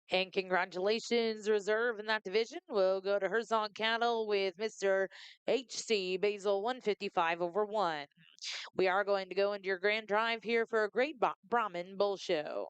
And congratulations, reserve in that division will go to Herzog Cattle with Mr. HC Basil 155 over 1. We are going to go into your grand drive here for a great Brahman bull show.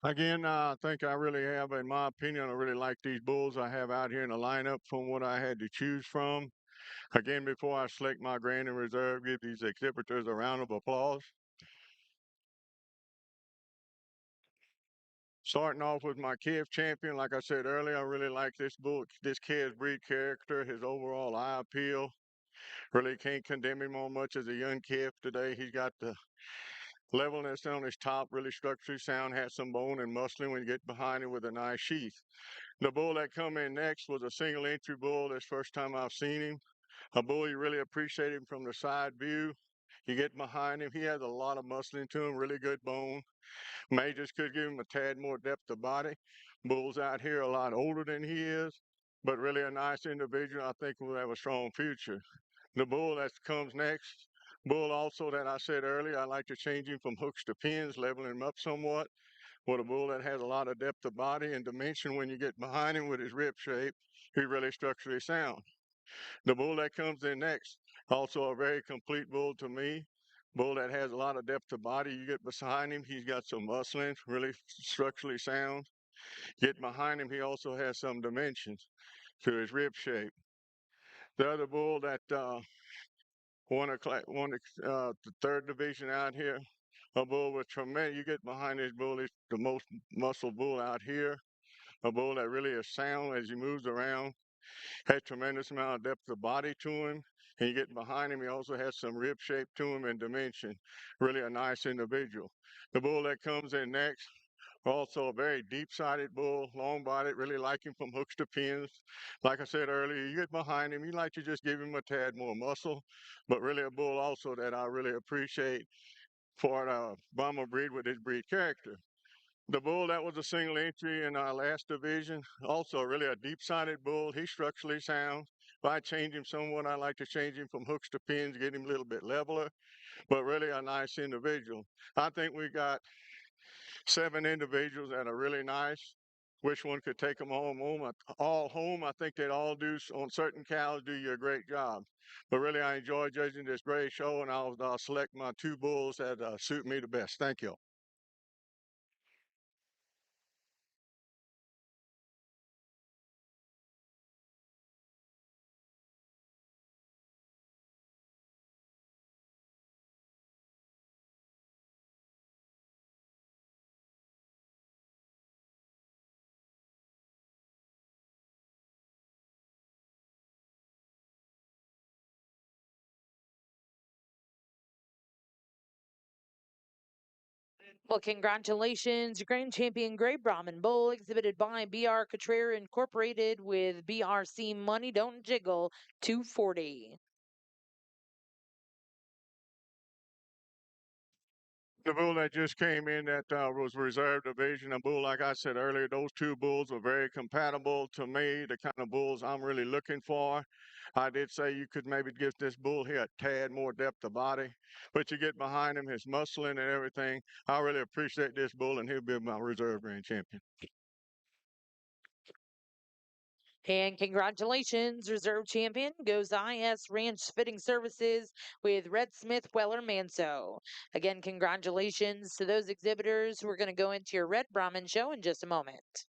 Again, I think I really have, in my opinion, I really like these bulls I have out here in the lineup from what I had to choose from. Again, before I select my grand and reserve, give these exhibitors a round of applause. Starting off with my calf champion, like I said earlier, I really like this bull, this kid's breed character, his overall eye appeal. Really can't condemn him on much as a young calf today. He's got the levelness on his top, really structurally sound, has some bone and muscling when you get behind him with a nice sheath. The bull that come in next was a single entry bull. This first time I've seen him. A bull you really appreciate him from the side view. You get behind him, he has a lot of muscling to him, really good bone. May just could give him a tad more depth of body. Bull's out here a lot older than he is, but really a nice individual. I think will have a strong future. The bull that comes next, bull also that I said earlier, I like to change him from hooks to pins, leveling him up somewhat. With a bull that has a lot of depth of body and dimension when you get behind him with his rib shape, he's really structurally sound. The bull that comes in next, also a very complete bull to me. Bull that has a lot of depth of body. You get behind him, he's got some muscling, really structurally sound. Get behind him, he also has some dimensions to his rib shape. The other bull that won the third division out here, a bull with tremendous. You get behind this bull, he's the most muscle bull out here. A bull that really is sound as he moves around. Has tremendous amount of depth of body to him. And you get behind him, he also has some rib shape to him and dimension. Really a nice individual. The bull that comes in next, also a very deep-sided bull, long-bodied, really like him from hooks to pins. Like I said earlier, you get behind him, you like to just give him a tad more muscle, but really a bull also that I really appreciate for the Brahman breed with his breed character. The bull that was a single entry in our last division, also really a deep-sided bull. He's structurally sound. If I change him somewhat, I like to change him from hooks to pins, get him a little bit leveler, but really a nice individual. I think we got 7 individuals that are really nice. Which one could take them all home? I think they'd all do on certain cows do you a great job. But really, I enjoy judging this great show, and I'll select my 2 bulls that suit me the best. Thank you. Well, congratulations, Grand Champion Gray Brahman Bull, exhibited by BR Contreras Incorporated with BRC Money Don't Jiggle 240. The bull that just came in that was reserve division, a bull, like I said earlier, those 2 bulls are very compatible to me, the kind of bulls I'm really looking for. I did say you could maybe give this bull here a tad more depth of body, but you get behind him, his muscling and everything. I really appreciate this bull, and he'll be my reserve grand champion. And congratulations, Reserve Champion goes IS Ranch Fitting Services with Red Smith Weller Manso. Again, congratulations to those exhibitors who are going to go into your Red Brahman show in just a moment.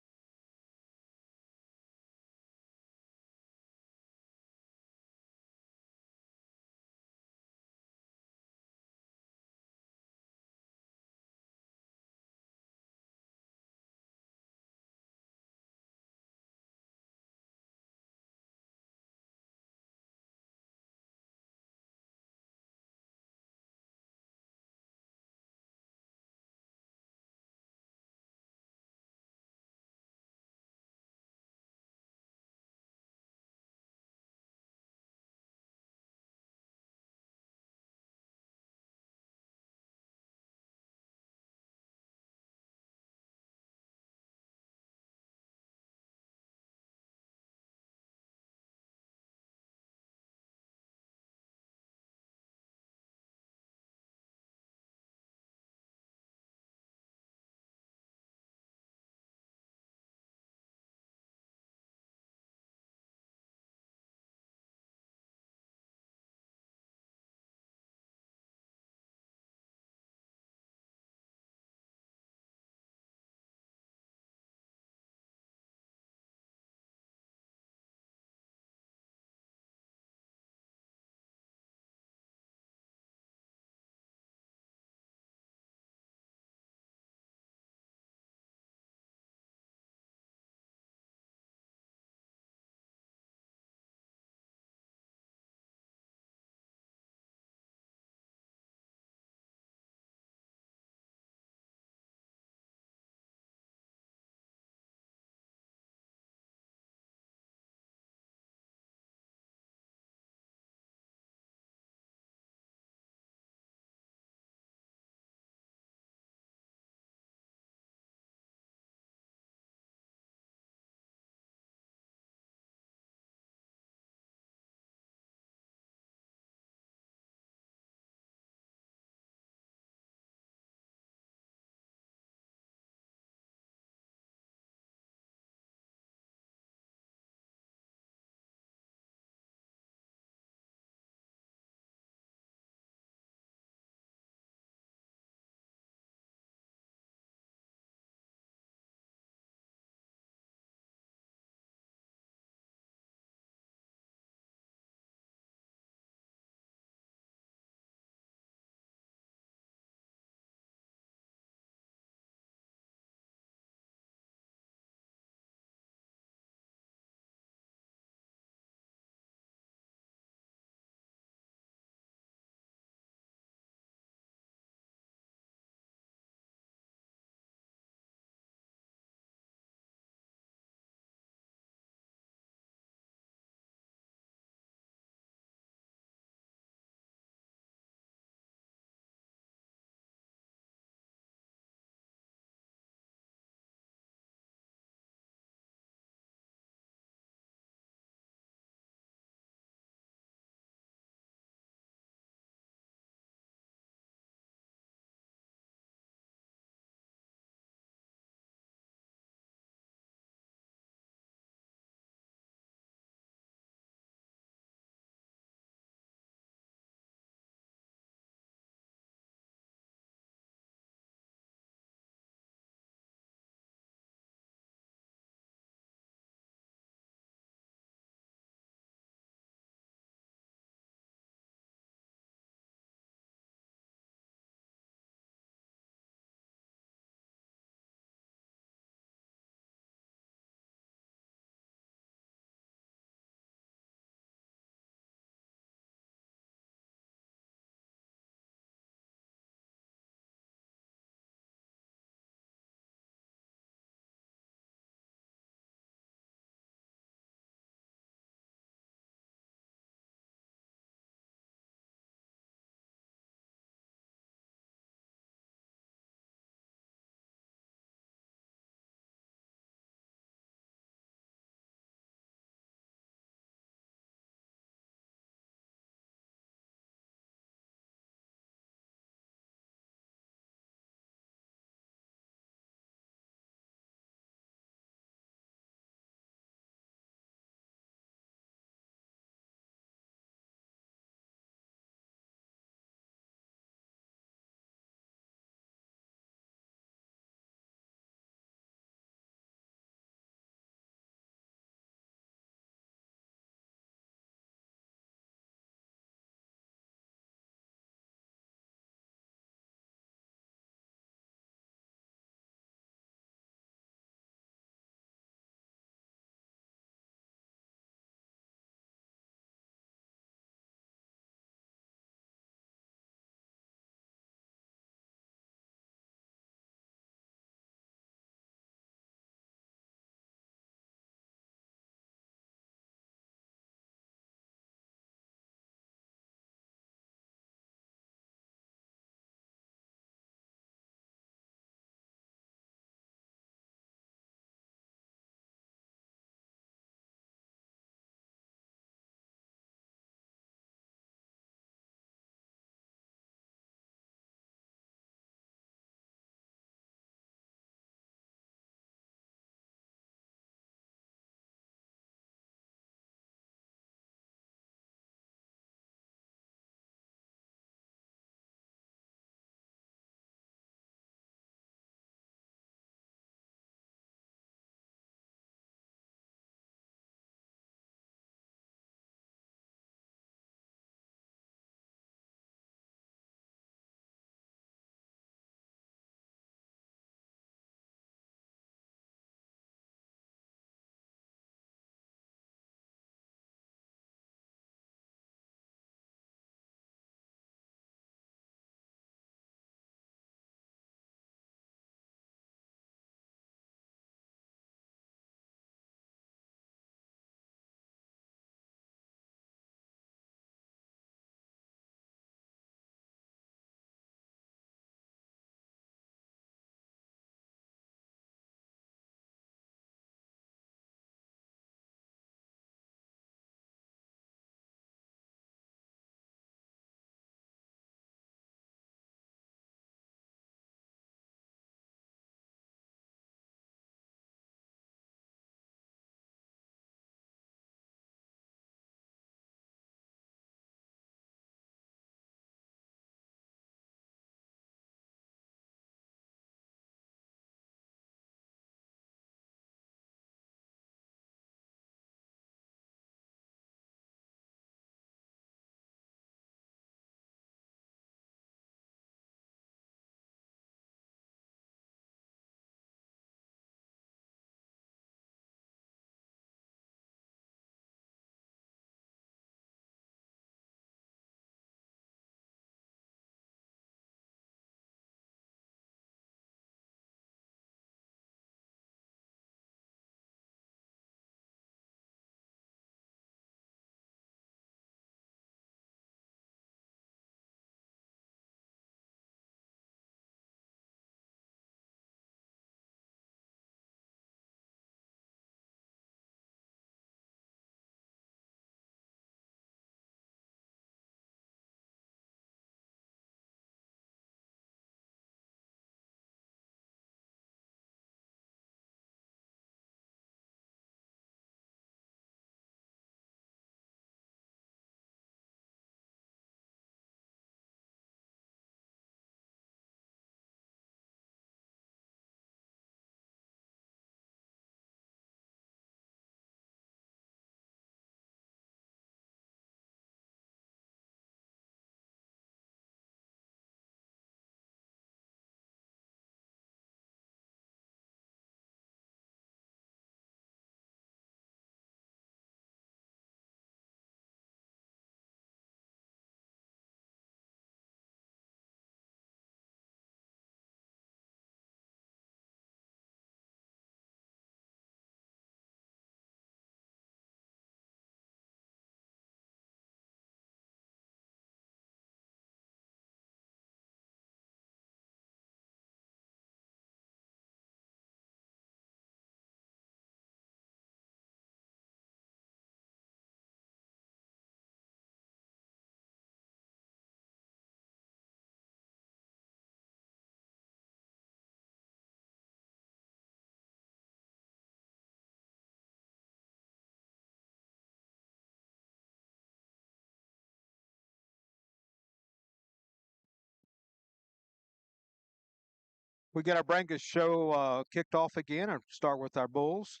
We get our Brangus show kicked off again and start with our bulls.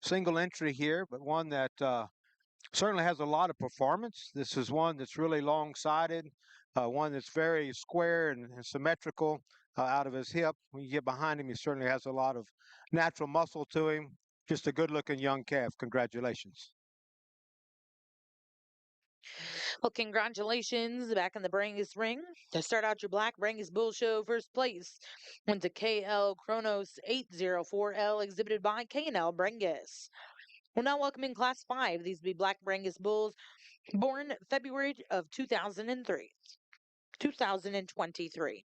Single entry here, but one that certainly has a lot of performance. This is one that's really long-sided, one that's very square and symmetrical out of his hip. When you get behind him, he certainly has a lot of natural muscle to him. Just a good-looking young calf. Congratulations. Well, congratulations back in the Brangus ring. To start out your Black Brangus Bull Show, first place went to KL Chronos 804L, exhibited by K&L Brangus. We're now welcoming Class 5. These will be Black Brangus Bulls born February of 2003. 2023.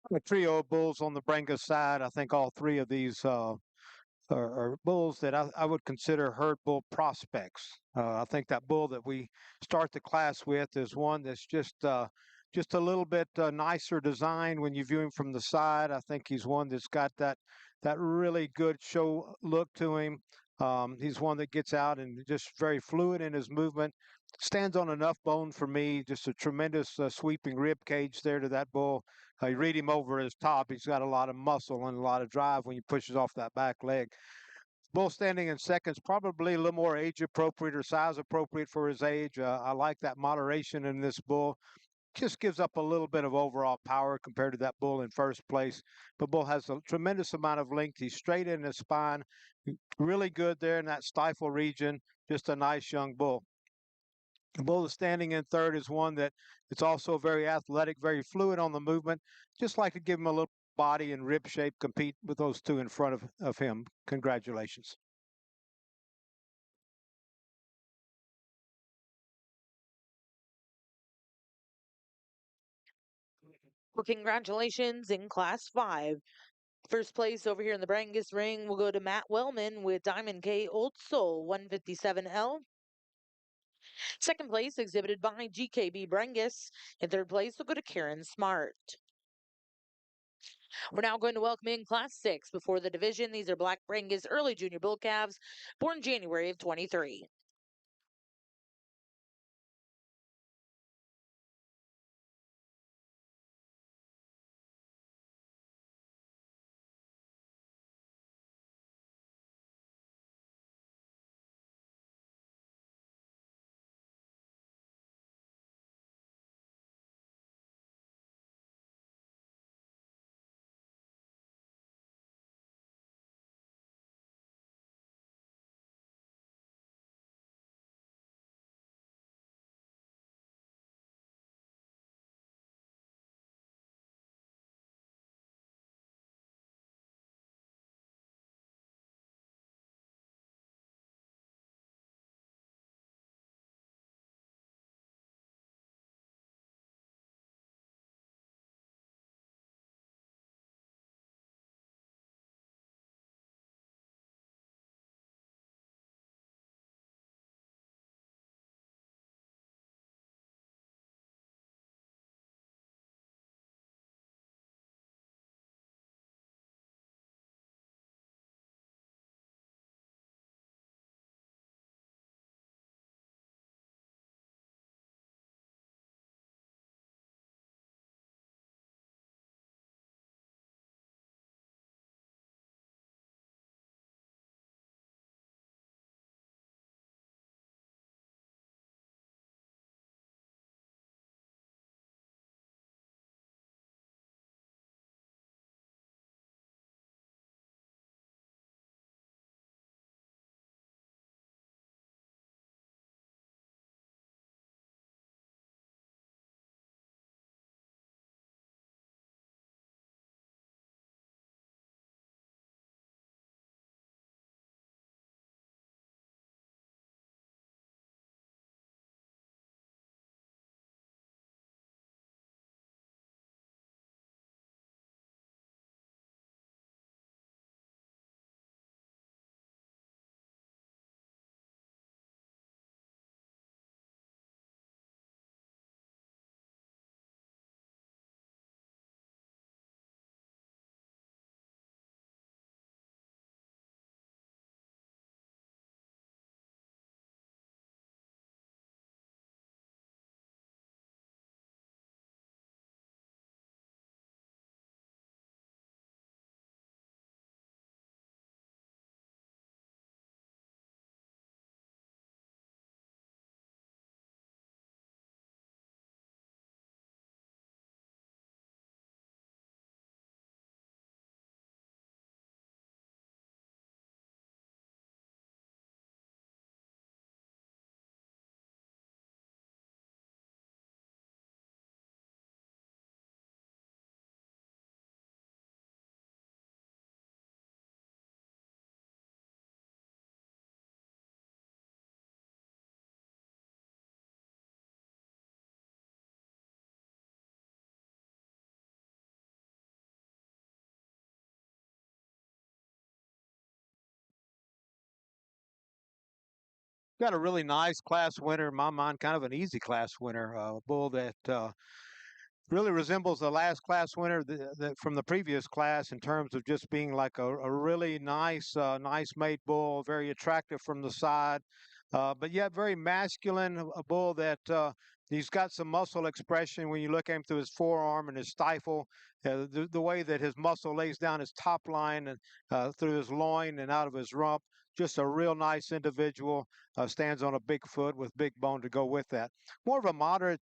A trio of bulls on the Brangus side. I think all three of these are bulls that I would consider herd bull prospects. I think that bull that we start the class with is one that's just a little bit nicer design when you view him from the side. I think he's one that's got that really good show look to him. He's one that gets out and just very fluid in his movement. Stands on enough bone for me. Just a tremendous sweeping rib cage there to that bull. You read him over his top. He's got a lot of muscle and a lot of drive when he pushes off that back leg. Bull standing in seconds, probably a little more age appropriate or size appropriate for his age. I like that moderation in this bull. Just gives up a little bit of overall power compared to that bull in first place. But bull has a tremendous amount of length. He's straight in his spine, really good there in that stifle region. Just a nice young bull. The bull that's standing in third is one that it's also very athletic, very fluid on the movement. Just like to give him a little body and rib shape, compete with those two in front of him. Congratulations. Well, congratulations in Class 5. First place over here in the Brangus ring will go to Matt Wellman with Diamond K Old Soul 157L. Second place exhibited by GKB Brangus. In third place will go to Karen Smart. We're now going to welcome in Class 6 before the division. These are Black Brangus early junior bull calves, born January of 23. Got a really nice class winner in my mind, kind of an easy class winner, a bull that really resembles the last class winner from the previous class in terms of just being like a really nice made bull, very attractive from the side, but yet very masculine. A bull that he's got some muscle expression when you look at him through his forearm and his stifle, the way that his muscle lays down his top line and through his loin and out of his rump. Just a real nice individual. Stands on a big foot with big bone to go with that. More of a moderate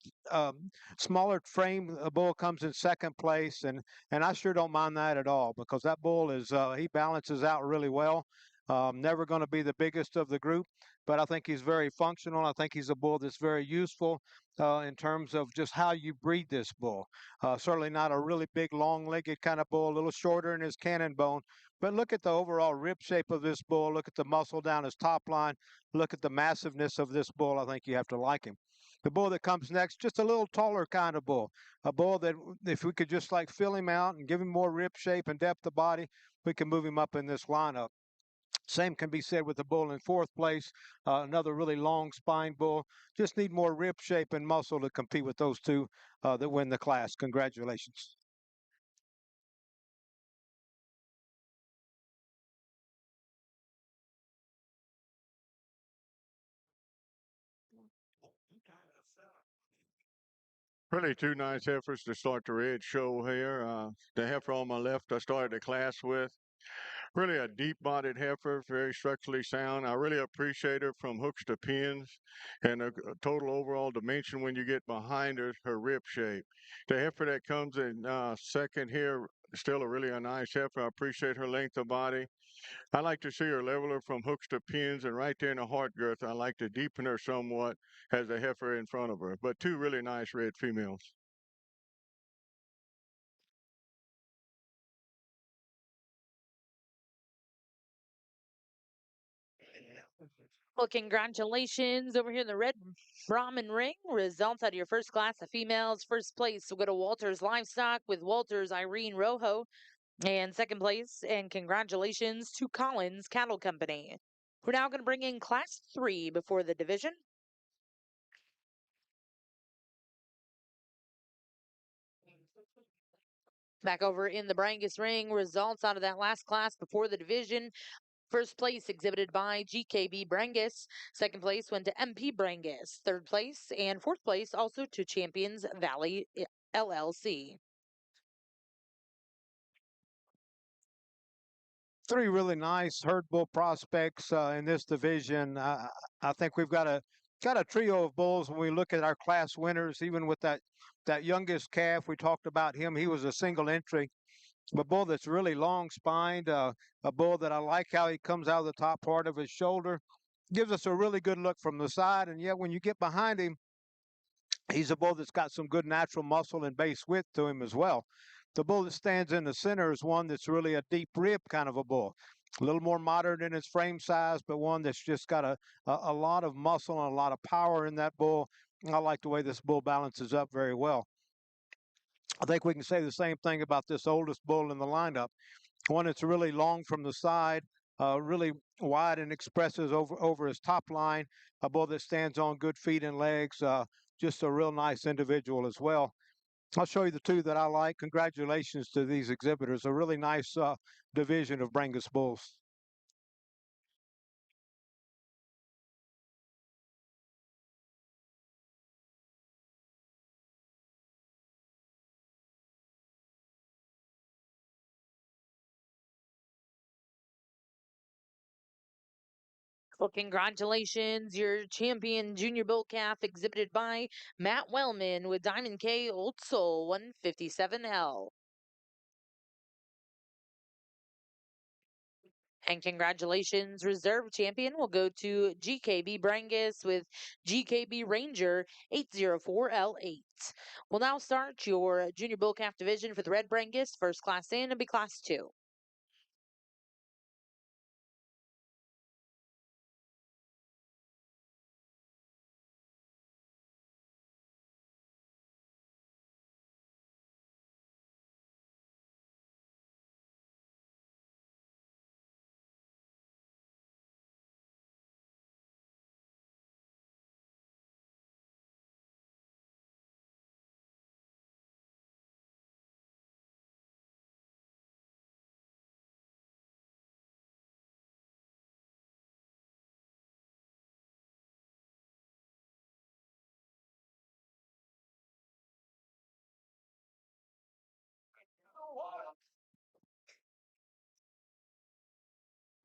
smaller frame bull comes in second place, and I sure don't mind that at all because that bull is he balances out really well. Never going to be the biggest of the group, but I think he's very functional. I think he's a bull that's very useful in terms of just how you breed this bull. Certainly not a really big, long-legged kind of bull, a little shorter in his cannon bone, But look at the overall rib shape of this bull. Look at the muscle down his top line. Look at the massiveness of this bull. I think you have to like him. The bull that comes next, just a little taller kind of bull. A bull that, if we could just like fill him out and give him more rib shape and depth of body, we can move him up in this lineup. Same can be said with the bull in fourth place, another really long spine bull. Just need more rib shape and muscle to compete with those two that win the class. Congratulations. Really two nice heifers to start the red show here. The heifer on my left I started the class with. Really a deep-bodied heifer, very structurally sound. I really appreciate her from hooks to pins and a total overall dimension when you get behind her, her rib shape. The heifer that comes in second here, still a nice heifer. I appreciate her length of body. I like to see her leveler from hooks to pins and right there in the heart girth. I like to deepen her somewhat as the heifer in front of her. But two really nice red females. Well, congratulations over here in the red Brahman ring. Results out of your first class of females. First place will go to Walters Livestock with Walters Irene Rojo. And second place, and congratulations to Collins Cattle Company. We're now going to bring in class 3 before the division. Back over in the Brangus ring, results out of that last class before the division. First place exhibited by GKB Brangus. Second place went to MP Brangus. Third place and fourth place also to Champions Valley LLC. Three really nice herd bull prospects in this division. I think we've got a trio of bulls when we look at our class winners. Even with that youngest calf, we talked about him. He was a single entry. A bull that's really long spined. A bull that I like how he comes out of the top part of his shoulder. Gives us a really good look from the side. And yet when you get behind him, he's a bull that's got some good natural muscle and base width to him as well. The bull that stands in the center is one that's really a deep rib kind of a bull. A little more modern in its frame size, but one that's just got a lot of muscle and a lot of power in that bull. I like the way this bull balances up very well. I think we can say the same thing about this oldest bull in the lineup. One that's really long from the side, really wide and expresses over his top line. A bull that stands on good feet and legs. Just a real nice individual as well. I'll show you the two that I like. Congratulations to these exhibitors. A really nice division of Brangus bulls. Well, congratulations. Your champion junior bull calf exhibited by Matt Wellman with Diamond K Old Soul 157L. And congratulations, reserve champion will go to GKB Brangus with GKB Ranger 804L8. We'll now start your junior bull calf division for the red Brangus. First class in will be class 2.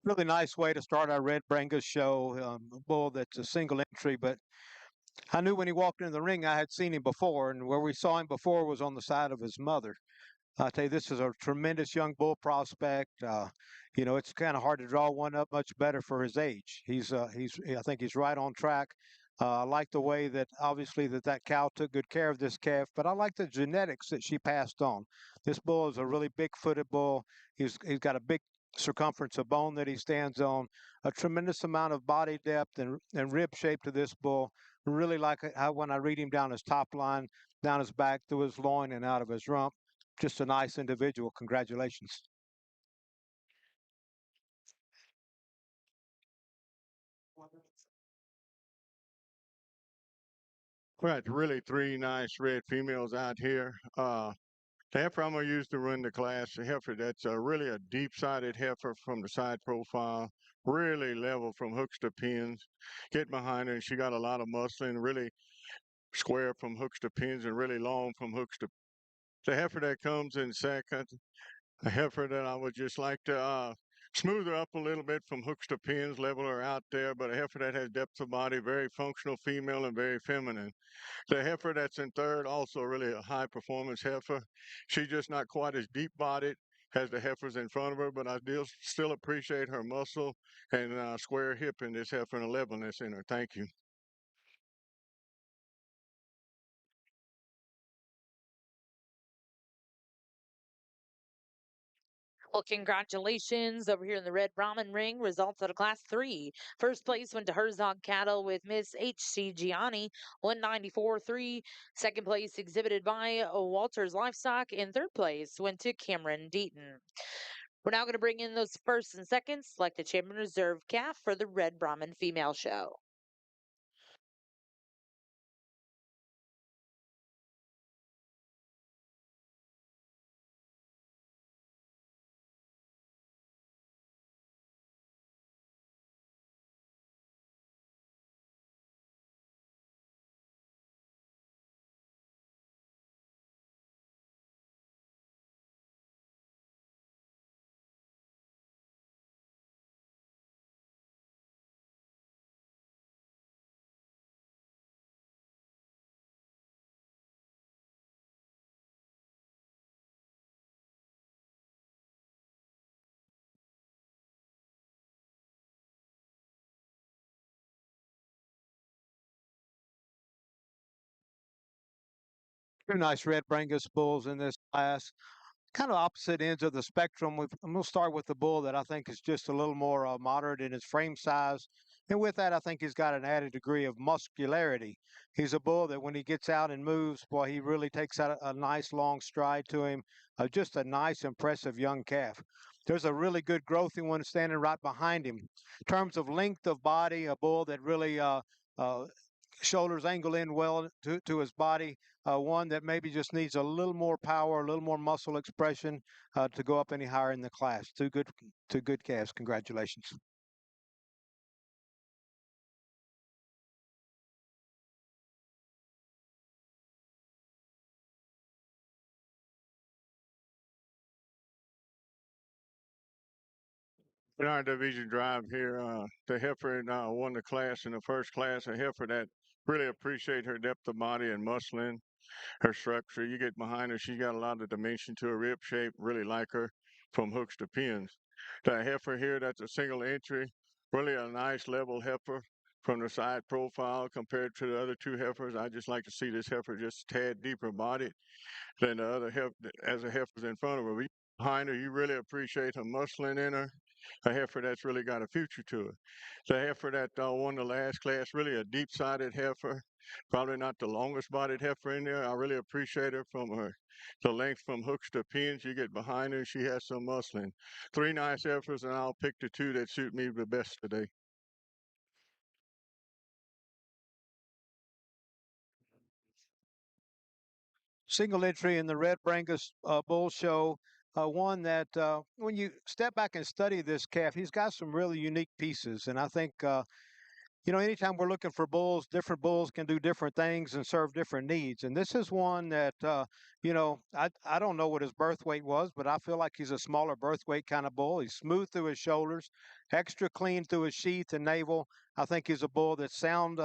Really nice way to start our red Brangus show. A bull that's a single entry, but I knew when he walked into the ring I had seen him before, and where we saw him before was on the side of his mother. I tell you, this is a tremendous young bull prospect. It's kind of hard to draw one up much better for his age. I think he's right on track. I like the way that obviously that cow took good care of this calf, but I like the genetics that she passed on. This bull is a really big-footed bull. He's got a big circumference of bone that he stands on, a tremendous amount of body depth and rib shape to this bull. Really like how when I read him down his top line, down his back, through his loin, and out of his rump. Just a nice individual. Congratulations. We got really three nice red females out here. The heifer I'm going to use to run the class, the heifer that's really a deep-sided heifer from the side profile, really level from hooks to pins. Get behind her, and she got a lot of muscle and really square from hooks to pins and really long from hooks to. The heifer that comes in second, a heifer that I would just like to smooth her up a little bit from hooks to pins, level her out there, but a heifer that has depth of body, very functional female and very feminine. The heifer that's in third, also really a high performance heifer. She's just not quite as deep bodied as the heifers in front of her, but I still appreciate her muscle and square hip in this heifer and a levelness in her. Thank you. Well, congratulations over here in the Red Brahman ring. Results out of Class 3. First place went to Herzog Cattle with Miss H.C. Gianni, 194.3. Second place exhibited by Walters Livestock. And third place went to Cameron Deaton. We're now going to bring in those first and seconds, like the Champion Reserve calf for the Red Brahman Female Show. Two nice red Brangus bulls in this class. Kind of opposite ends of the spectrum. I'm going to start with the bull that I think is just a little more moderate in his frame size. And with that, I think he's got an added degree of muscularity. He's a bull that when he gets out and moves, boy, he really takes out a nice long stride to him. Just a nice, impressive young calf. There's a really good growthy one standing right behind him. In terms of length of body, a bull that really uh, shoulders angle in well to his body. One that maybe just needs a little more power, a little more muscle expression to go up any higher in the class. Two good calves. Congratulations. In our division drive here, the heifer won the class in the first class. A heifer that really appreciate her depth of body and muscling, her structure. You get behind her, she got a lot of dimension to her rib shape. Really like her from hooks to pins. The heifer here, that's a single entry, really a nice level heifer from the side profile compared to the other two heifers. I just like to see this heifer just a tad deeper bodied than the other heifer as the heifers in front of her. But behind her, you really appreciate her muscling in her. A heifer that's really got a future to it. The heifer that won the last class, really a deep-sided heifer, probably not the longest-bodied heifer in there. I really appreciate her from her the length from hooks to pins. You get behind her, she has some muscling. Three nice heifers, and I'll pick the two that suit me the best today. Single entry in the Red Brangus Bull Show. One that when you step back and study this calf, he's got some really unique pieces. And I think anytime we're looking for bulls, different bulls can do different things and serve different needs. And this is one that, I don't know what his birth weight was, but I feel like he's a smaller birth weight kind of bull. He's smooth through his shoulders, extra clean through his sheath and navel. I think he's a bull that's sound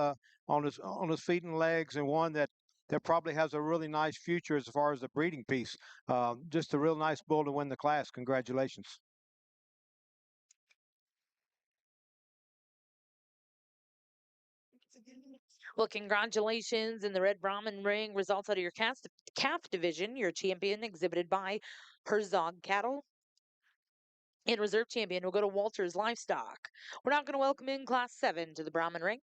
on his feet and legs, and one that probably has a really nice future as far as the breeding piece. Just a real nice bull to win the class. Congratulations. Well, congratulations in the Red Brahman ring. Results out of your calf division. Your champion exhibited by Herzog Cattle. And reserve champion will go to Walters Livestock. We're now going to welcome in Class 7 to the Brahman ring.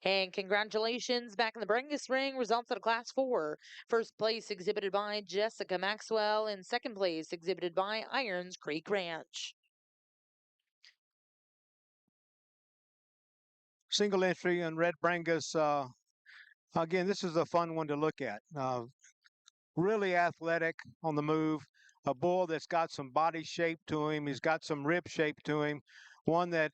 And congratulations back in the Brangus ring. Results out of Class 4. First place exhibited by Jessica Maxwell, and second place exhibited by Irons Creek Ranch. Single entry and Red Brangus. Again, this is a fun one to look at. Really athletic on the move. A bull that's got some body shape to him. He's got some rib shape to him. One that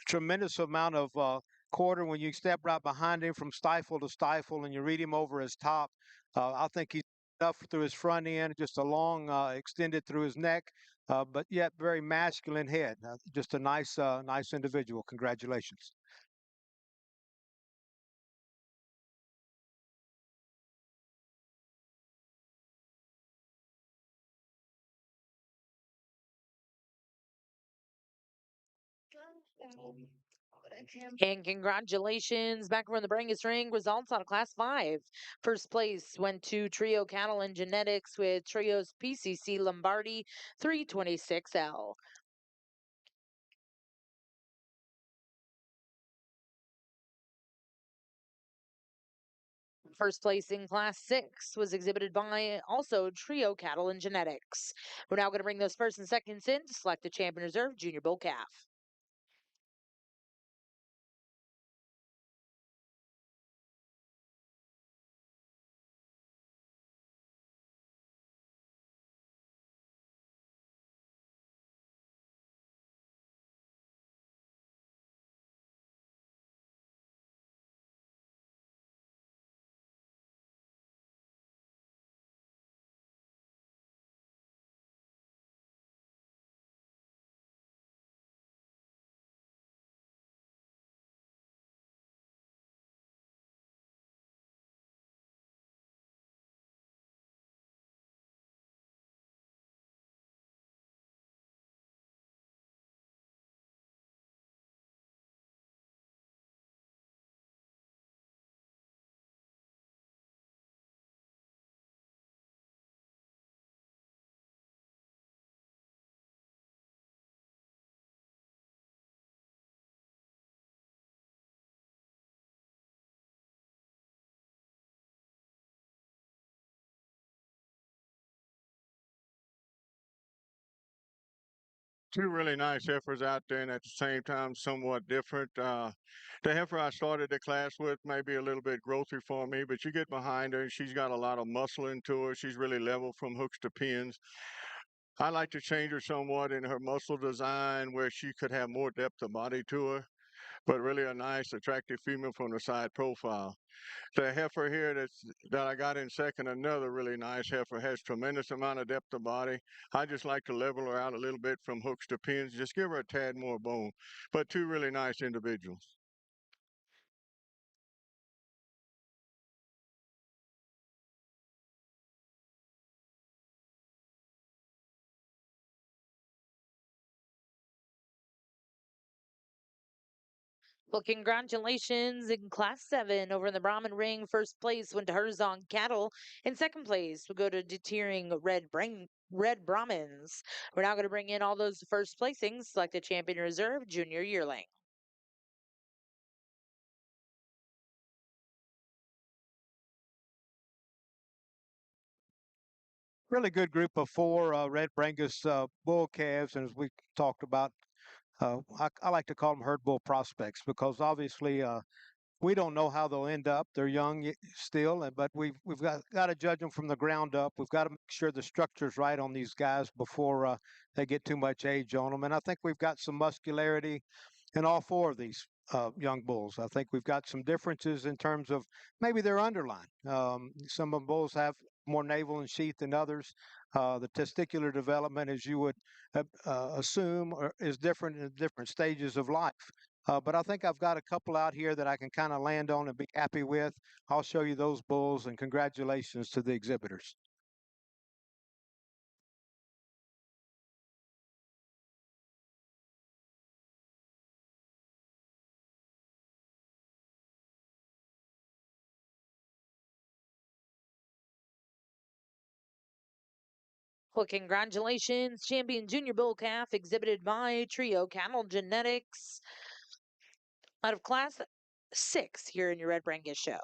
tremendous amount of quarter when you step right behind him from stifle to stifle and you read him over his top. I think he's enough through his front end, just a long extended through his neck, but yet very masculine head. Just a nice individual. Congratulations. And congratulations back from the Brangus ring. Results out of Class 5. First place went to Trio Cattlemen Genetics with Trio's PCC Lombardi 326L. First place in Class 6 was exhibited by also Trio Cattle and Genetics. We're now going to bring those first and seconds in to select the Champion Reserve Junior Bull Calf. Two really nice heifers out there, and at the same time, somewhat different. The heifer I started the class with may be a little bit growthy for me, but you get behind her, and she's got a lot of muscle into her. She's really level from hooks to pins. I like to change her somewhat in her muscle design where she could have more depth of body to her, but really a nice, attractive female from the side profile. The heifer here that I got in second, another really nice heifer, has tremendous amount of depth of body. I just like to level her out a little bit from hooks to pins, just give her a tad more bone. But two really nice individuals. Well, congratulations in Class 7 over in the Brahman ring. First place went to Herzog Cattle. In second place, we'll go to Deterring Red Brahmins. We're now going to bring in all those first placings, select the Champion Reserve Junior Yearling. Really good group of four Red Brangus bull calves, and as we talked about, I like to call them herd bull prospects because obviously we don't know how they'll end up. They're young still, but we've got to judge them from the ground up. We've got to make sure the structure's right on these guys before they get too much age on them. And I think we've got some muscularity in all four of these young bulls. I think we've got some differences in terms of maybe their underline. Some of the bulls have more navel and sheath than others. The testicular development, as you would assume, is different in different stages of life. But I think I've got a couple out here that I can kind of land on and be happy with. I'll show you those bulls, and congratulations to the exhibitors. Well, congratulations, champion junior bull calf exhibited by Trio Cattle Genetics out of class 6 here in your Red Brangus show.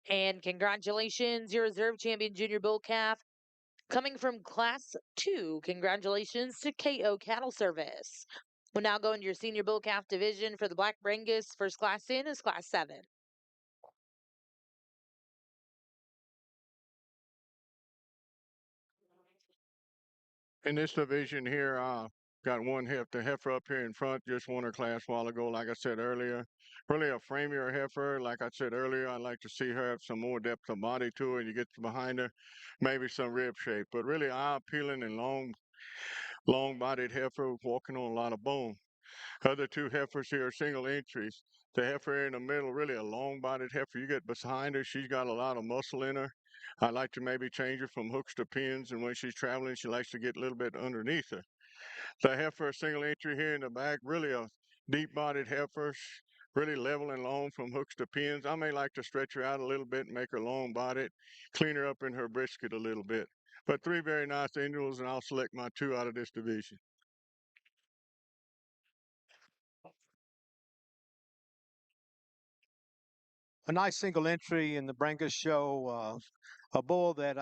And congratulations, your reserve champion junior bull calf coming from class 2. Congratulations to KO Cattle Service. We'll now go into your senior bull calf division for the Black Brangus. First class in is class 7. In this division here, got one the heifer up here in front, just won her class a while ago, like I said earlier. Really a framier heifer. Like I said earlier, I'd like to see her have some more depth of body to her, and you get behind her, maybe some rib shape. But really eye-appealing and long-bodied heifer walking on a lot of bone. Other two heifers here are single entries. The heifer in the middle, really a long-bodied heifer. You get behind her, she's got a lot of muscle in her. I'd like to maybe change her from hooks to pins, and when she's traveling, she likes to get a little bit underneath her. The heifer, single entry here in the back, really a deep-bodied heifer, really level and long from hooks to pins. I may like to stretch her out a little bit and make her long-bodied, clean her up in her brisket a little bit. But three very nice individuals, and I'll select my two out of this division. A nice single entry in the Brangus show. A bull that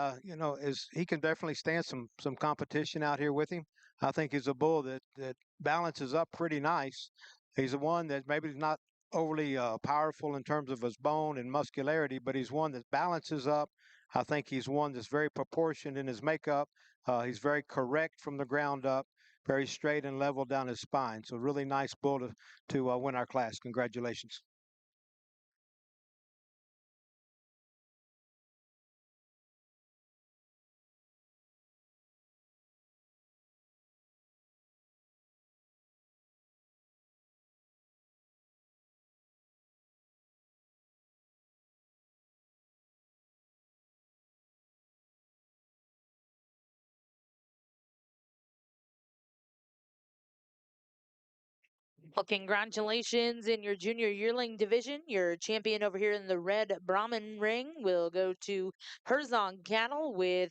is he can definitely stand some competition out here with him. I think he's a bull that balances up pretty nice. He's the one that maybe is not overly powerful in terms of his bone and muscularity, but he's one that balances up. I think he's one that's very proportioned in his makeup. He's very correct from the ground up, very straight and level down his spine. So really nice bull to win our class. Congratulations. Well, congratulations in your junior yearling division. Your champion over here in the red Brahman ring will go to Herzog Cattle with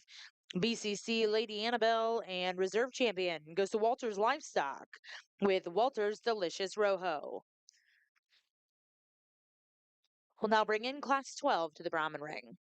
BCC Lady Annabelle, and reserve champion goes to Walters Livestock with Walters Delicious Rojo. We'll now bring in class 12 to the Brahman ring.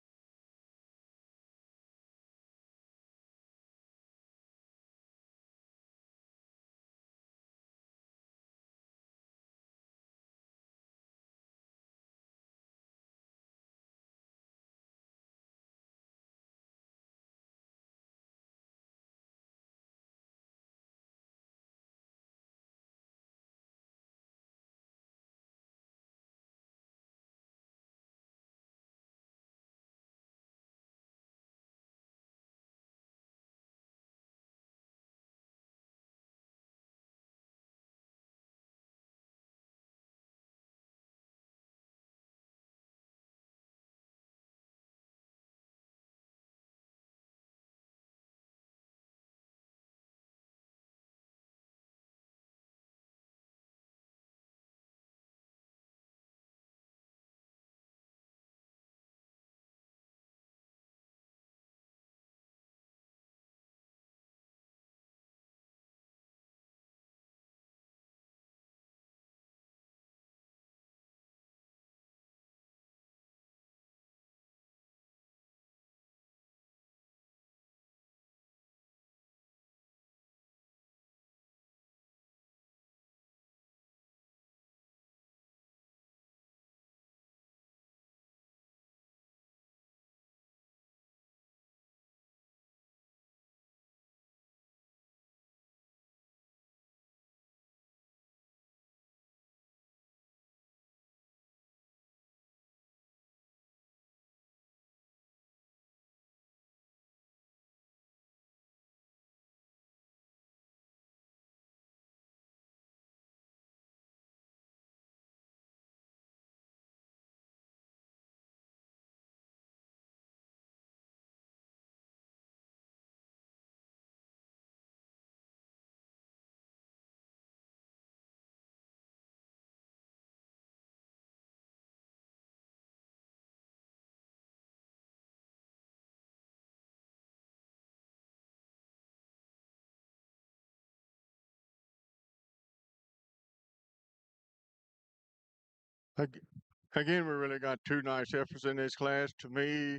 Ag- Again, we really got two nice heifers in this class. To me,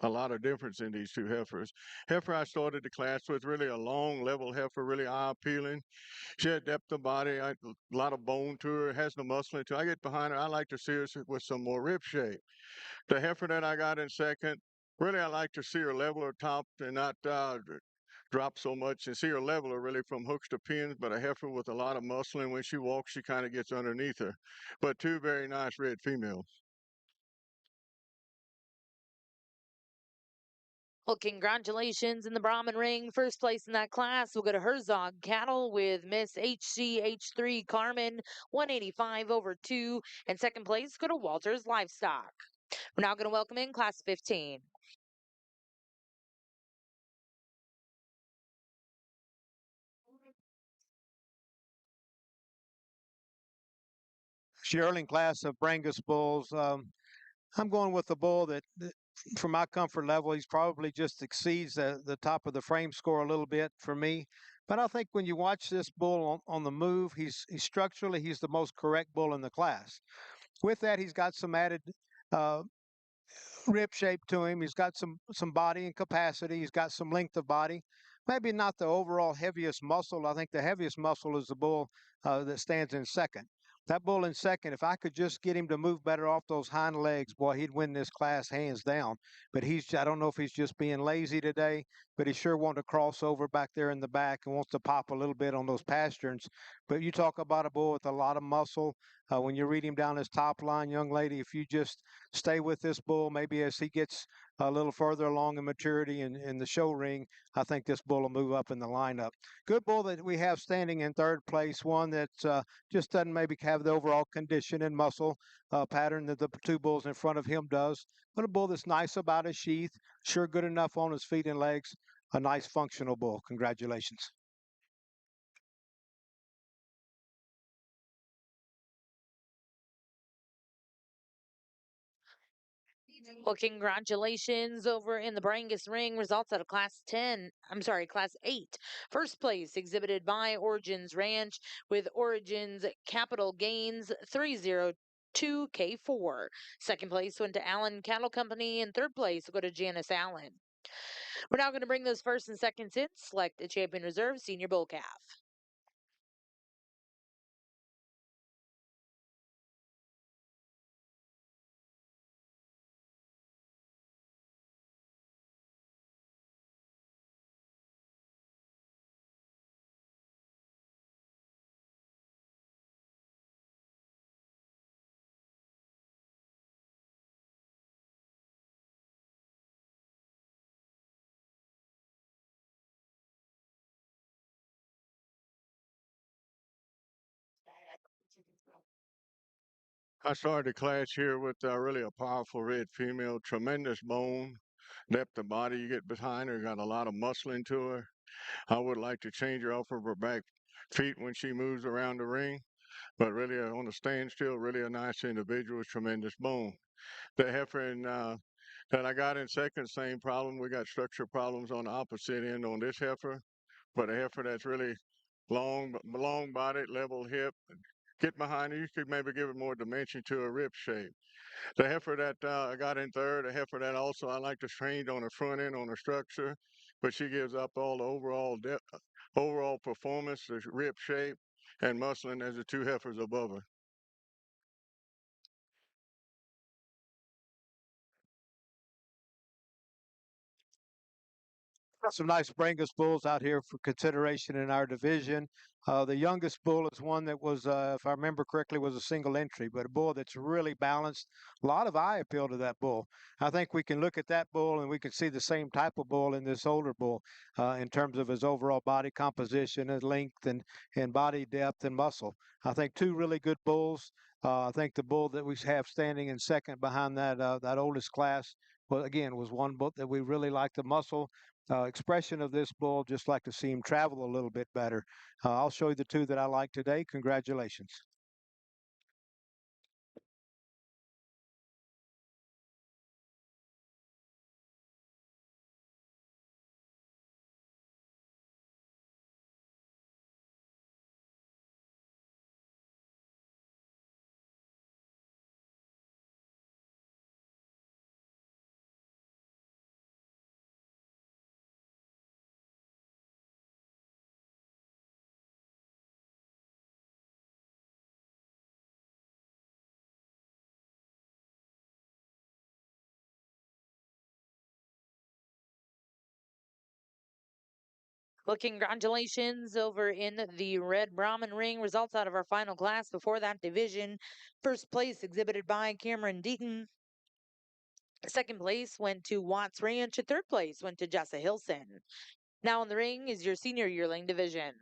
a lot of difference in these two heifers. Heifer I started the class with really a long, level heifer, really eye appealing. She had depth of body, a lot of bone to her, has no muscle to her. I get behind her. I like to see her with some more rib shape. The heifer that I got in second, really I like to see her level her top and not drop so much and see her level her really from hooks to pins, but a heifer with a lot of muscle, and when she walks, she kind of gets underneath her. But two very nice red females. Well, congratulations in the Brahman ring. First place in that class will go to Herzog Cattle with Miss HCH3 Carmen, 185 over 2. And second place go to Walters Livestock. We're now going to welcome in class 15. Yearling class of Brangus bulls. I'm going with the bull that, for my comfort level, he's probably just exceeds the top of the frame score a little bit for me. But I think when you watch this bull on the move, he's structurally he's the most correct bull in the class. With that, he's got some added uh, rib shape to him. He's got some body and capacity. He's got some length of body. Maybe not the overall heaviest muscle. I think the heaviest muscle is the bull that stands in second. That bull in second, if I could just get him to move better off those hind legs, boy, he'd win this class hands down. But I don't know if he's just being lazy today, but he sure wants to cross over back there in the back and wants to pop a little bit on those pasterns. But you talk about a bull with a lot of muscle. When you read him down his top line, young lady, if you just stay with this bull. Maybe as he gets a little further along in maturity in the show ring, I think this bull will move up in the lineup. Good bull that we have standing in third place, one that just doesn't maybe have the overall condition and muscle pattern that the two bulls in front of him does, but a bull that's nice about his sheath, sure good enough on his feet and legs, a nice functional bull. Congratulations. Well, congratulations over in the Brangus ring. Results out of class 10. I'm sorry, class 8. First place exhibited by Origins Ranch with Origins Capital Gains 302K4. Second place went to Allen Cattle Company, and third place will go to Janice Allen. We're now going to bring those first and seconds in. Select the champion reserve senior bull calf. I started the class here with really a powerful red female, tremendous bone, depth of body. You get behind her, got a lot of muscle into her. I would like to change her off of her back feet when she moves around the ring, but really on the standstill, really a nice individual with tremendous bone. The heifer that I got in second, same problem. We got structure problems on the opposite end on this heifer, but a heifer that's really long bodied, level hip. Get behind her, you could maybe give it more dimension to her rib shape. The heifer that I got in third, a heifer that also I like to train on the front end on the structure, but she gives up all the overall depth, overall performance, the rib shape, and muscling as the two heifers above her. Got some nice Brangus bulls out here for consideration in our division. The youngest bull is one that was, if I remember correctly, was a single entry, but a bull that's really balanced. A lot of eye appeal to that bull. I think we can look at that bull and we can see the same type of bull in this older bull in terms of his overall body composition and length and body depth and muscle. I think two really good bulls. I think the bull that we have standing in second behind that oldest class, well, again, was one bull that we really liked the muscle expression of this bull. Just like to see him travel a little bit better. I'll show you the two that I like today. Congratulations. Well, congratulations over in the red Brahman ring. Results out of our final class before that division. First place exhibited by Cameron Deaton. Second place went to Watts Ranch. And third place went to Jessa Hilson. Now in the ring is your senior yearling division.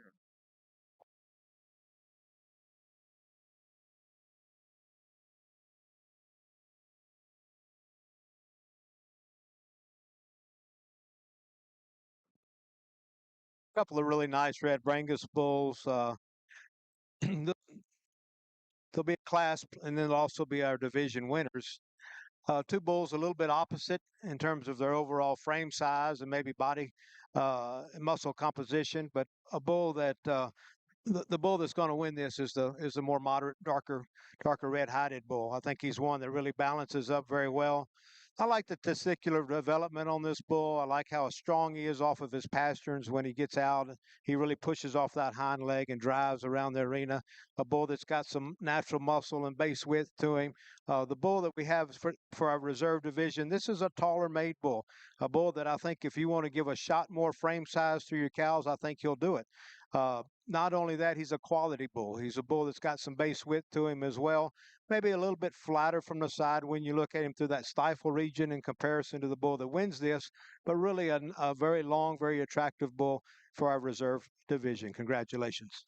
A couple of really nice red brangus bulls. There'll be a class, and then there'll also be our division winners. Two bulls a little bit opposite in terms of their overall frame size and maybe body and muscle composition, but a bull that the bull that's going to win this is the more moderate, darker red-hided bull. I think he's one that really balances up very well. I like the testicular development on this bull. I like how strong he is off of his pasterns when he gets out. He really pushes off that hind leg and drives around the arena. A bull that's got some natural muscle and base width to him. The bull that we have for our reserve division, this is a taller made bull. A bull that I think if you want to give a shot more frame size to your cows, I think he'll do it. Not only that, he's a quality bull. He's a bull that's got some base width to him as well. Maybe a little bit flatter from the side when you look at him through that stifle region in comparison to the bull that wins this, but really a very long, very attractive bull for our reserve division. Congratulations.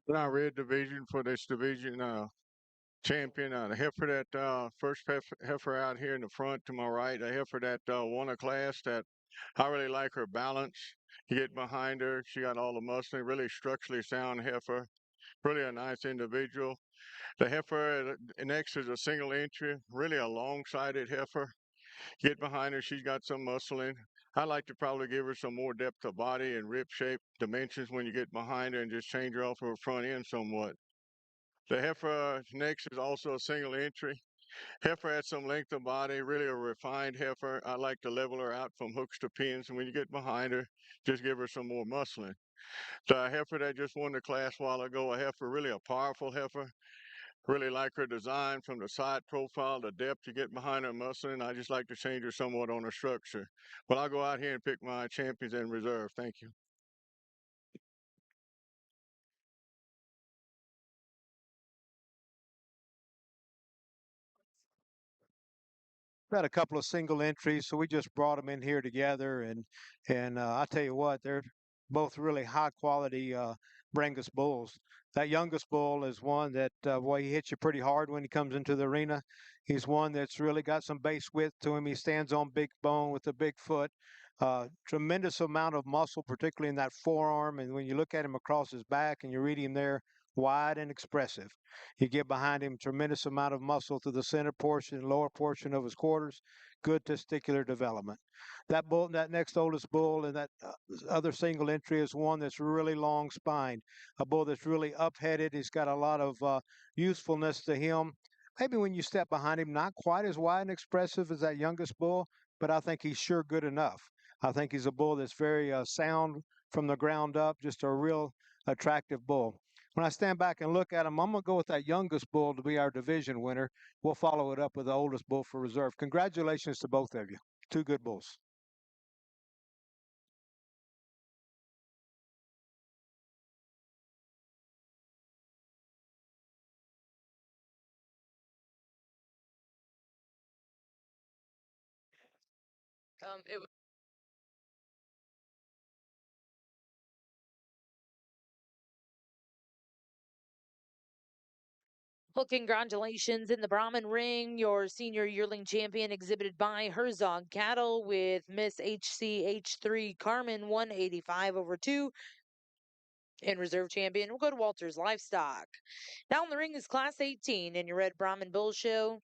In our red division for this division champion, the heifer that first heifer out here in the front to my right, a heifer that won a class that I really like her balance. You get behind her, she got all the muscling, really structurally sound heifer, really a nice individual. The heifer next is a single entry, really a long-sided heifer. Get behind her, she's got some muscling. I like to probably give her some more depth of body and rib shape dimensions when you get behind her and just change her off of her front end somewhat. The heifer next is also a single entry. Heifer has some length of body, really a refined heifer. I like to level her out from hooks to pins, and when you get behind her, just give her some more muscling. The heifer that just won the class a while ago, a heifer, really a powerful heifer. Really like her design from the side profile, the depth you get behind her muscling. I just like to change her somewhat on her structure. But I'll go out here and pick my champions in reserve. Thank you. Got a couple of single entries, so we just brought them in here together, and I tell you what, they're both really high quality Brangus bulls. That youngest bull is one that boy, he hits you pretty hard when he comes into the arena. He's one that's really got some base width to him. He stands on big bone with a big foot. Tremendous amount of muscle, particularly in that forearm. And when you look at him across his back and you read him there, wide and expressive. You get behind him, tremendous amount of muscle to the center portion and lower portion of his quarters. Good testicular development. That bull, that next oldest bull, and that other single entry is one that's really long spined. A bull that's really up-headed. He's got a lot of usefulness to him. Maybe when you step behind him, not quite as wide and expressive as that youngest bull, but I think he's sure good enough. I think he's a bull that's very sound from the ground up, just a real attractive bull. When I stand back and look at him, I'm going to go with that youngest bull to be our division winner. We'll follow it up with the oldest bull for reserve. Congratulations to both of you. Two good bulls. It Well, congratulations in the Brahman ring, your senior yearling champion exhibited by Herzog Cattle with Miss HCH3 Carmen 185 over 2 and reserve champion. We'll go to Walters Livestock. Now in the ring is Class 18 in your Red Brahman Bull Show.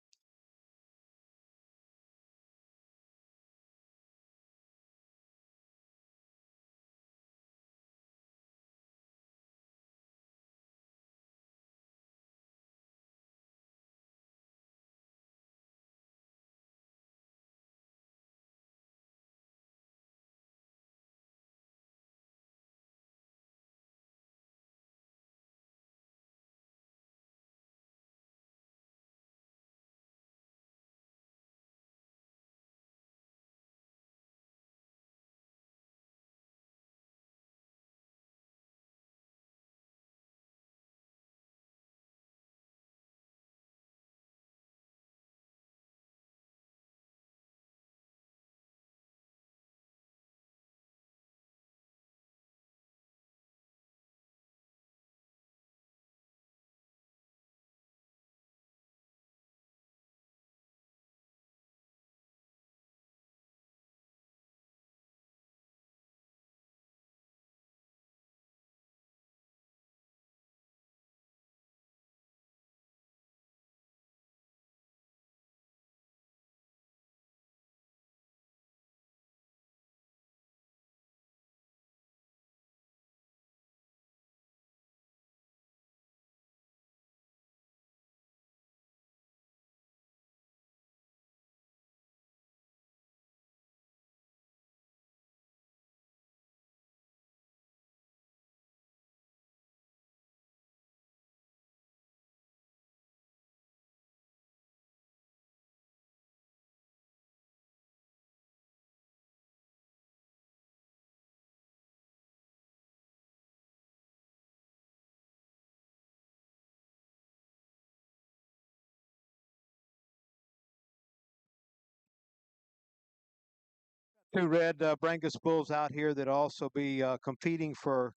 Two red Brangus bulls out here that also be competing for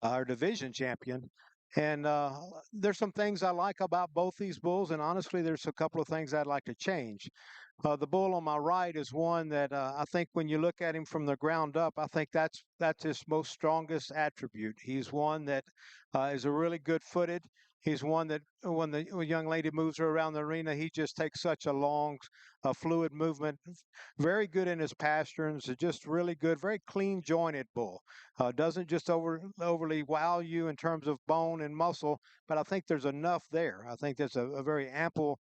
our division champion. And there's some things I like about both these bulls, and honestly, there's a couple of things I'd like to change. The bull on my right is one that I think when you look at him from the ground up, I think that's his most strongest attribute. He's one that is a really good footed. He's one that when the young lady moves her around the arena, he just takes such a long, fluid movement. Very good in his pasterns. Just really good, very clean jointed bull. Doesn't just overly wow you in terms of bone and muscle, but I think there's enough there. I think there's a very ample,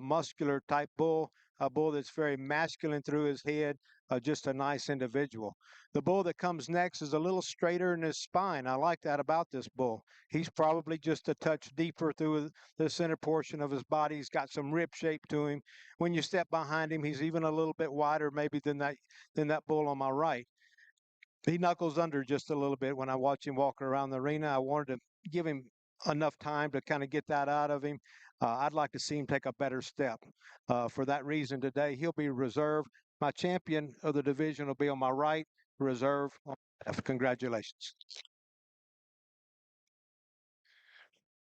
muscular type bull, a bull that's very masculine through his head, just a nice individual. The bull that comes next is a little straighter in his spine. I like that about this bull. He's probably just a touch deeper through the center portion of his body. He's got some rib shape to him. When you step behind him, he's even a little bit wider maybe than that bull on my right. He knuckles under just a little bit when I watch him walking around the arena. I wanted to give him enough time to kind of get that out of him. I'd like to see him take a better step. For that reason, today he'll be reserved. My champion of the division will be on my right, reserve on my left. Congratulations.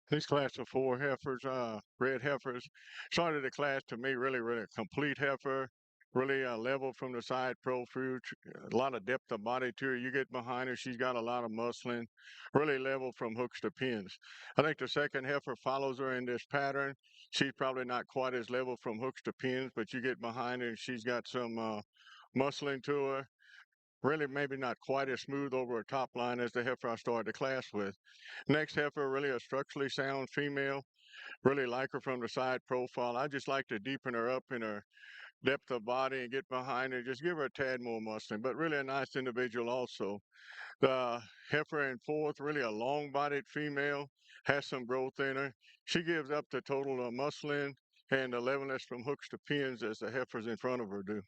This class of four heifers, red heifers, started the class to me really a complete heifer, really level from the side profile, a lot of depth of body to her. You get behind her, she's got a lot of muscling, really level from hooks to pins. I think the second heifer follows her in this pattern. She's probably not quite as level from hooks to pins, but you get behind her and she's got some muscling to her. Really, maybe not quite as smooth over a top line as the heifer I started the class with. Next heifer, really a structurally sound female. Really like her from the side profile. I just like to deepen her up in her depth of body and get behind her, just give her a tad more muscling, but really a nice individual also. The heifer in fourth, really a long-bodied female, has some growth in her. She gives up the total muscling and the levelness from hooks to pins as the heifers in front of her do.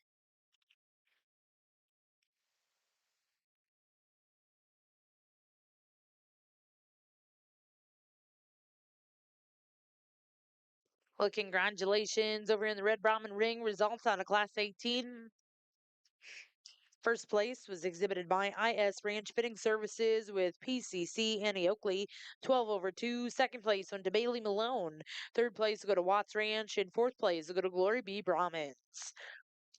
Well, congratulations over in the Red Brahman ring. Results out of Class 18. First place was exhibited by IS Ranch Fitting Services with PCC Annie Oakley, 12 over 2. Second place went to Bailey Malone. Third place will go to Watts Ranch. And fourth place will go to Glory B. Brahmins.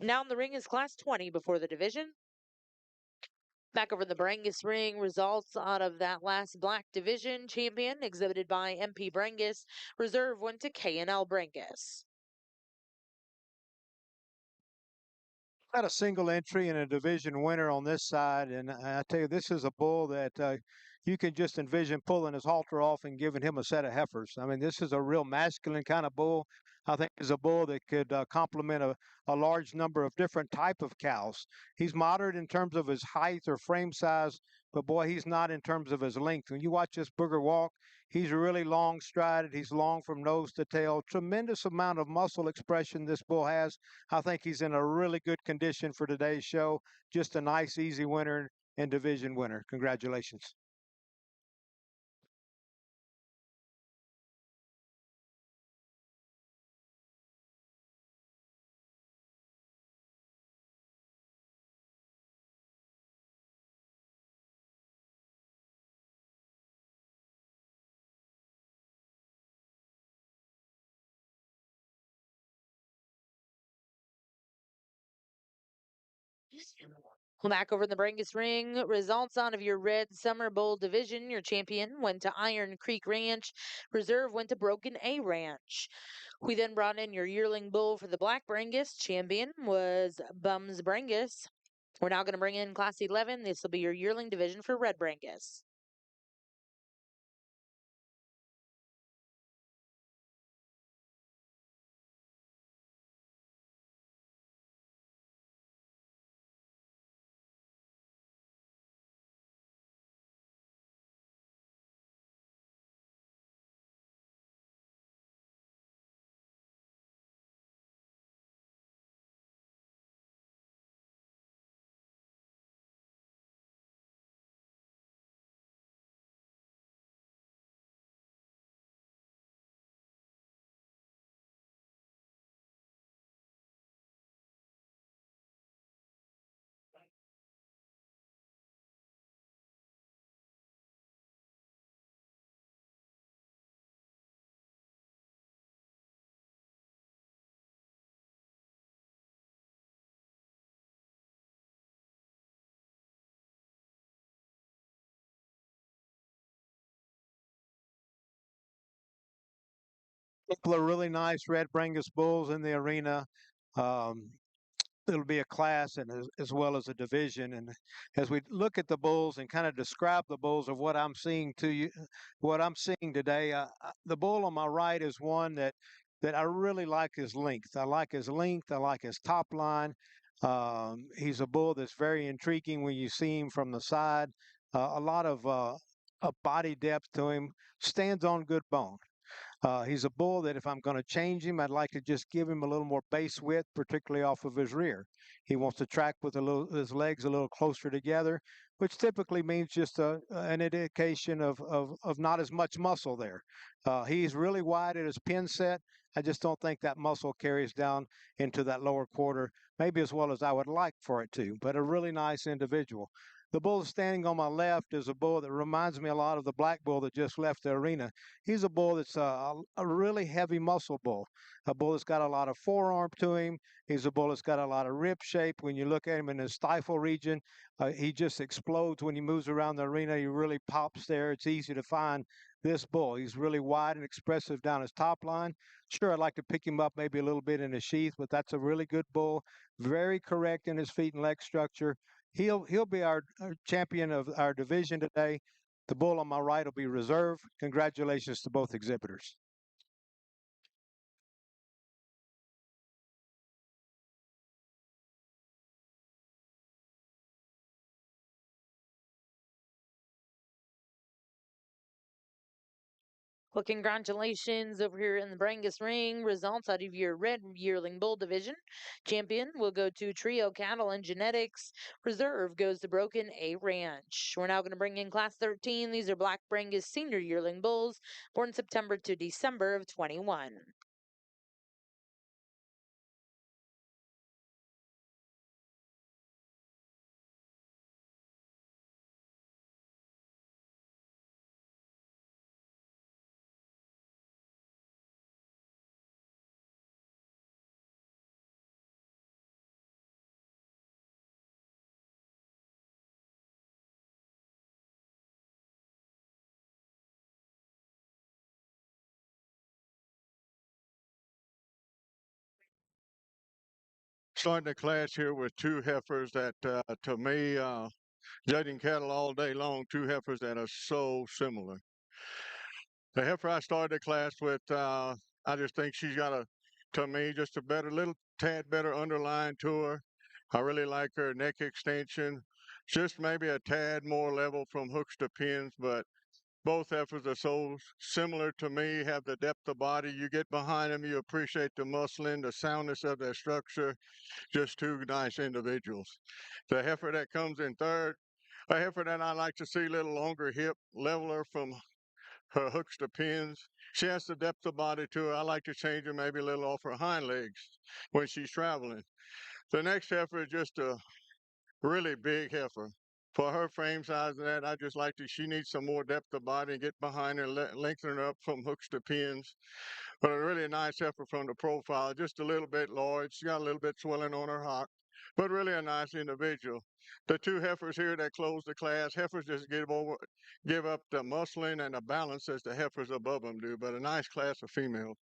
Now in the ring is Class 20 before the division. Back over in the Brangus ring, results out of that last black division champion exhibited by MP Brangus. Reserve went to K&L Brangus. Got a single entry and a division winner on this side, and I tell you, this is a bull that you can just envision pulling his halter off and giving him a set of heifers. I mean, this is a real masculine kind of bull. I think is a bull that could complement a large number of different type of cows. He's moderate in terms of his height or frame size, but boy, he's not in terms of his length. When you watch this booger walk, he's really long strided. He's long from nose to tail. Tremendous amount of muscle expression this bull has. I think he's in a really good condition for today's show. Just a nice, easy winner and division winner. Congratulations. Well, back over in the Brangus ring, results out of your Red Summer Bowl division. Your champion went to Iron Creek Ranch. Reserve went to Broken A Ranch. We then brought in your yearling bull for the Black Brangus. Champion was Bums Brangus. We're now going to bring in Class 11. This will be your yearling division for Red Brangus. Couple of really nice red Brangus bulls in the arena. Um, it'll be a class and as well as a division. And as we look at the bulls and kind of describe the bulls of what I'm seeing to you, what I'm seeing today, the bull on my right is one that I really like his length. I like his length. I like his top line. He's a bull that's very intriguing when you see him from the side. A lot of body depth to him. Stands on good bone. He's a bull that if I'm going to change him, I'd like to just give him a little more base width, particularly off of his rear. He wants to track with his legs a little closer together, which typically means just an indication of not as much muscle there. He's really wide at his pin set. I just don't think that muscle carries down into that lower quarter, maybe as well as I would like for it to, but a really nice individual. The bull standing on my left is a bull that reminds me a lot of the black bull that just left the arena. He's a bull that's a really heavy muscle bull, a bull that's got a lot of forearm to him. He's a bull that's got a lot of rib shape. When you look at him in his stifle region, he just explodes when he moves around the arena. He really pops there. It's easy to find this bull. He's really wide and expressive down his top line. Sure, I'd like to pick him up maybe a little bit in his sheath, but that's a really good bull. Very correct in his feet and leg structure. He'll be our champion of our division today. The bull on my right will be reserve. Congratulations to both exhibitors. Well, congratulations over here in the Brangus ring. Results out of your red yearling bull division. Champion will go to Trio Cattle and Genetics. Reserve goes to Broken A Ranch. We're now going to bring in Class 13. These are Black Brangus senior yearling bulls born September to December of 21. Starting the class here with two heifers that, to me, judging cattle all day long, two heifers that are so similar. The heifer I started the class with, I just think she's got to me, just a better, little tad better underline to her. I really like her neck extension, just maybe a tad more level from hooks to pins, but both heifers are so similar to me, have the depth of body. You get behind them, you appreciate the muscling, the soundness of their structure. Just two nice individuals. The heifer that comes in third, a heifer that I like to see a little longer hip, leveler from her hooks to pins. She has the depth of body to her. I like to change her maybe a little off her hind legs when she's traveling. The next heifer is just a really big heifer. For her frame size and that, I just like to, she needs some more depth of body and get behind her, lengthen her up from hooks to pins. But a really nice heifer from the profile, just a little bit large. She got a little bit swelling on her hock, but really a nice individual. The two heifers here that close the class, heifers just give up the muscling and the balance as the heifers above them do, but a nice class of females.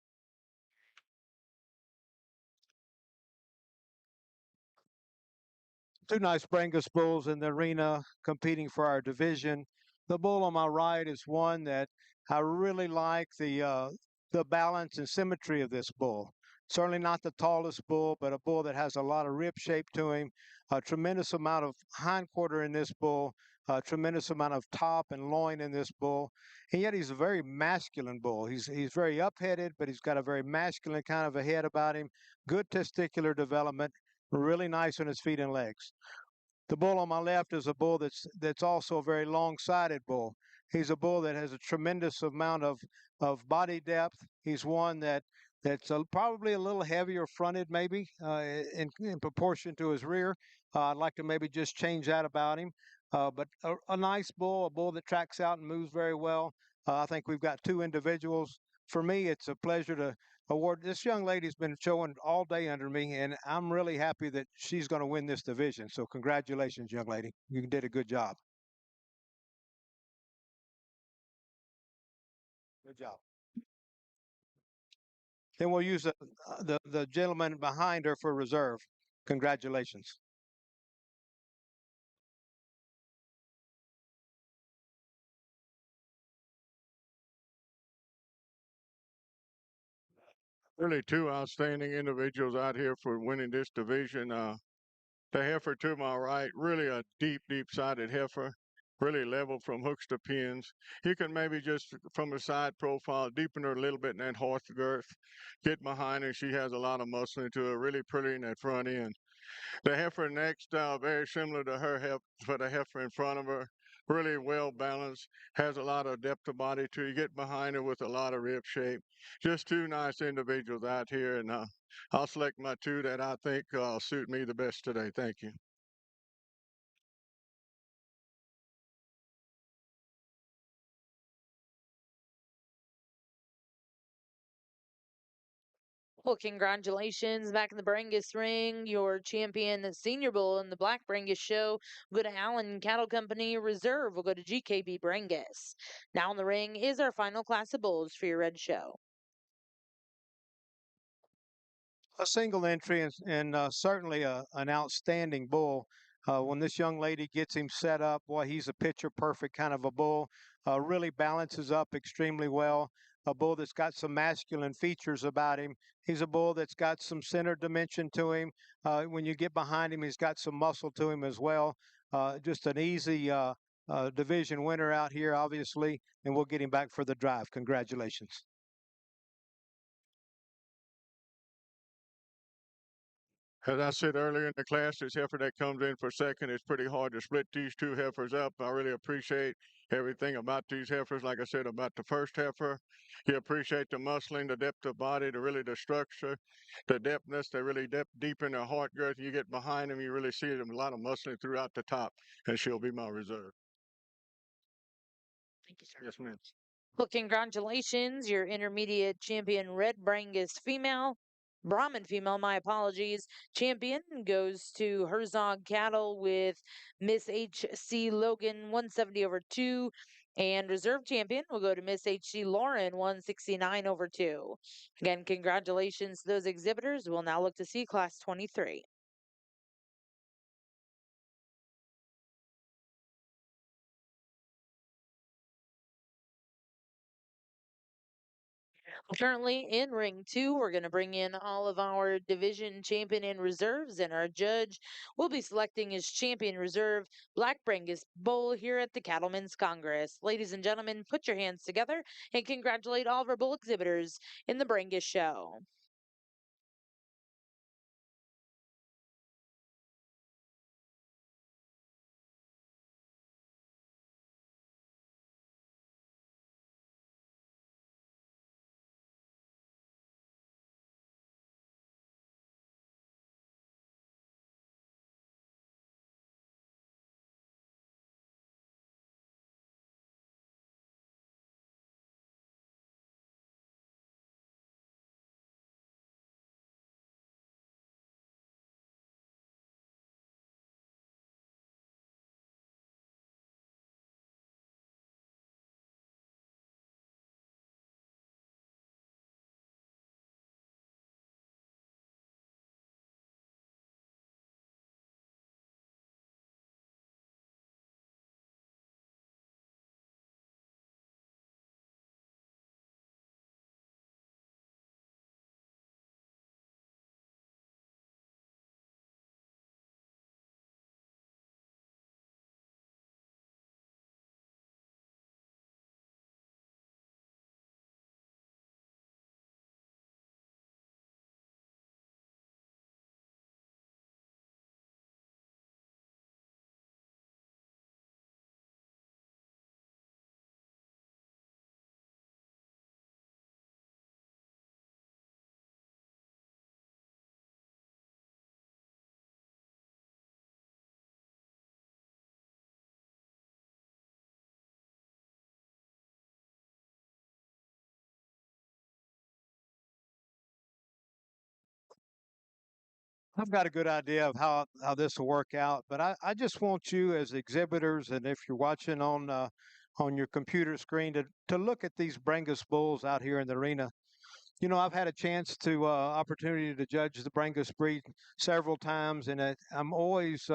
Two nice Brangus bulls in the arena competing for our division. The bull on my right is one that I really like the balance and symmetry of this bull. Certainly not the tallest bull, but a bull that has a lot of rib shape to him, a tremendous amount of hindquarter in this bull, a tremendous amount of top and loin in this bull. And yet he's a very masculine bull. He's very upheaded, but he's got a very masculine kind of a head about him, good testicular development, really nice on his feet and legs. The bull on my left is a bull that's also a very long-sided bull. He's a bull that has a tremendous amount of body depth. He's one that's probably a little heavier fronted, maybe in proportion to his rear. I'd like to maybe just change that about him. But a nice bull, a bull that tracks out and moves very well. I think we've got two individuals. For me, it's a pleasure to award. This young lady's been showing all day under me, and I'm really happy that she's going to win this division. So congratulations, young lady. You did a good job. Good job. Then we'll use the gentleman behind her for reserve. Congratulations. Really, two outstanding individuals out here for winning this division. The heifer to my right, really a deep sided heifer, really level from hooks to pins. You can maybe just from a side profile deepen her a little bit in that horse girth, get behind her. She has a lot of muscle into her, really pretty in that front end. The heifer next, very similar to her but the heifer in front of her, really well balanced, has a lot of depth of body to you. Get behind her with a lot of rib shape. Just two nice individuals out here, and I'll select my two that I think suit me the best today. Thank you. Well, congratulations back in the Brangus ring. Your champion, the Senior Bull in the Black Brangus show. We'll go to Allen Cattle Company Reserve. We'll go to GKB Brangus. Now in the ring is our final class of bulls for your red show. A single entry and certainly an outstanding bull. When this young lady gets him set up, boy, he's a picture perfect kind of a bull. Really balances up extremely well. A bull that's got some masculine features about him. He's a bull that's got some center dimension to him. When you get behind him, he's got some muscle to him as well. Just an easy division winner out here, obviously, and we'll get him back for the drive. Congratulations. As I said earlier in the class, this heifer that comes in for second, it's pretty hard to split these two heifers up. I really appreciate everything about these heifers. Like I said about the first heifer, you appreciate the muscling, the depth of body, the structure, the depthness. They really deep in their heart girth. You get behind them, you really see them a lot of muscling throughout the top, and she'll be my reserve. Thank you, sir. Yes, ma'am. Well, congratulations. Your intermediate champion, Red Brangus female. Brahman female, my apologies. Champion goes to Herzog Cattle with Miss H.C. Logan 170 over 2. And reserve champion will go to Miss H.C. Lauren 169 over 2. Again, congratulations to those exhibitors. We'll now look to see class 23. Currently in ring two, we're going to bring in all of our division champion and reserves, and our judge will be selecting his champion reserve, Black Brangus Bull, here at the Cattlemen's Congress. Ladies and gentlemen, put your hands together and congratulate all of our bull exhibitors in the Brangus show. I've got a good idea of how this will work out, but I just want you as exhibitors, and if you're watching on your computer screen, to look at these Brangus bulls out here in the arena. You know, I've had a chance to opportunity to judge the Brangus breed several times, and I'm always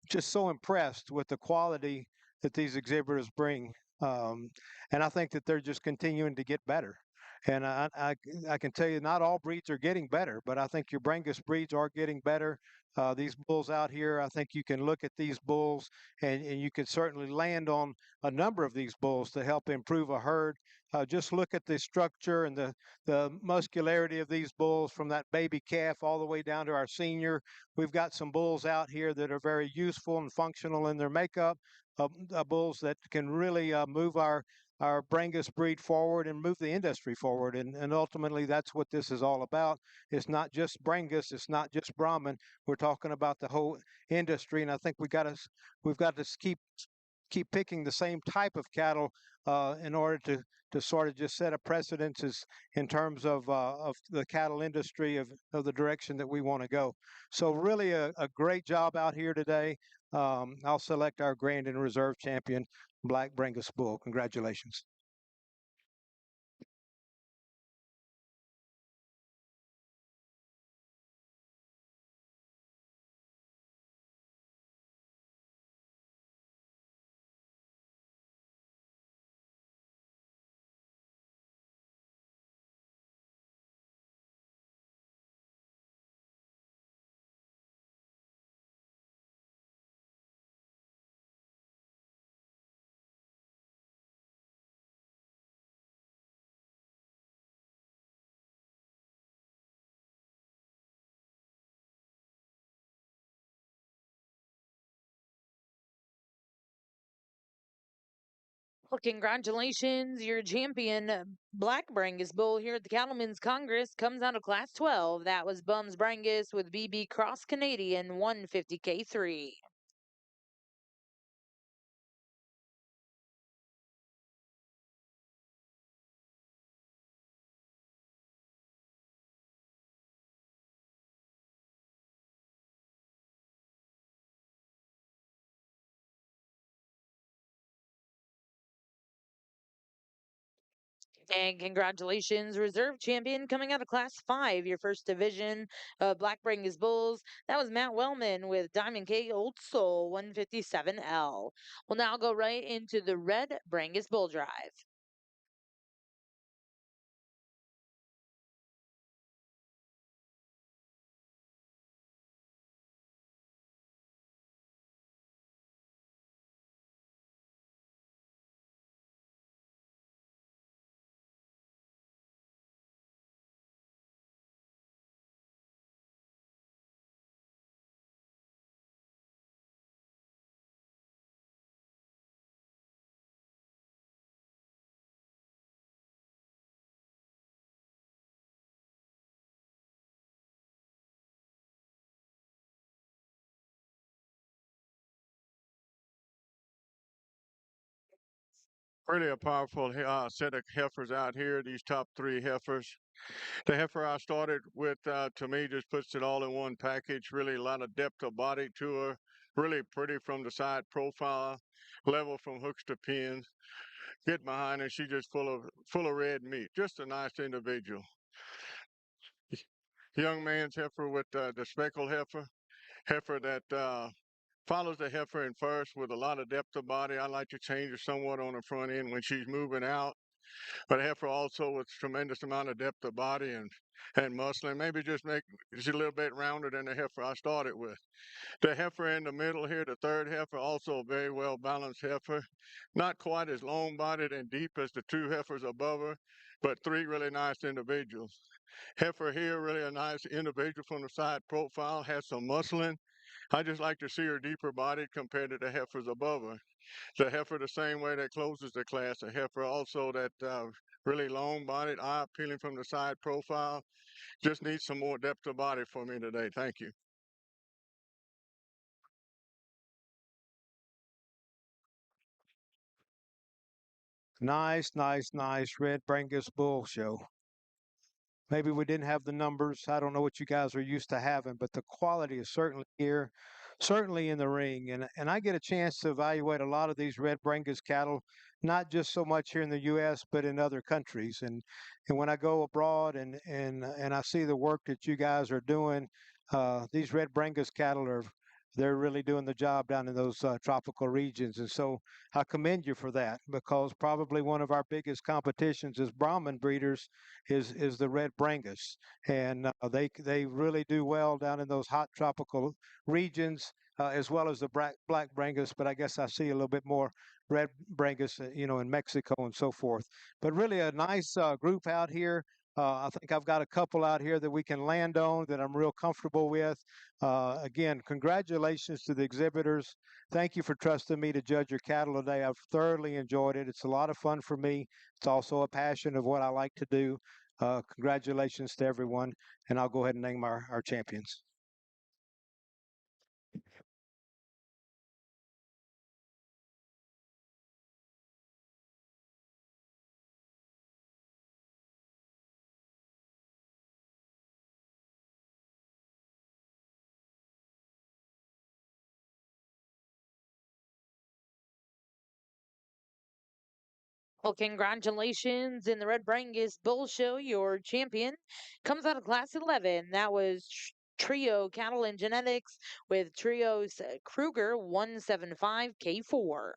just so impressed with the quality that these exhibitors bring. Um, and I think that they're just continuing to get better. And I can tell you, not all breeds are getting better, but I think your Brangus breeds are getting better. These bulls out here, I think you can look at these bulls and you can certainly land on a number of these bulls to help improve a herd. Just look at the structure and the muscularity of these bulls from that baby calf all the way down to our senior. We've got some bulls out here that are very useful and functional in their makeup, bulls that can really move our Brangus breed forward and move the industry forward. And ultimately, that's what this is all about. It's not just Brangus, it's not just Brahman. We're talking about the whole industry, and I think we've got to keep picking the same type of cattle in order to sort of just set a precedence in terms of the cattle industry of the direction that we want to go. So really a great job out here today. I'll select our Grand and Reserve champion, Black Brangus Bull. Congratulations. Well, congratulations. Your champion, Black Brangus Bull here at the Cattlemen's Congress comes out of Class 12. That was Bums Brangus with BB Cross Canadian 150K3. And congratulations, reserve champion coming out of Class 5, your first division of Black Brangus Bulls. That was Matt Wellman with Diamond K Old Soul 157L. We'll now go right into the Red Brangus Bull Drive. Really a powerful set of heifers out here. These top three heifers. The heifer I started with, to me, just puts it all in one package. Really a lot of depth of body to her. Really pretty from the side profile, level from hooks to pins. Get behind her, she's just full of red meat. Just a nice individual. Young man's heifer with the speckled heifer that follows the heifer in first with a lot of depth of body. I like to change her somewhat on the front end when she's moving out. But a heifer also with tremendous amount of depth of body and muscle, and maybe just make she's a little bit rounder than the heifer I started with. The heifer in the middle here, the third heifer, also a very well balanced heifer. Not quite as long bodied and deep as the two heifers above her, but three really nice individuals. Heifer here, really a nice individual from the side profile, has some muscling. I just like to see her deeper bodied compared to the heifers above her. The heifer the same way that closes the class. A heifer also that really long bodied, eye appealing from the side profile. Just needs some more depth of body for me today. Thank you. Nice, nice, nice Red Brangus Bull show. Maybe we didn't have the numbers. I don't know what you guys are used to having, but the quality is certainly here. certainly in the ring. And I get a chance to evaluate a lot of these red Brangus cattle, not just so much here in the U.S., but in other countries. And when I go abroad and I see the work that you guys are doing, these red Brangus cattle are they're really doing the job down in those tropical regions. And so I commend you for that because probably one of our biggest competitions as Brahman breeders is the red Brangus, and they really do well down in those hot tropical regions, as well as the black Brangus. But I guess I see a little bit more red Brangus, in Mexico and so forth. But really a nice group out here. I think I've got a couple out here that we can land on that I'm real comfortable with. Again, congratulations to the exhibitors. Thank you for trusting me to judge your cattle today. I've thoroughly enjoyed it. It's a lot of fun for me. It's also a passion of what I like to do. Congratulations to everyone, and I'll go ahead and name our champions. Well, congratulations in the Red Brangus Bull Show. Your champion comes out of Class 11. That was Trio Cattle and Genetics with Trio's Kruger 175K4.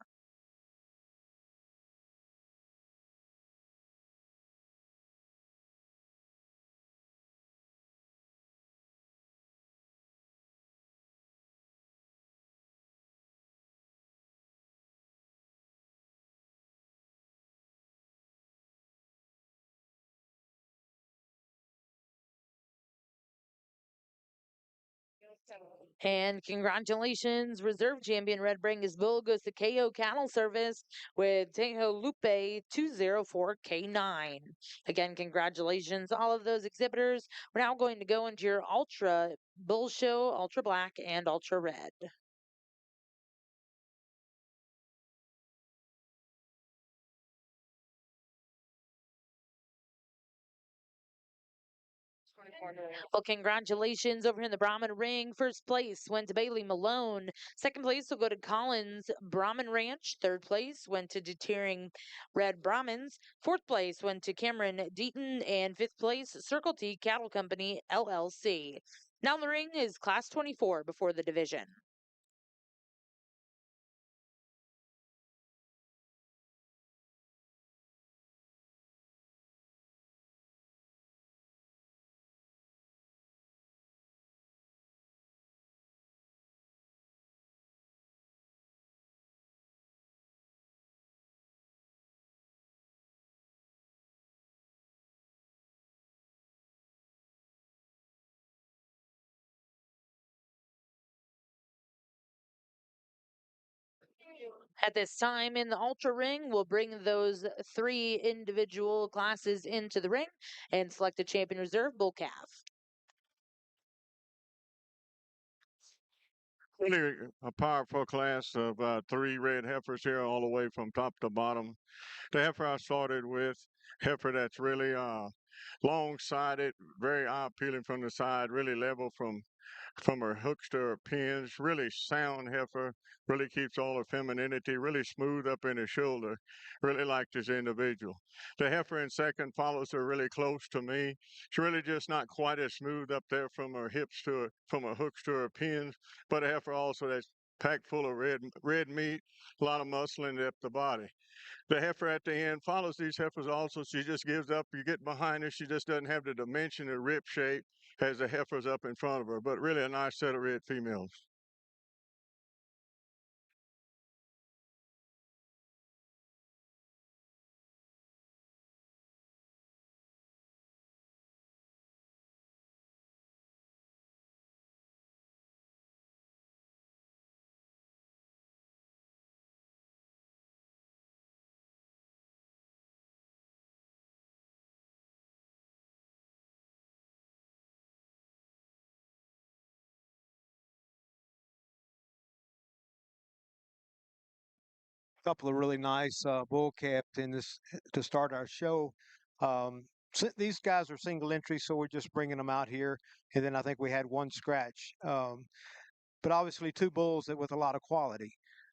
And congratulations, reserve champion Red Brangus Bull goes to KO Cattle Service with Tejo Lupe 204K9. Again, congratulations, all of those exhibitors. We're now going to go into your Ultra Bull Show, Ultra Black, and Ultra Red. Well, congratulations over in the Brahman ring. First place went to Bailey Malone. Second place will go to Collins Brahman Ranch. Third place went to Deterring Red Brahmins. Fourth place went to Cameron Deaton. And fifth place, Circle T Cattle Company, LLC. Now the ring is Class 24 before the division. At this time in the Ultra Ring, we'll bring those three individual classes into the ring and select a champion reserve bull calf. Really a powerful class of three red heifers here, all the way from top to bottom. The heifer I started with, heifer that's really long-sided, very eye-appealing from the side, really level from her hooks to her pins, really sound heifer, really keeps all her femininity, really smooth up in her shoulder, really like this individual. The heifer in second follows her really close to me. She's really just not quite as smooth up there from her hips to from her hooks to her pins, but a heifer also that's packed full of red meat, a lot of muscle in the body. The heifer at the end follows these heifers also. She just gives up. You get behind her, she just doesn't have the dimension or rib shape as the heifers up in front of her, but really a nice set of red females. Couple of really nice bull calves in this to start our show. These guys are single entry, so we're just bringing them out here. And then I think we had one scratch. but obviously two bulls that with a lot of quality.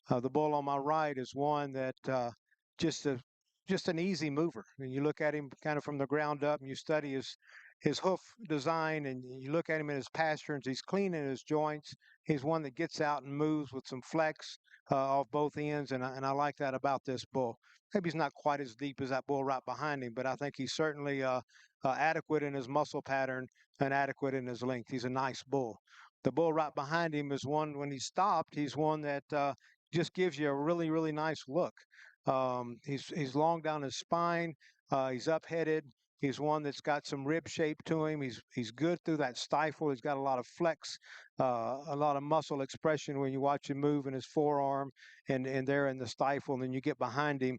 The bull on my right is one that just a just an easy mover. And you look at him kind of from the ground up, and you study his hoof design, and you look at him in his pasterns. He's clean in his joints. He's one that gets out and moves with some flex off both ends, and I like that about this bull. Maybe he's not quite as deep as that bull right behind him, but I think he's certainly adequate in his muscle pattern and adequate in his length. He's a nice bull. The bull right behind him is one, when he's stopped, he's one that just gives you a really, really nice look. He's long down his spine. He's up-headed. He's one that's got some rib shape to him. He's good through that stifle. He's got a lot of flex, a lot of muscle expression when you watch him move in his forearm and there in the stifle. And then you get behind him.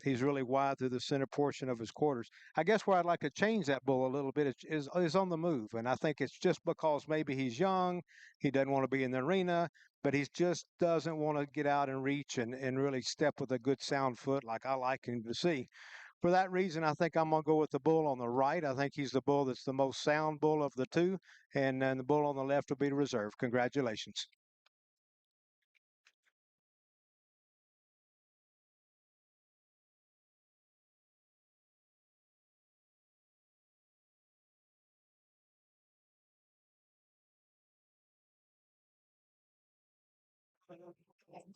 He's really wide through the center portion of his quarters. I guess where I'd like to change that bull a little bit is on the move, and I think it's just because maybe he's young, he doesn't want to be in the arena, but he just doesn't want to get out and reach and really step with a good sound foot like I like him to see. For that reason, I think I'm going to go with the bull on the right. I think he's the bull that's the most sound bull of the two, and then the bull on the left will be the reserve. Congratulations.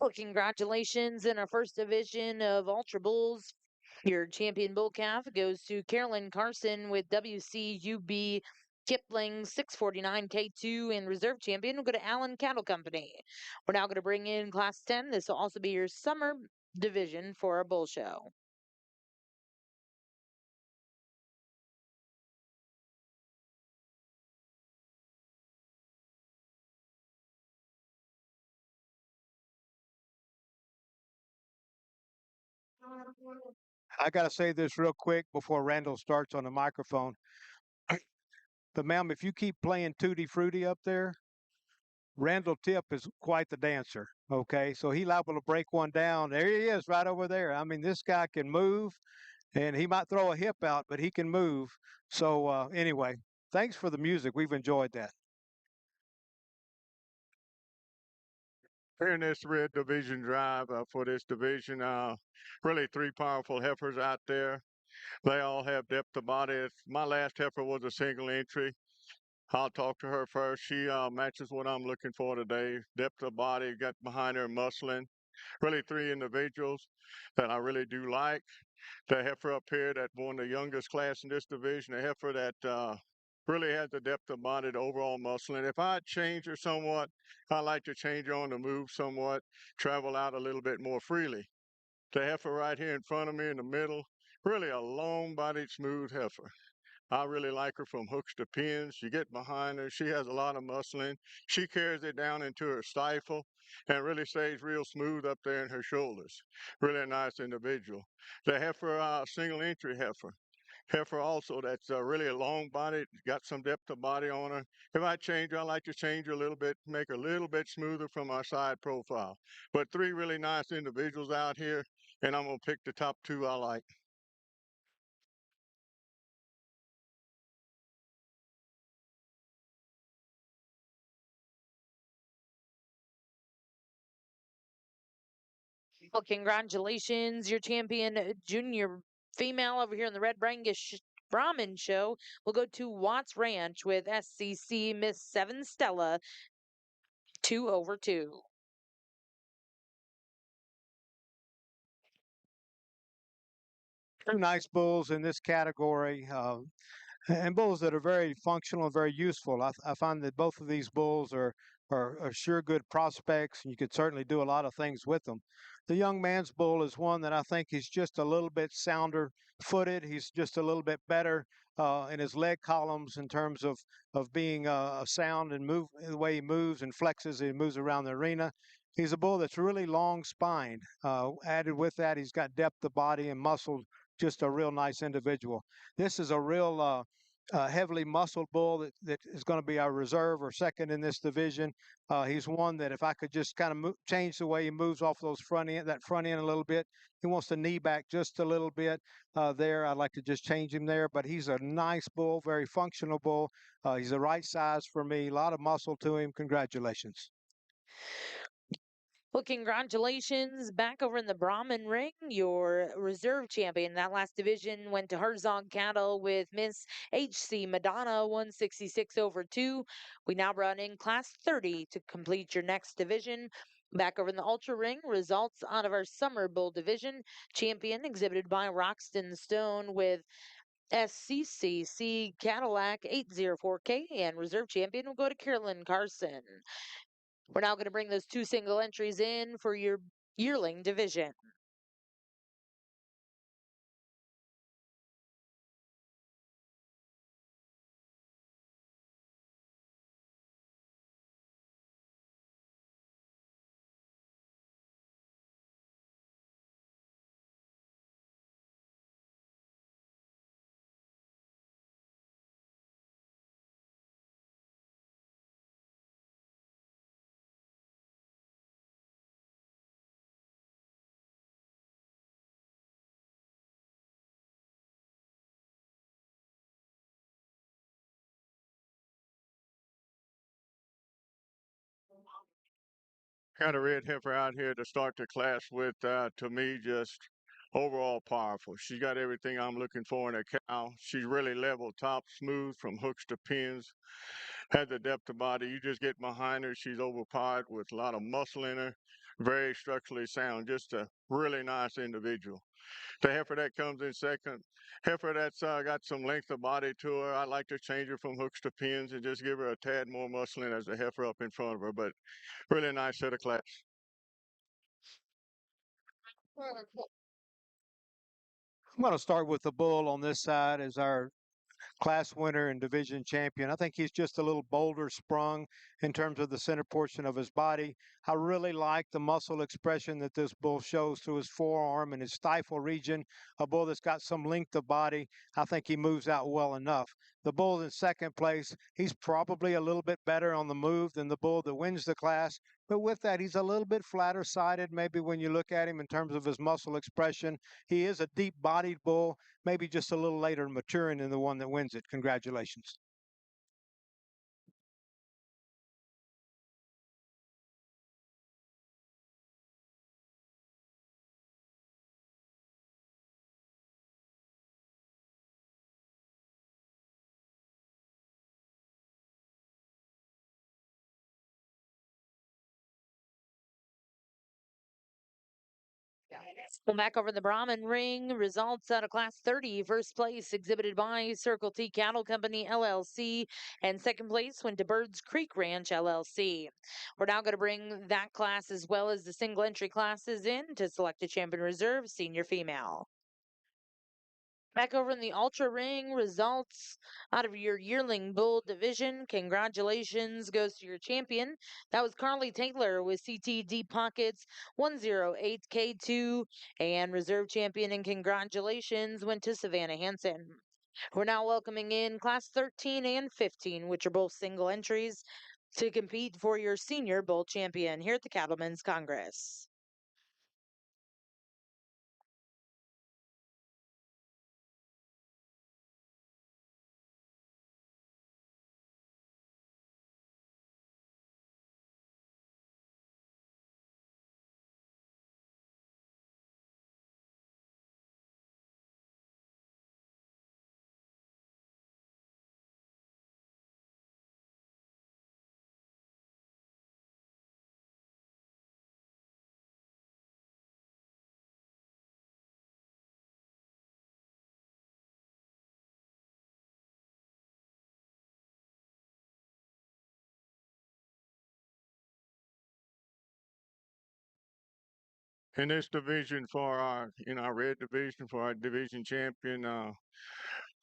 Well, congratulations in our first division of Ultra Bulls. Your champion bull calf goes to Carolyn Carson with WCUB Kipling 649 K2, and reserve champion will go to Allen Cattle Company. We're now going to bring in Class 10. This will also be your summer division for a bull show. I got to say this real quick before Randall starts on the microphone. But, ma'am, if you keep playing Tutti Frutti up there, Randall Tip is quite the dancer. Okay, so he's liable to break one down. There he is, right over there. I mean, this guy can move, and he might throw a hip out, but he can move. So anyway, thanks for the music. We've enjoyed that. Here in this red division drive for this division, really three powerful heifers out there. They all have depth of body. My last heifer was a single entry. I'll talk to her first. She matches what I'm looking for today. Depth of body, got behind her muscling. Really three individuals that I really do like. The heifer up here that won the youngest class in this division, a heifer that really has the depth of body, the overall muscling. If I change her somewhat, I like to change her on the move somewhat, travel out a little bit more freely. The heifer right here in front of me in the middle, really a long-bodied, smooth heifer. I really like her from hooks to pins. You get behind her, she has a lot of muscling. She carries it down into her stifle and really stays real smooth up there in her shoulders. Really a nice individual. The heifer, single entry heifer. Heifer also that's really a long body, got some depth of body on her. If I change her, I like to change her a little bit, make her a little bit smoother from our side profile. But three really nice individuals out here, and I'm going to pick the top two I like. Well, congratulations. Your champion junior female over here in the Red Brangus Brahman show will go to Watts Ranch with SCC Miss Seven Stella 2/2. Two nice bulls in this category. And bulls that are very functional and very useful. I find that both of these bulls are sure good prospects, and you could certainly do a lot of things with them. The young man's bull is one that I think is just a little bit sounder footed. He's just a little bit better in his leg columns in terms of being sound and move the way he moves and flexes. He moves around the arena. He's a bull that's really long spined. Added with that, he's got depth of body and muscle. Just a real nice individual. This is a real heavily muscled bull that is going to be our reserve or second in this division. He's one that if I could just kind of change the way he moves off those that front end a little bit, he wants to knee back just a little bit there. I'd like to just change him there, but he's a nice bull, very functional bull. He's the right size for me, a lot of muscle to him. Congratulations. Well, congratulations. Back over in the Brahman ring, your reserve champion. That last division went to Herzog Cattle with Miss HC Madonna 166 over 2. We now brought in Class 30 to complete your next division. Back over in the Ultra Ring, results out of our Summer Bull division. Champion exhibited by Roxton Stone with SCCC Cadillac 804K, and reserve champion will go to Carolyn Carson. We're now going to bring those two single entries in for your yearling division. Got a red heifer out here to start the class with. To me, just overall powerful. She got everything I'm looking for in a cow. She's really level top, smooth from hooks to pins. Has the depth of body. You just get behind her. She's overpowered with a lot of muscle in her. Very structurally sound. Just a really nice individual. The heifer that comes in second, heifer that's got some length of body to her. I like to change her from hooks to pins and just give her a tad more muscle in as the heifer up in front of her. But really nice set of class. I'm going to start with the bull on this side as our class winner and division champion. I think he's just a little bolder sprung in terms of the center portion of his body. I really like the muscle expression that this bull shows through his forearm and his stifle region. A bull that's got some length of body. I think he moves out well enough. The bull in second place, he's probably a little bit better on the move than the bull that wins the class. But with that, he's a little bit flatter sided, maybe when you look at him in terms of his muscle expression. He is a deep bodied bull, maybe just a little later maturing than the one that wins it. Congratulations. Well, back over the Brahman ring, results out of Class 30. First place exhibited by Circle T Cattle Company LLC, and second place went to Birds Creek Ranch LLC. We're now going to bring that class as well as the single entry classes in to select a champion reserve senior female. Back over in the Ultra Ring, results out of your Yearling Bull division. Congratulations goes to your champion. That was Carly Taylor with CT Deep Pockets 108K2. And reserve champion and congratulations went to Savannah Hansen. We're now welcoming in Class 13 and 15, which are both single entries, to compete for your senior bull champion here at the Cattlemen's Congress. In this division for our, in our red division for our division champion,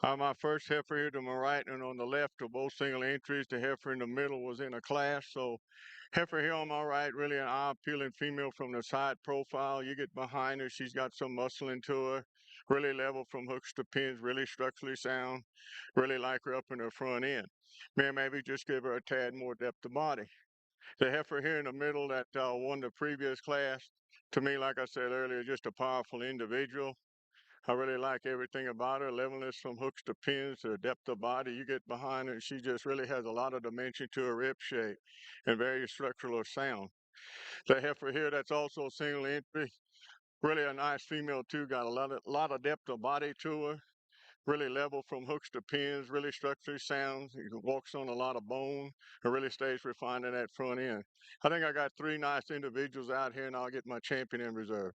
my first heifer here to my right and on the left are both single entries. The heifer in the middle was in a class. So heifer here on my right, really an eye-appealing female from the side profile. You get behind her, she's got some muscle into her, really level from hooks to pins, really structurally sound. Really like her up in her front end. Maybe just give her a tad more depth of body. The heifer here in the middle that won the previous class, to me, like I said earlier, just a powerful individual. I really like everything about her, levelness from hooks to pins, her depth of body. You get behind her, she just really has a lot of dimension to her rib shape and very structural sound. The heifer here that's also single entry, really a nice female too. Got a lot of depth of body to her. Really level from hooks to pins. Really structurally sound. Walks on a lot of bone. And really stays refined in that front end. I think I got 3 nice individuals out here, and I'll get my champion in reserve.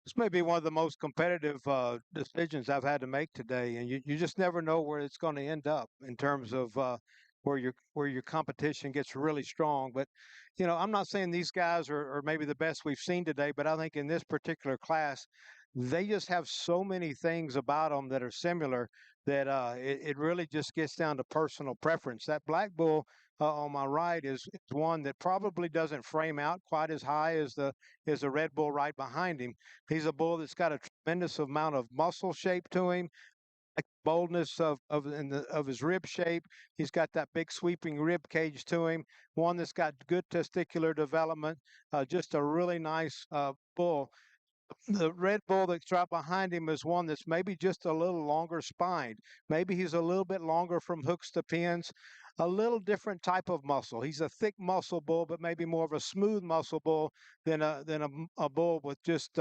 This may be one of the most competitive decisions I've had to make today, and you just never know where it's going to end up in terms of where your competition gets really strong. But I'm not saying these guys are maybe the best we've seen today, but I think in this particular class, they just have so many things about them that are similar that it really just gets down to personal preference. That black bull on my right is one that probably doesn't frame out quite as high as the red bull right behind him. He's a bull that's got a tremendous amount of muscle shape to him, like boldness of his rib shape. He's got that big sweeping rib cage to him. One that's got good testicular development. Just a really nice bull. The red bull that's right behind him is one that's maybe just a little longer spined. Maybe he's a little bit longer from hooks to pins, a little different type of muscle. He's a thick muscle bull, but maybe more of a smooth muscle bull than a bull with just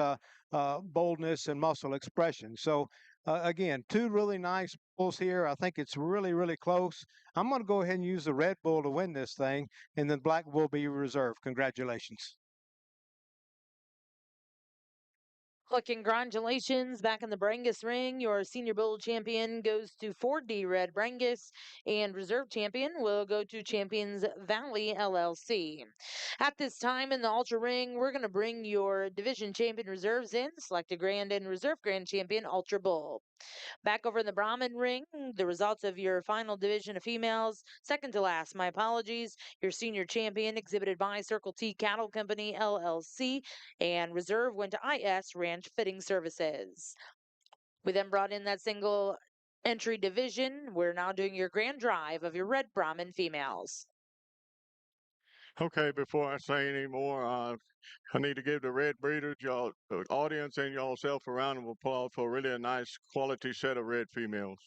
boldness and muscle expression. So again, two really nice bulls here. I think it's really, really close. I'm going to go ahead and use the red bull to win this thing, and then black bull be reserved. Congratulations. Well, congratulations back in the Brangus ring. Your senior bull champion goes to 4D Red Brangus, and reserve champion will go to Champions Valley LLC. At this time in the Ultra Ring, we're going to bring your division champion reserves in, select a grand and reserve grand champion Ultra Bull. Back over in the Brahman ring, the results of your final division of females, second to last, my apologies. Your senior champion exhibited by Circle T Cattle Company LLC, and reserve went to IS Ranch Fitting Services. We then brought in that single entry division. We're now doing your grand drive of your red Brahman females. Okay, before I say any more, I need to give the red breeders, y'all, the audience, and y'all self a round of applause for really a nice quality set of red females.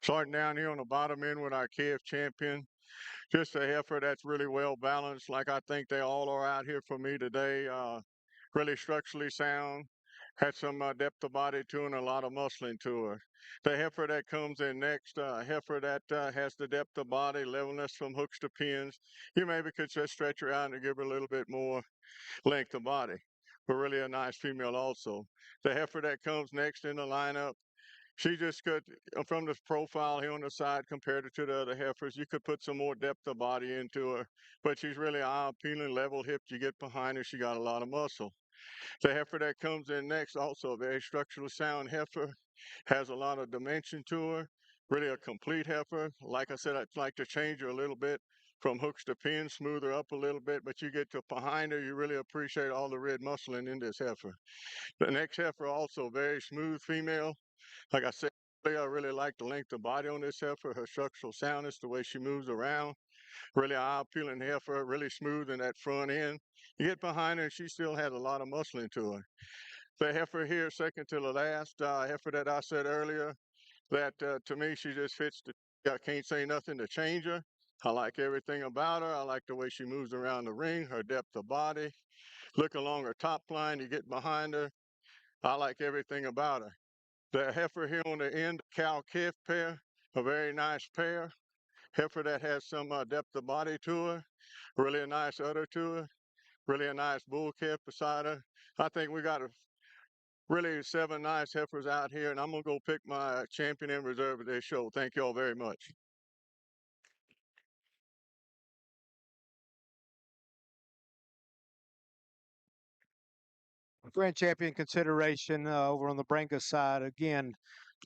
Starting down here on the bottom end with our KF champion, just a heifer that's really well balanced, like I think they all are out here for me today. Really structurally sound, had some depth of body to her and a lot of muscling to her. The heifer that comes in next, heifer that has the depth of body, levelness from hooks to pins. You maybe could just stretch her out and give her a little bit more length of body, but really a nice female also. The heifer that comes next in the lineup, she just could, from this profile here on the side compared to the other heifers, you could put some more depth of body into her, but she's really eye-appealing, level-hipped. You get behind her, she got a lot of muscle. The heifer that comes in next, also a very structurally sound heifer, has a lot of dimension to her, really a complete heifer. Like I said, I'd like to change her a little bit from hooks to pins, smooth her up a little bit, but you get to behind her, you really appreciate all the red muscling in this heifer. The next heifer, also very smooth female. Like I said, I really like the length of body on this heifer, her structural soundness, the way she moves around. Really eye-appealing heifer, really smooth in that front end. You get behind her, and she still has a lot of muscling to her. The heifer here, second to the last heifer that I said earlier, that to me, she just fits the, I can't say nothing to change her. I like everything about her. I like the way she moves around the ring, her depth of body. Look along her top line, you get behind her. I like everything about her. The heifer here on the end, cow calf pair, a very nice pair. Heifer that has some depth of body to her, really a nice udder to her, really a nice bull calf beside her. I think we got a really 7 nice heifers out here, and I'm gonna go pick my champion in reserve of this show. Thank you all very much. Grand champion consideration over on the Branca side. Again,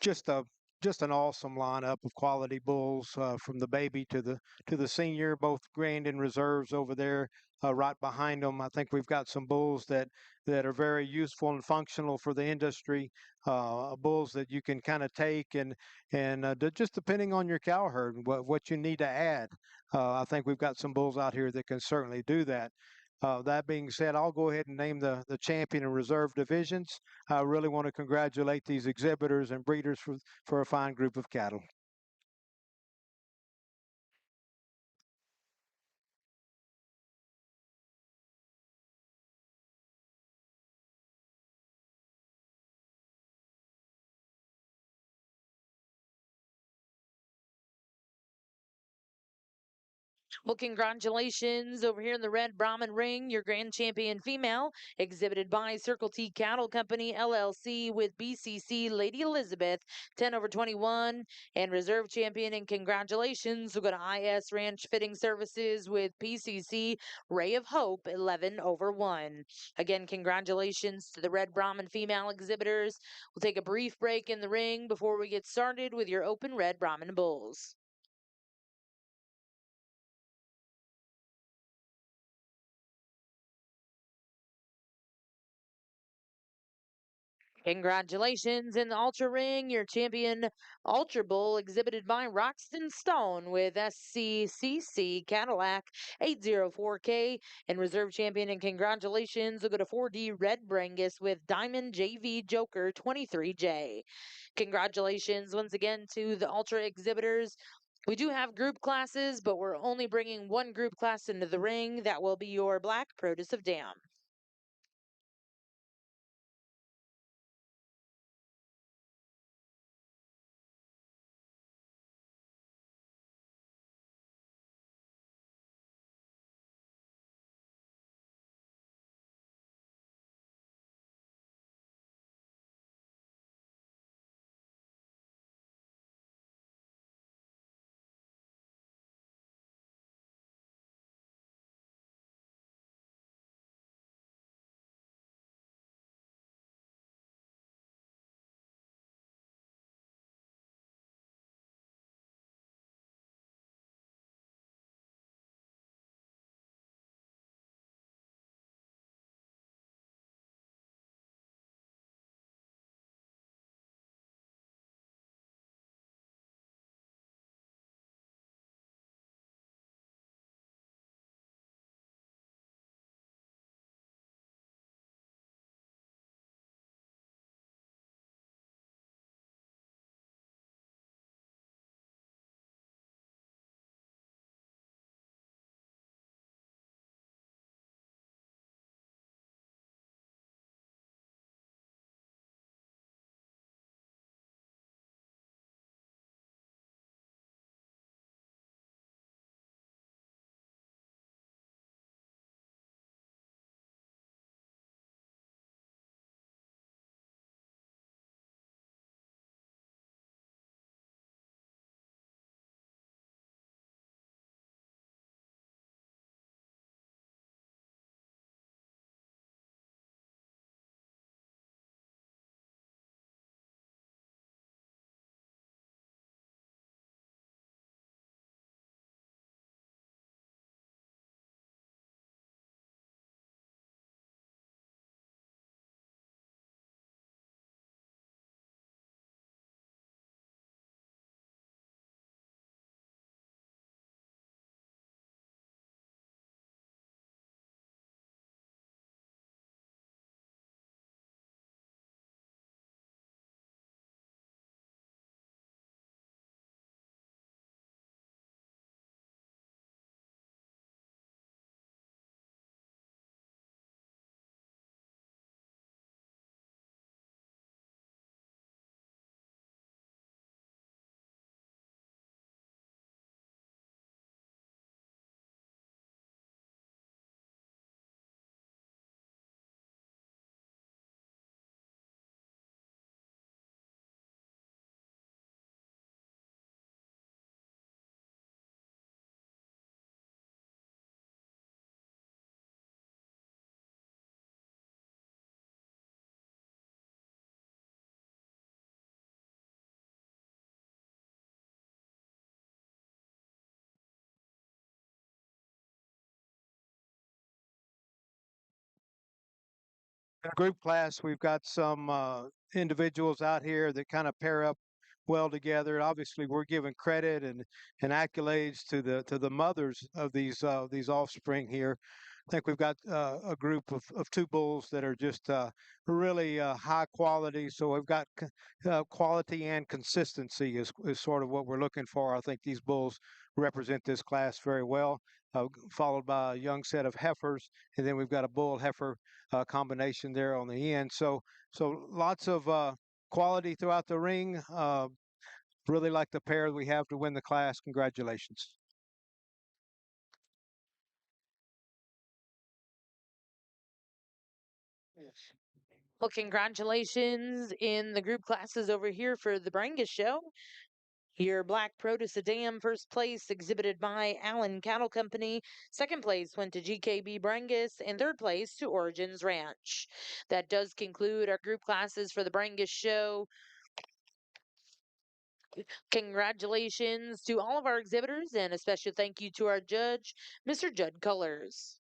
just a just an awesome lineup of quality bulls from the baby to the senior, both grand and reserves over there. right behind them. I think we've got some bulls that are very useful and functional for the industry. Bulls that you can kind of take and just depending on your cow herd and what you need to add. I think we've got some bulls out here that can certainly do that. That being said, I'll go ahead and name the champion and reserve divisions. I really want to congratulate these exhibitors and breeders for a fine group of cattle. Well, congratulations over here in the Red Brahman Ring, your grand champion female, exhibited by Circle T Cattle Company LLC with BCC Lady Elizabeth, 10/21, and reserve champion. And congratulations, we'll go to IS Ranch Fitting Services with PCC Ray of Hope, 11/1. Again, congratulations to the Red Brahman female exhibitors. We'll take a brief break in the ring before we get started with your open Red Brahman bulls. Congratulations in the Ultra Ring, your champion Ultra Bull exhibited by Roxton Stone with SCCC Cadillac 804K and reserve champion. And congratulations, we'll go to 4D Red Brangus with Diamond JV Joker 23J. Congratulations once again to the Ultra exhibitors. We do have group classes, but we're only bringing one group class into the ring. That will be your Black Produce of Dam. In a group class, we've got some individuals out here that kind of pair up well together. Obviously, we're giving credit and accolades to the mothers of these offspring here. I think we've got a group of two bulls that are just really high quality. So we've got quality and consistency is sort of what we're looking for. I think these bulls represent this class very well. Followed by a young set of heifers, and then we've got a bull heifer combination there on the end. So lots of quality throughout the ring. Really like the pair we have to win the class. Congratulations. Well, congratulations in the group classes over here for the Brangus show. Your Black Produce a Dam first place exhibited by Allen Cattle Company. Second place went to GKB Brangus, and third place to Origins Ranch. That does conclude our group classes for the Brangus show. Congratulations to all of our exhibitors, and a special thank you to our judge, Mr. Judd Colors.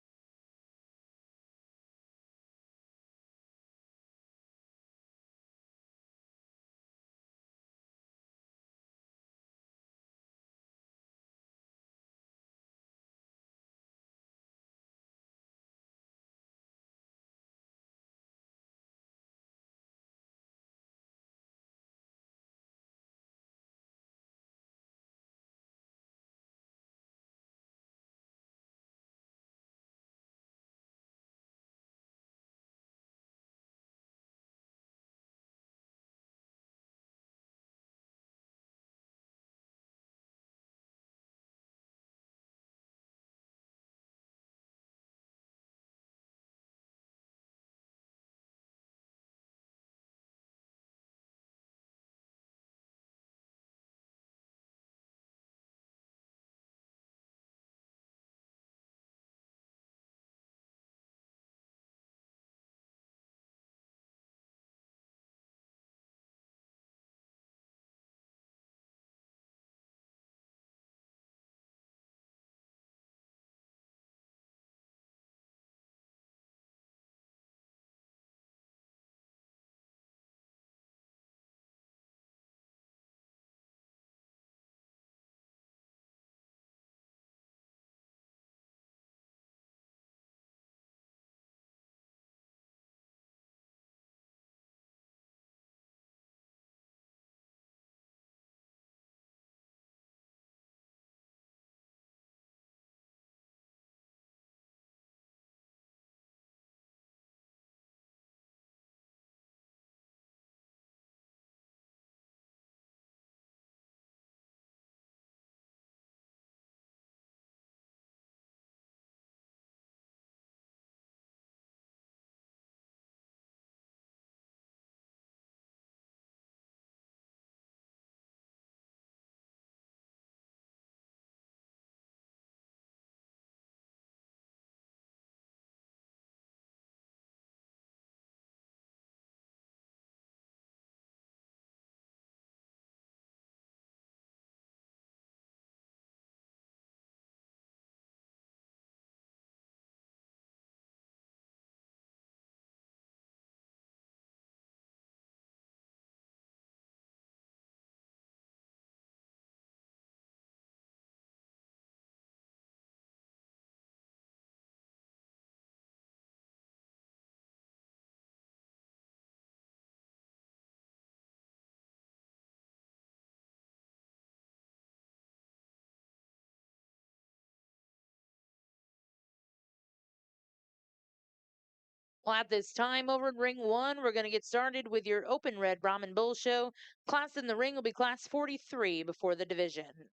Well, at this time over in ring one, we're going to get started with your open red Brahman Bull show. Class in the ring will be class 43 before the division.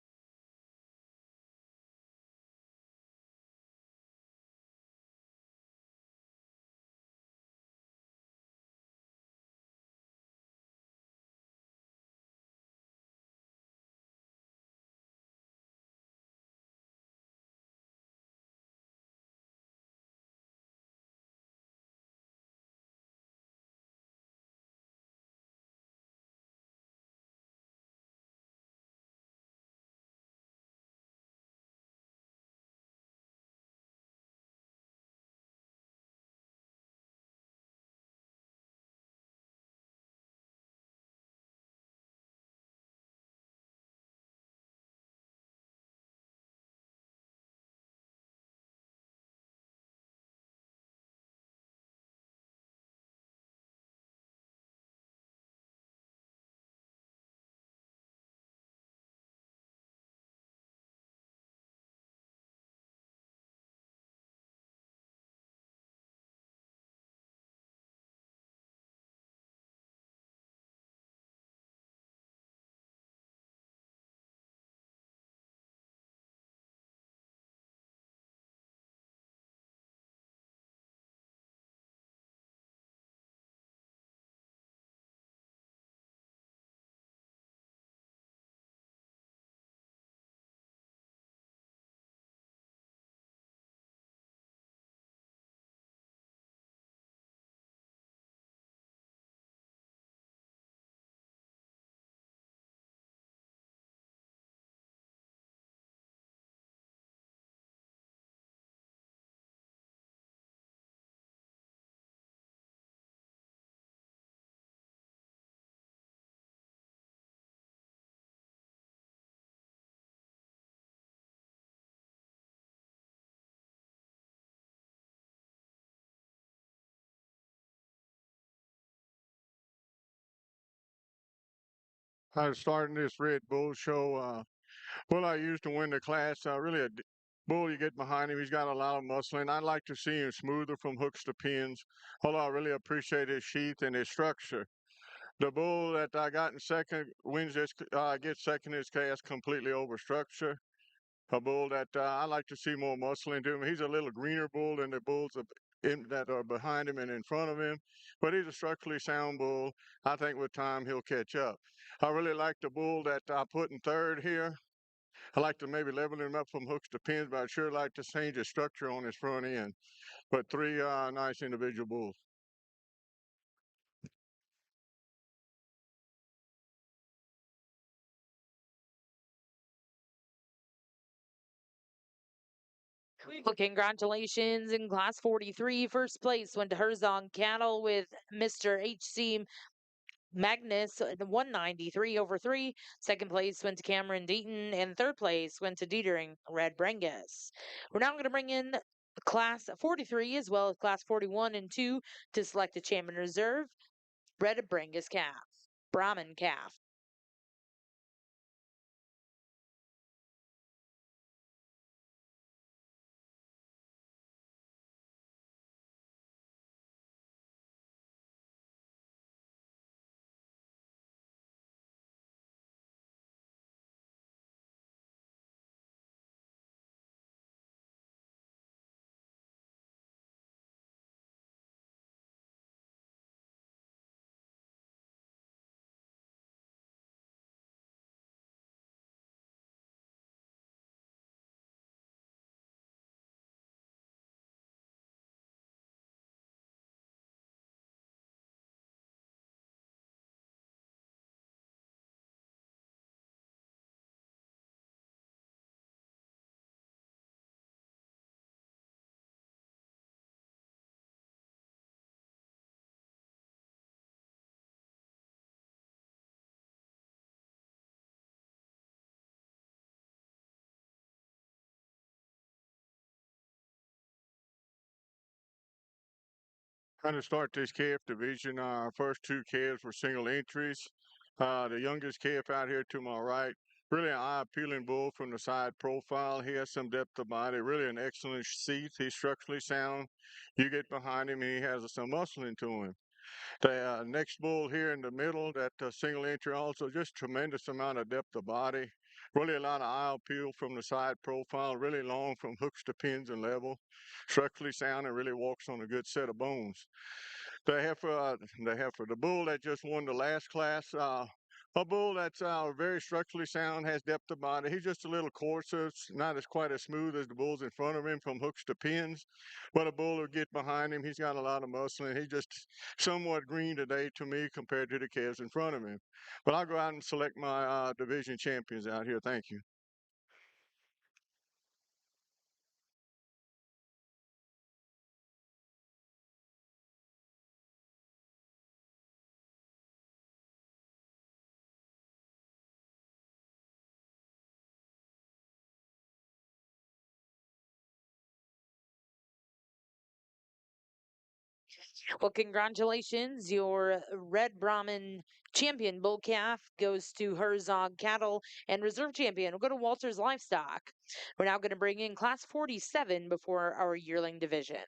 I starting this Red Bull show. Bull I used to win the class. Really bull you get behind him. He's got a lot of muscle, and I'd like to see him smoother from hooks to pins. Although I really appreciate his sheath and his structure. The bull that I got in second wins this. Gets second in his class completely over structure. A bull that I like to see more muscle into him. He's a little greener bull than the bulls that are behind him and in front of him, but he's a structurally sound bull. I think with time he'll catch up. I really like the bull that I put in third here. I like to maybe level him up from hooks to pins, but I'd sure like to change his structure on his front end. But three nice individual bulls. Well, congratulations in class 43. First place went to Herzog Cattle with Mr. H.C. Magnus, 193 over 3. Second place went to Cameron Deaton, and third place went to Dietering Red Brangus. We're now going to bring in class 43 as well as class 41 and 2 to select a champion reserve. Red Brangus calf, Brahman calf. Trying to start this calf division. Our first two calves were single entries. The youngest calf out here to my right, really an eye-appealing bull from the side profile. He has some depth of body, really an excellent seat. He's structurally sound. You get behind him, and he has some muscle into him. The next bull here in the middle, that single entry, also just tremendous amount of depth of body. Really a lot of eye appeal from the side profile, really long from hooks to pins and level. Structurally sound and really walks on a good set of bones. The bull that just won the last class, a bull that's very structurally sound, has depth of body. He's just a little coarser, it's not as quite as smooth as the bulls in front of him from hooks to pins. But a bull will get behind him. He's got a lot of muscle, and he's just somewhat green today to me compared to the calves in front of him. But I'll go out and select my division champions out here. Thank you. Well, congratulations. Your Red Brahman champion bull calf goes to Herzog Cattle, and reserve champion will go to Walters Livestock. We're now going to bring in class 47 before our yearling division.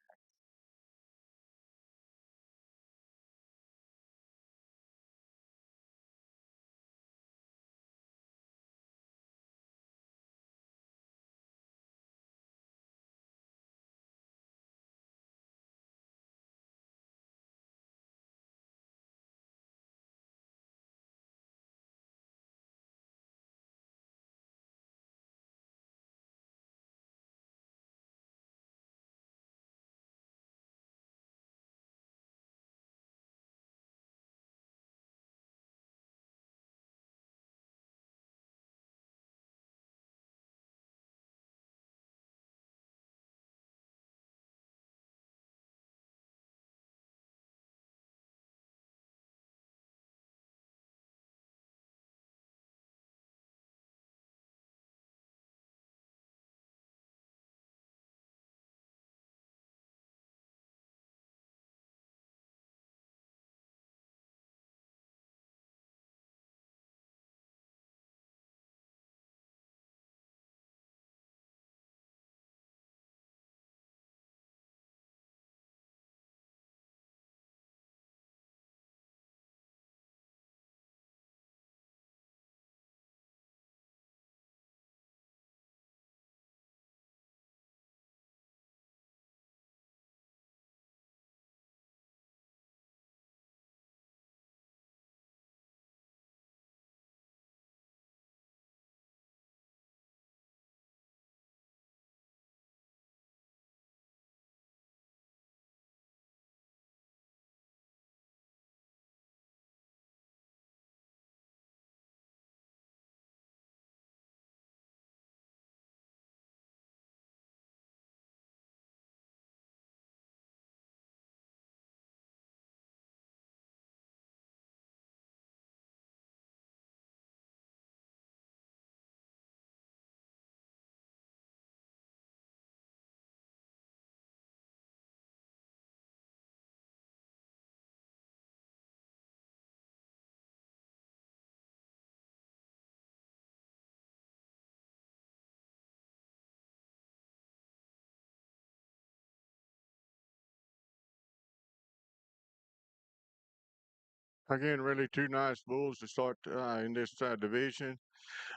Again, really two nice bulls to start in this division.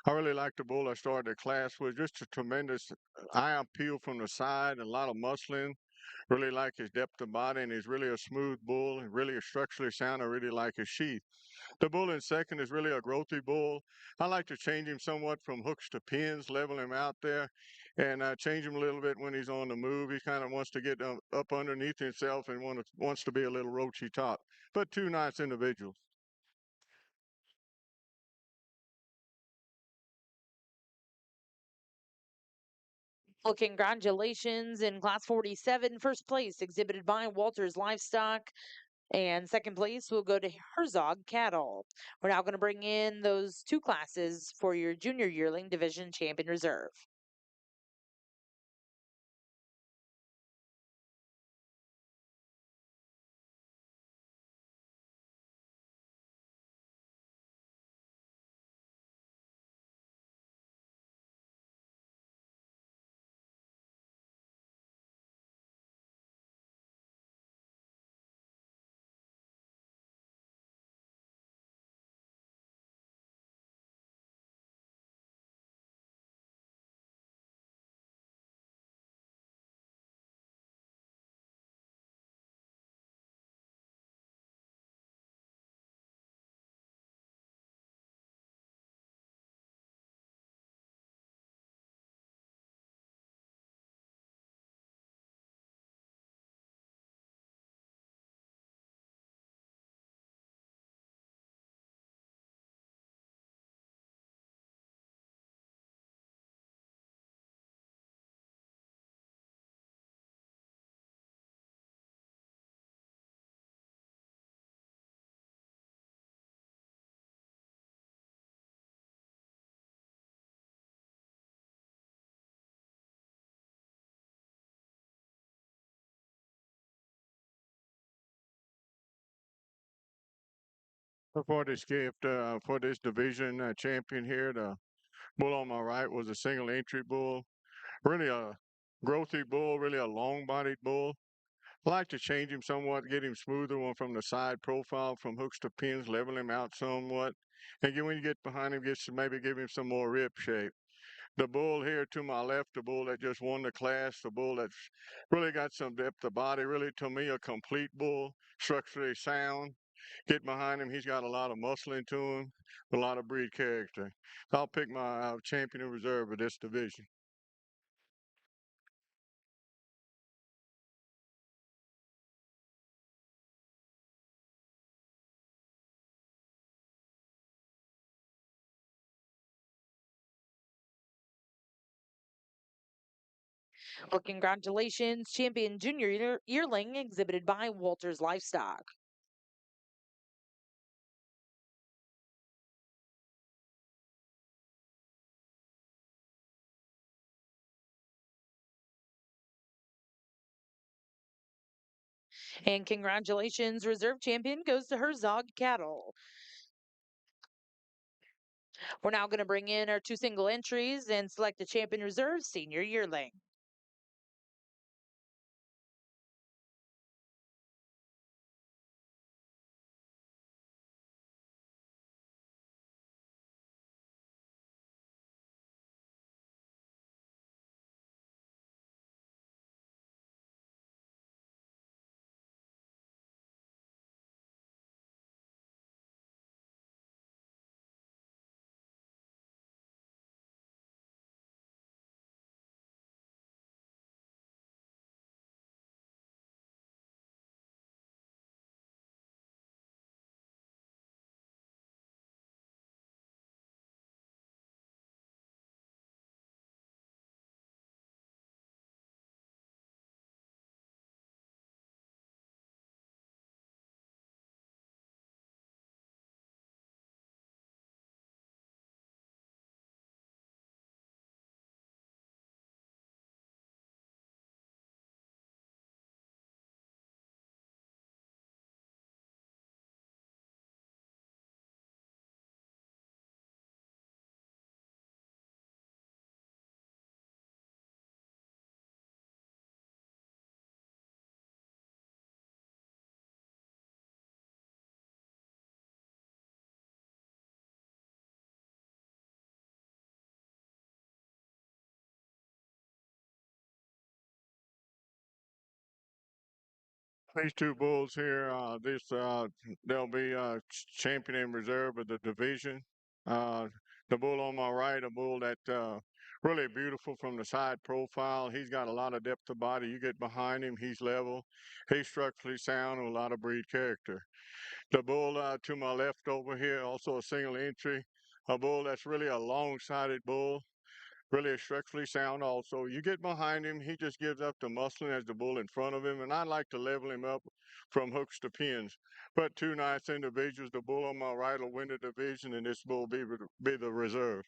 I really like the bull I started the class with. Just a tremendous eye appeal from the side, a lot of muscling. Really like his depth of body, and he's really a smooth bull and really a structurally sound. I really like his sheath. The bull in second is really a growthy bull. I like to change him somewhat from hooks to pins, level him out there, and change him a little bit when he's on the move. He kind of wants to get up underneath himself and wants to be a little roachy top. But two nice individuals. Well, congratulations in Class 47. First place exhibited by Walters Livestock. And second place will go to Herzog Cattle. We're now going to bring in those two classes for your junior yearling division champion reserve. For this gift, for this division champion here, the bull on my right was a single entry bull. Really a growthy bull, really a long-bodied bull. I like to change him somewhat, get him smoother one from the side profile, from hooks to pins, level him out somewhat. And when you get behind him, maybe give him some more rib shape. The bull here to my left, the bull that just won the class, the bull that's really got some depth of body, really to me a complete bull, structurally sound. Get behind him, he's got a lot of muscling to him, a lot of breed character. I'll pick my champion in reserve of this division. Well, congratulations, champion junior yearling exhibited by Walters Livestock. And congratulations, reserve champion goes to Herzog Cattle. We're now going to bring in our two single entries and select the champion reserve senior yearling. These two bulls here, they'll be champion in reserve of the division. Uh, the bull on my right, a bull that really beautiful from the side profile. He's got a lot of depth of body. You get behind him, he's level. He's structurally sound with a lot of breed character. The bull to my left over here, also a single entry, a bull that's really a long-sided bull. Really structurally sound also. You get behind him, he just gives up the muscling as the bull in front of him, and I like to level him up from hooks to pins. But two nice individuals. The bull on my right will win the division, and this bull be the reserve.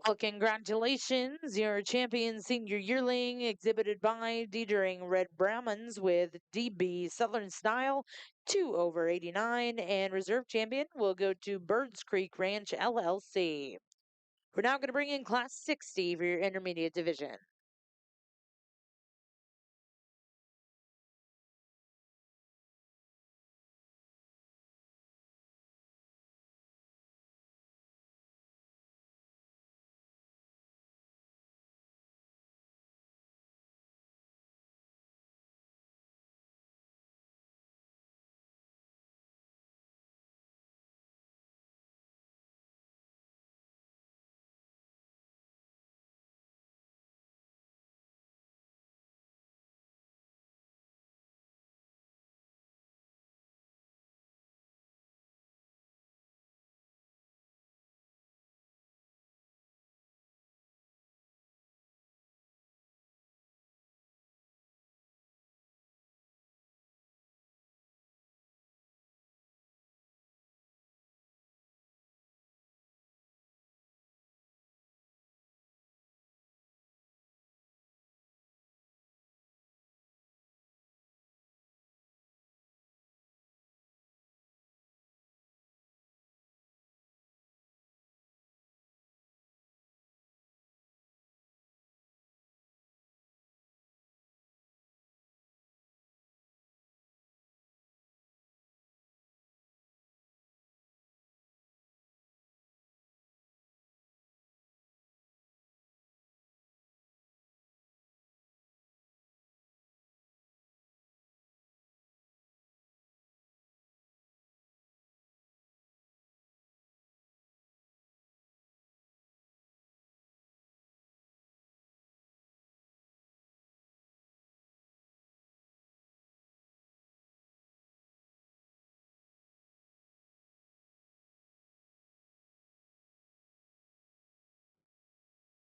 Well, congratulations. Your champion senior yearling exhibited by Diedering Red Brahmans with DB Southern Style 2 over 89, and reserve champion will go to Birds Creek Ranch LLC. We're now going to bring in Class 60 for your intermediate division.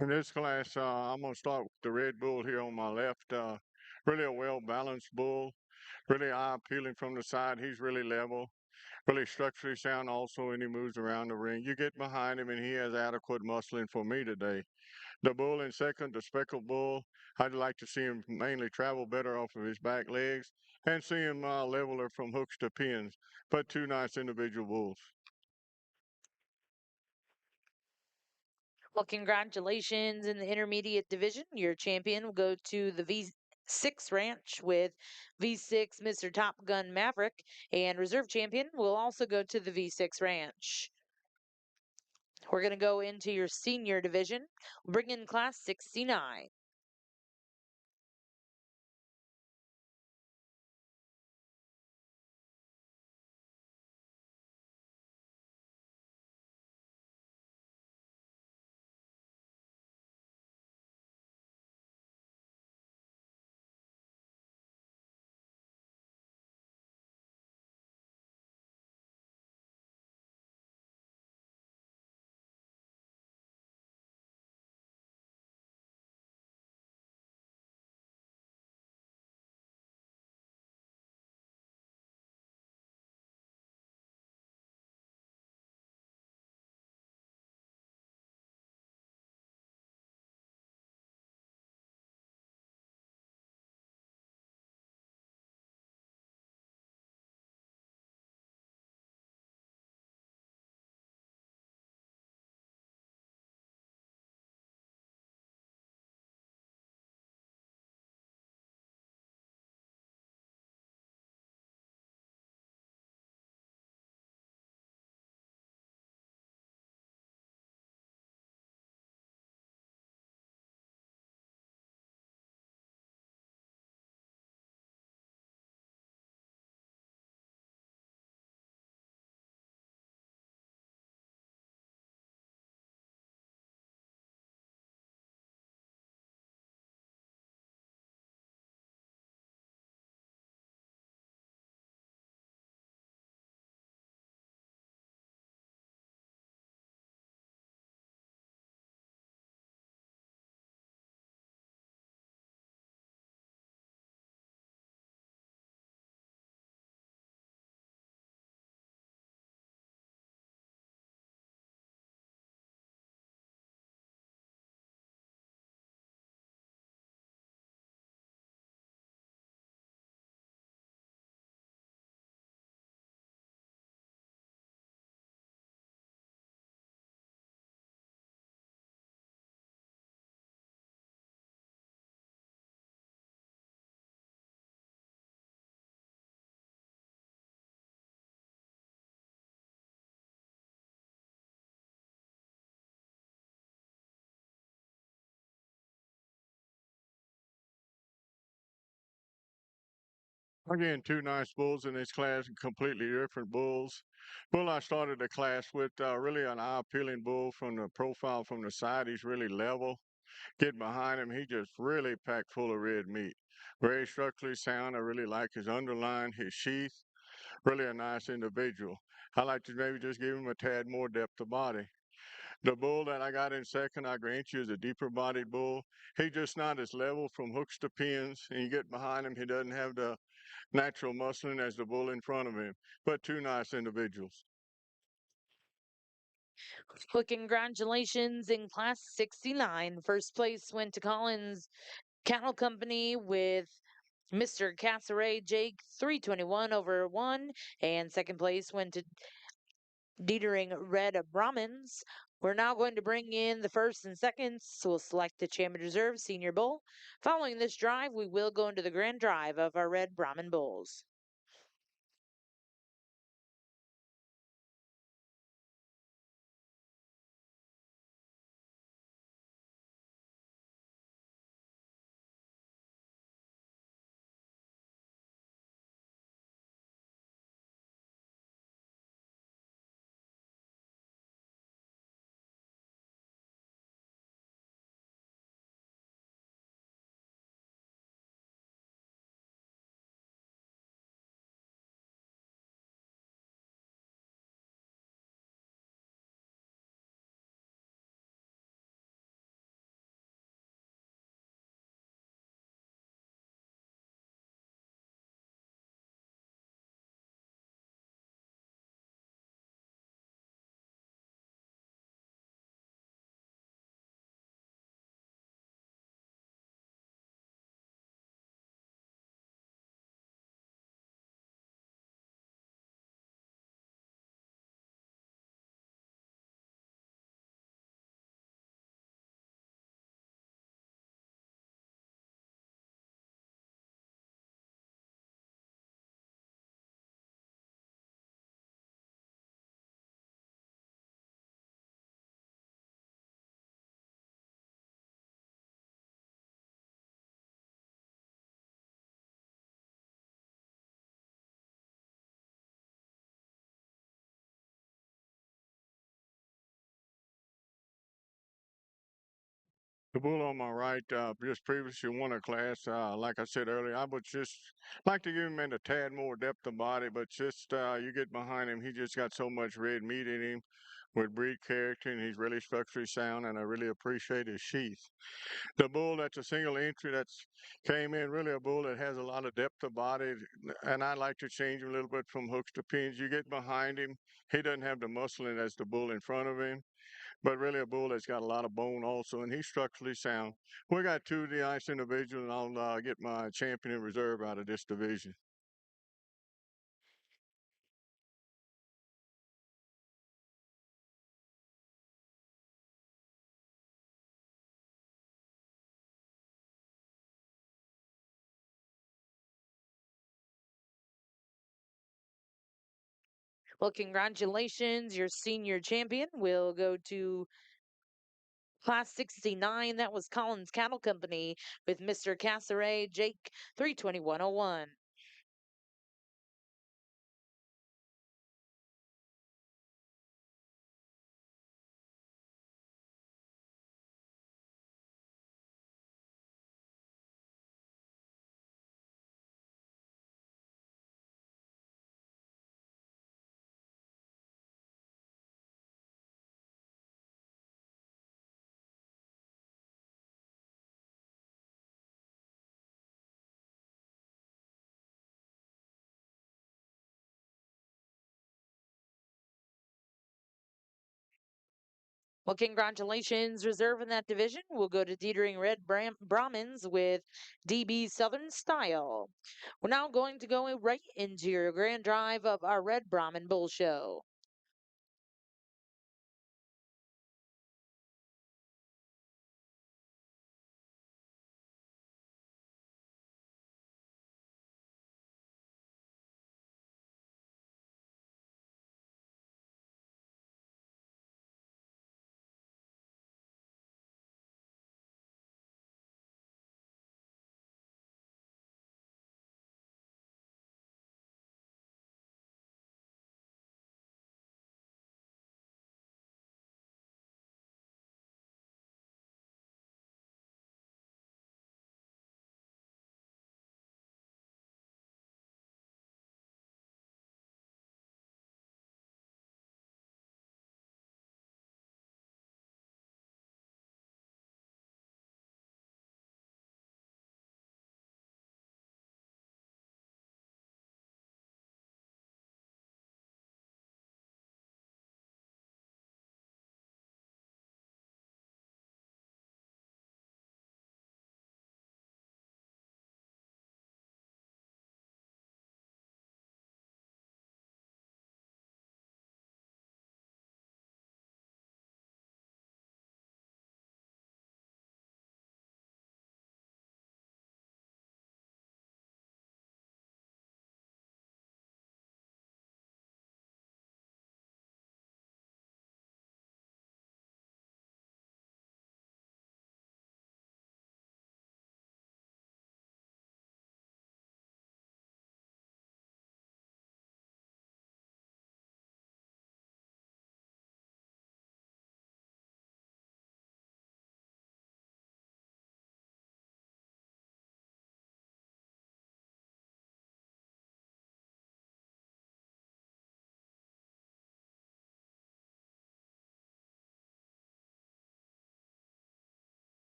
In this class, I'm going to start with the red bull here on my left. Really a well-balanced bull, really eye-appealing from the side. He's really level, really structurally sound also, and he moves around the ring. You get behind him, and he has adequate muscling for me today. The bull in second, the speckled bull, I'd like to see him mainly travel better off of his back legs and see him leveler from hooks to pins, but two nice individual bulls. Well, congratulations in the intermediate division. Your champion will go to the V6 Ranch with V6 Mr. Top Gun Maverick, and reserve champion will also go to the V6 Ranch. We're going to go into your senior division. Bring in Class 69. Again, two nice bulls in this class, completely different bulls. Bull I started the class with, really an eye-appealing bull from the profile from the side. He's really level. Get behind him, he just really packed full of red meat. Very structurally sound. I really like his underline, his sheath. Really a nice individual. I like to maybe just give him a tad more depth of body. The bull that I got in second, I grant you, is a deeper bodied bull. He's just not as level from hooks to pins. And you get behind him, he doesn't have the natural muscling as the bull in front of him. But two nice individuals. Well, congratulations in class 69. First place went to Collins Cattle Company with Mr. Cassaray Jake 321 over 1, and second place went to Dietering Red Brahmins. We're now going to bring in the first and seconds. We'll select the Champion Reserve Senior Bull. Following this drive, we will go into the grand drive of our Red Brahmin Bulls. The bull on my right just previously won a class. Like I said earlier, I would just like to give him a tad more depth of body, but just you get behind him, he just got so much red meat in him with breed character, and he's really structurally sound, and I really appreciate his sheath. The bull that's a single entry that's came in, really a bull that has a lot of depth of body, and I like to change him a little bit from hooks to pins. You get behind him, he doesn't have the muscling as the bull in front of him, but really a bull that's got a lot of bone also, and he's structurally sound. We got two of the nice individuals, and I'll get my champion in reserve out of this division. Well, congratulations. Your senior champion will go to Class 69. That was Collins Cattle Company with Mr. Cassaray Jake 32101. Well, congratulations, reserve in that division. We'll go to Dietering Red Brahmins with DB Southern Style. We're now going to go right into your grand drive of our Red Brahmin Bull Show.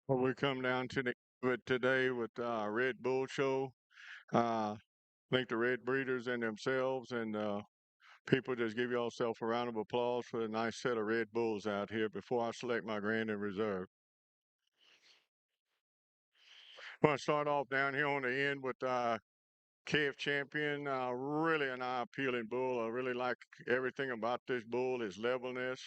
Well, we come down to the end of it today with Red Bull Show. I think the red breeders and themselves and people just give yourself a round of applause for a nice set of Red Bulls out here before I select my grand and reserve. I want to start off down here on the end with KF Champion. Really an eye-appealing bull. I really like everything about this bull, his levelness,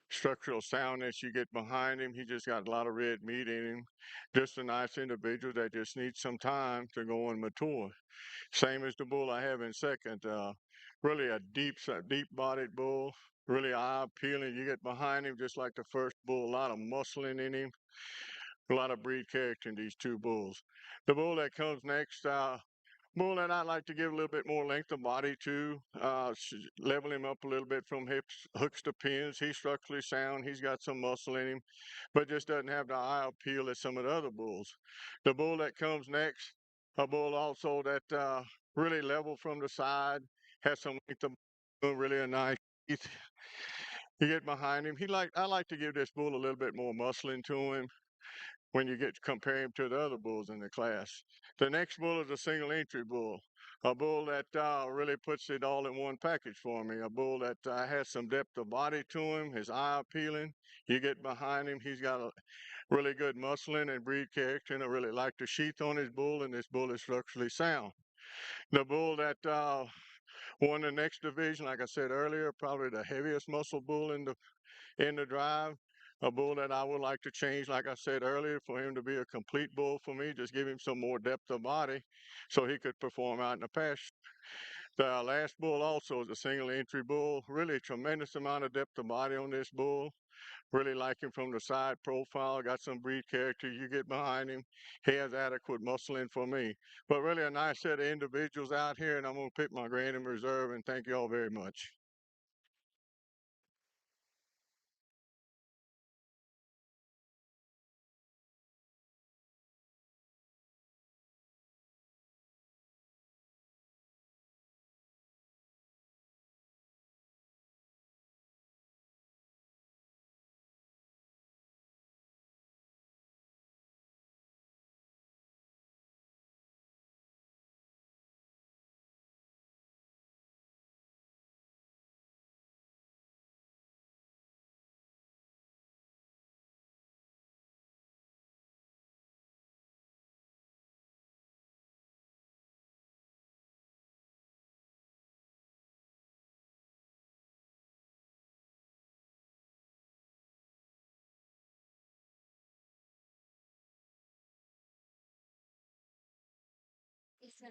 structural soundness you get behind him. He just got a lot of red meat in him. Just a nice individual that just needs some time to go and mature. Same as the bull I have in second. Really a deep-bodied bull. Really eye-appealing. You get behind him just like the first bull. A lot of muscling in him. A lot of breed character in these two bulls. The bull that comes next, bull that I like to give a little bit more length of body to, level him up a little bit from hips, hooks to pins. He's structurally sound. He's got some muscle in him, but just doesn't have the eye appeal as some of the other bulls. The bull that comes next, a bull also that really level from the side, has some length of really a nice teeth. You get behind him. I like to give this bull a little bit more muscling to him when you get to compare him to the other bulls in the class. The next bull is a single entry bull, a bull that really puts it all in one package for me, a bull that has some depth of body to him, his eye appealing. You get behind him, he's got a really good muscling and breed character, and I really like the sheath on his bull, and this bull is structurally sound. The bull that won the next division, like I said earlier, probably the heaviest muscle bull in the drive. A bull that I would like to change, like I said earlier, for him to be a complete bull for me. Just give him some more depth of body so he could perform out in the pasture. The last bull also is a single entry bull. Really tremendous amount of depth of body on this bull. Really like him from the side profile. Got some breed character. You get behind him. He has adequate muscling for me. But really a nice set of individuals out here, and I'm going to pick my grand in reserve, and thank you all very much.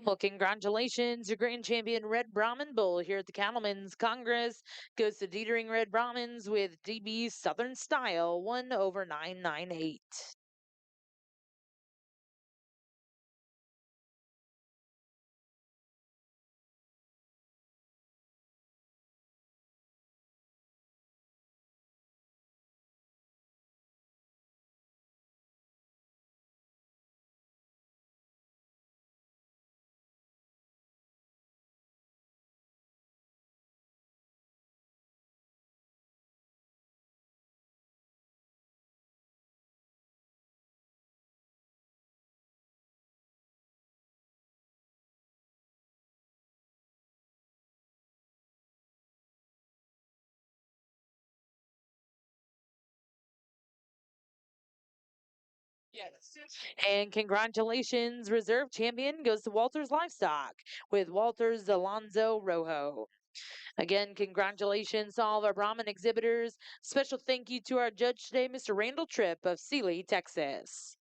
Well, congratulations. Your grand champion Red Brahman Bull here at the Cattlemen's Congress goes to Dietering Red Brahmins with DB Southern Style 1/998. And congratulations, reserve champion goes to Walters Livestock with Walters Alonzo Rojo. Again, congratulations to all of our Brahman exhibitors. Special thank you to our judge today, Mr. Randall Tripp of Sealy, Texas.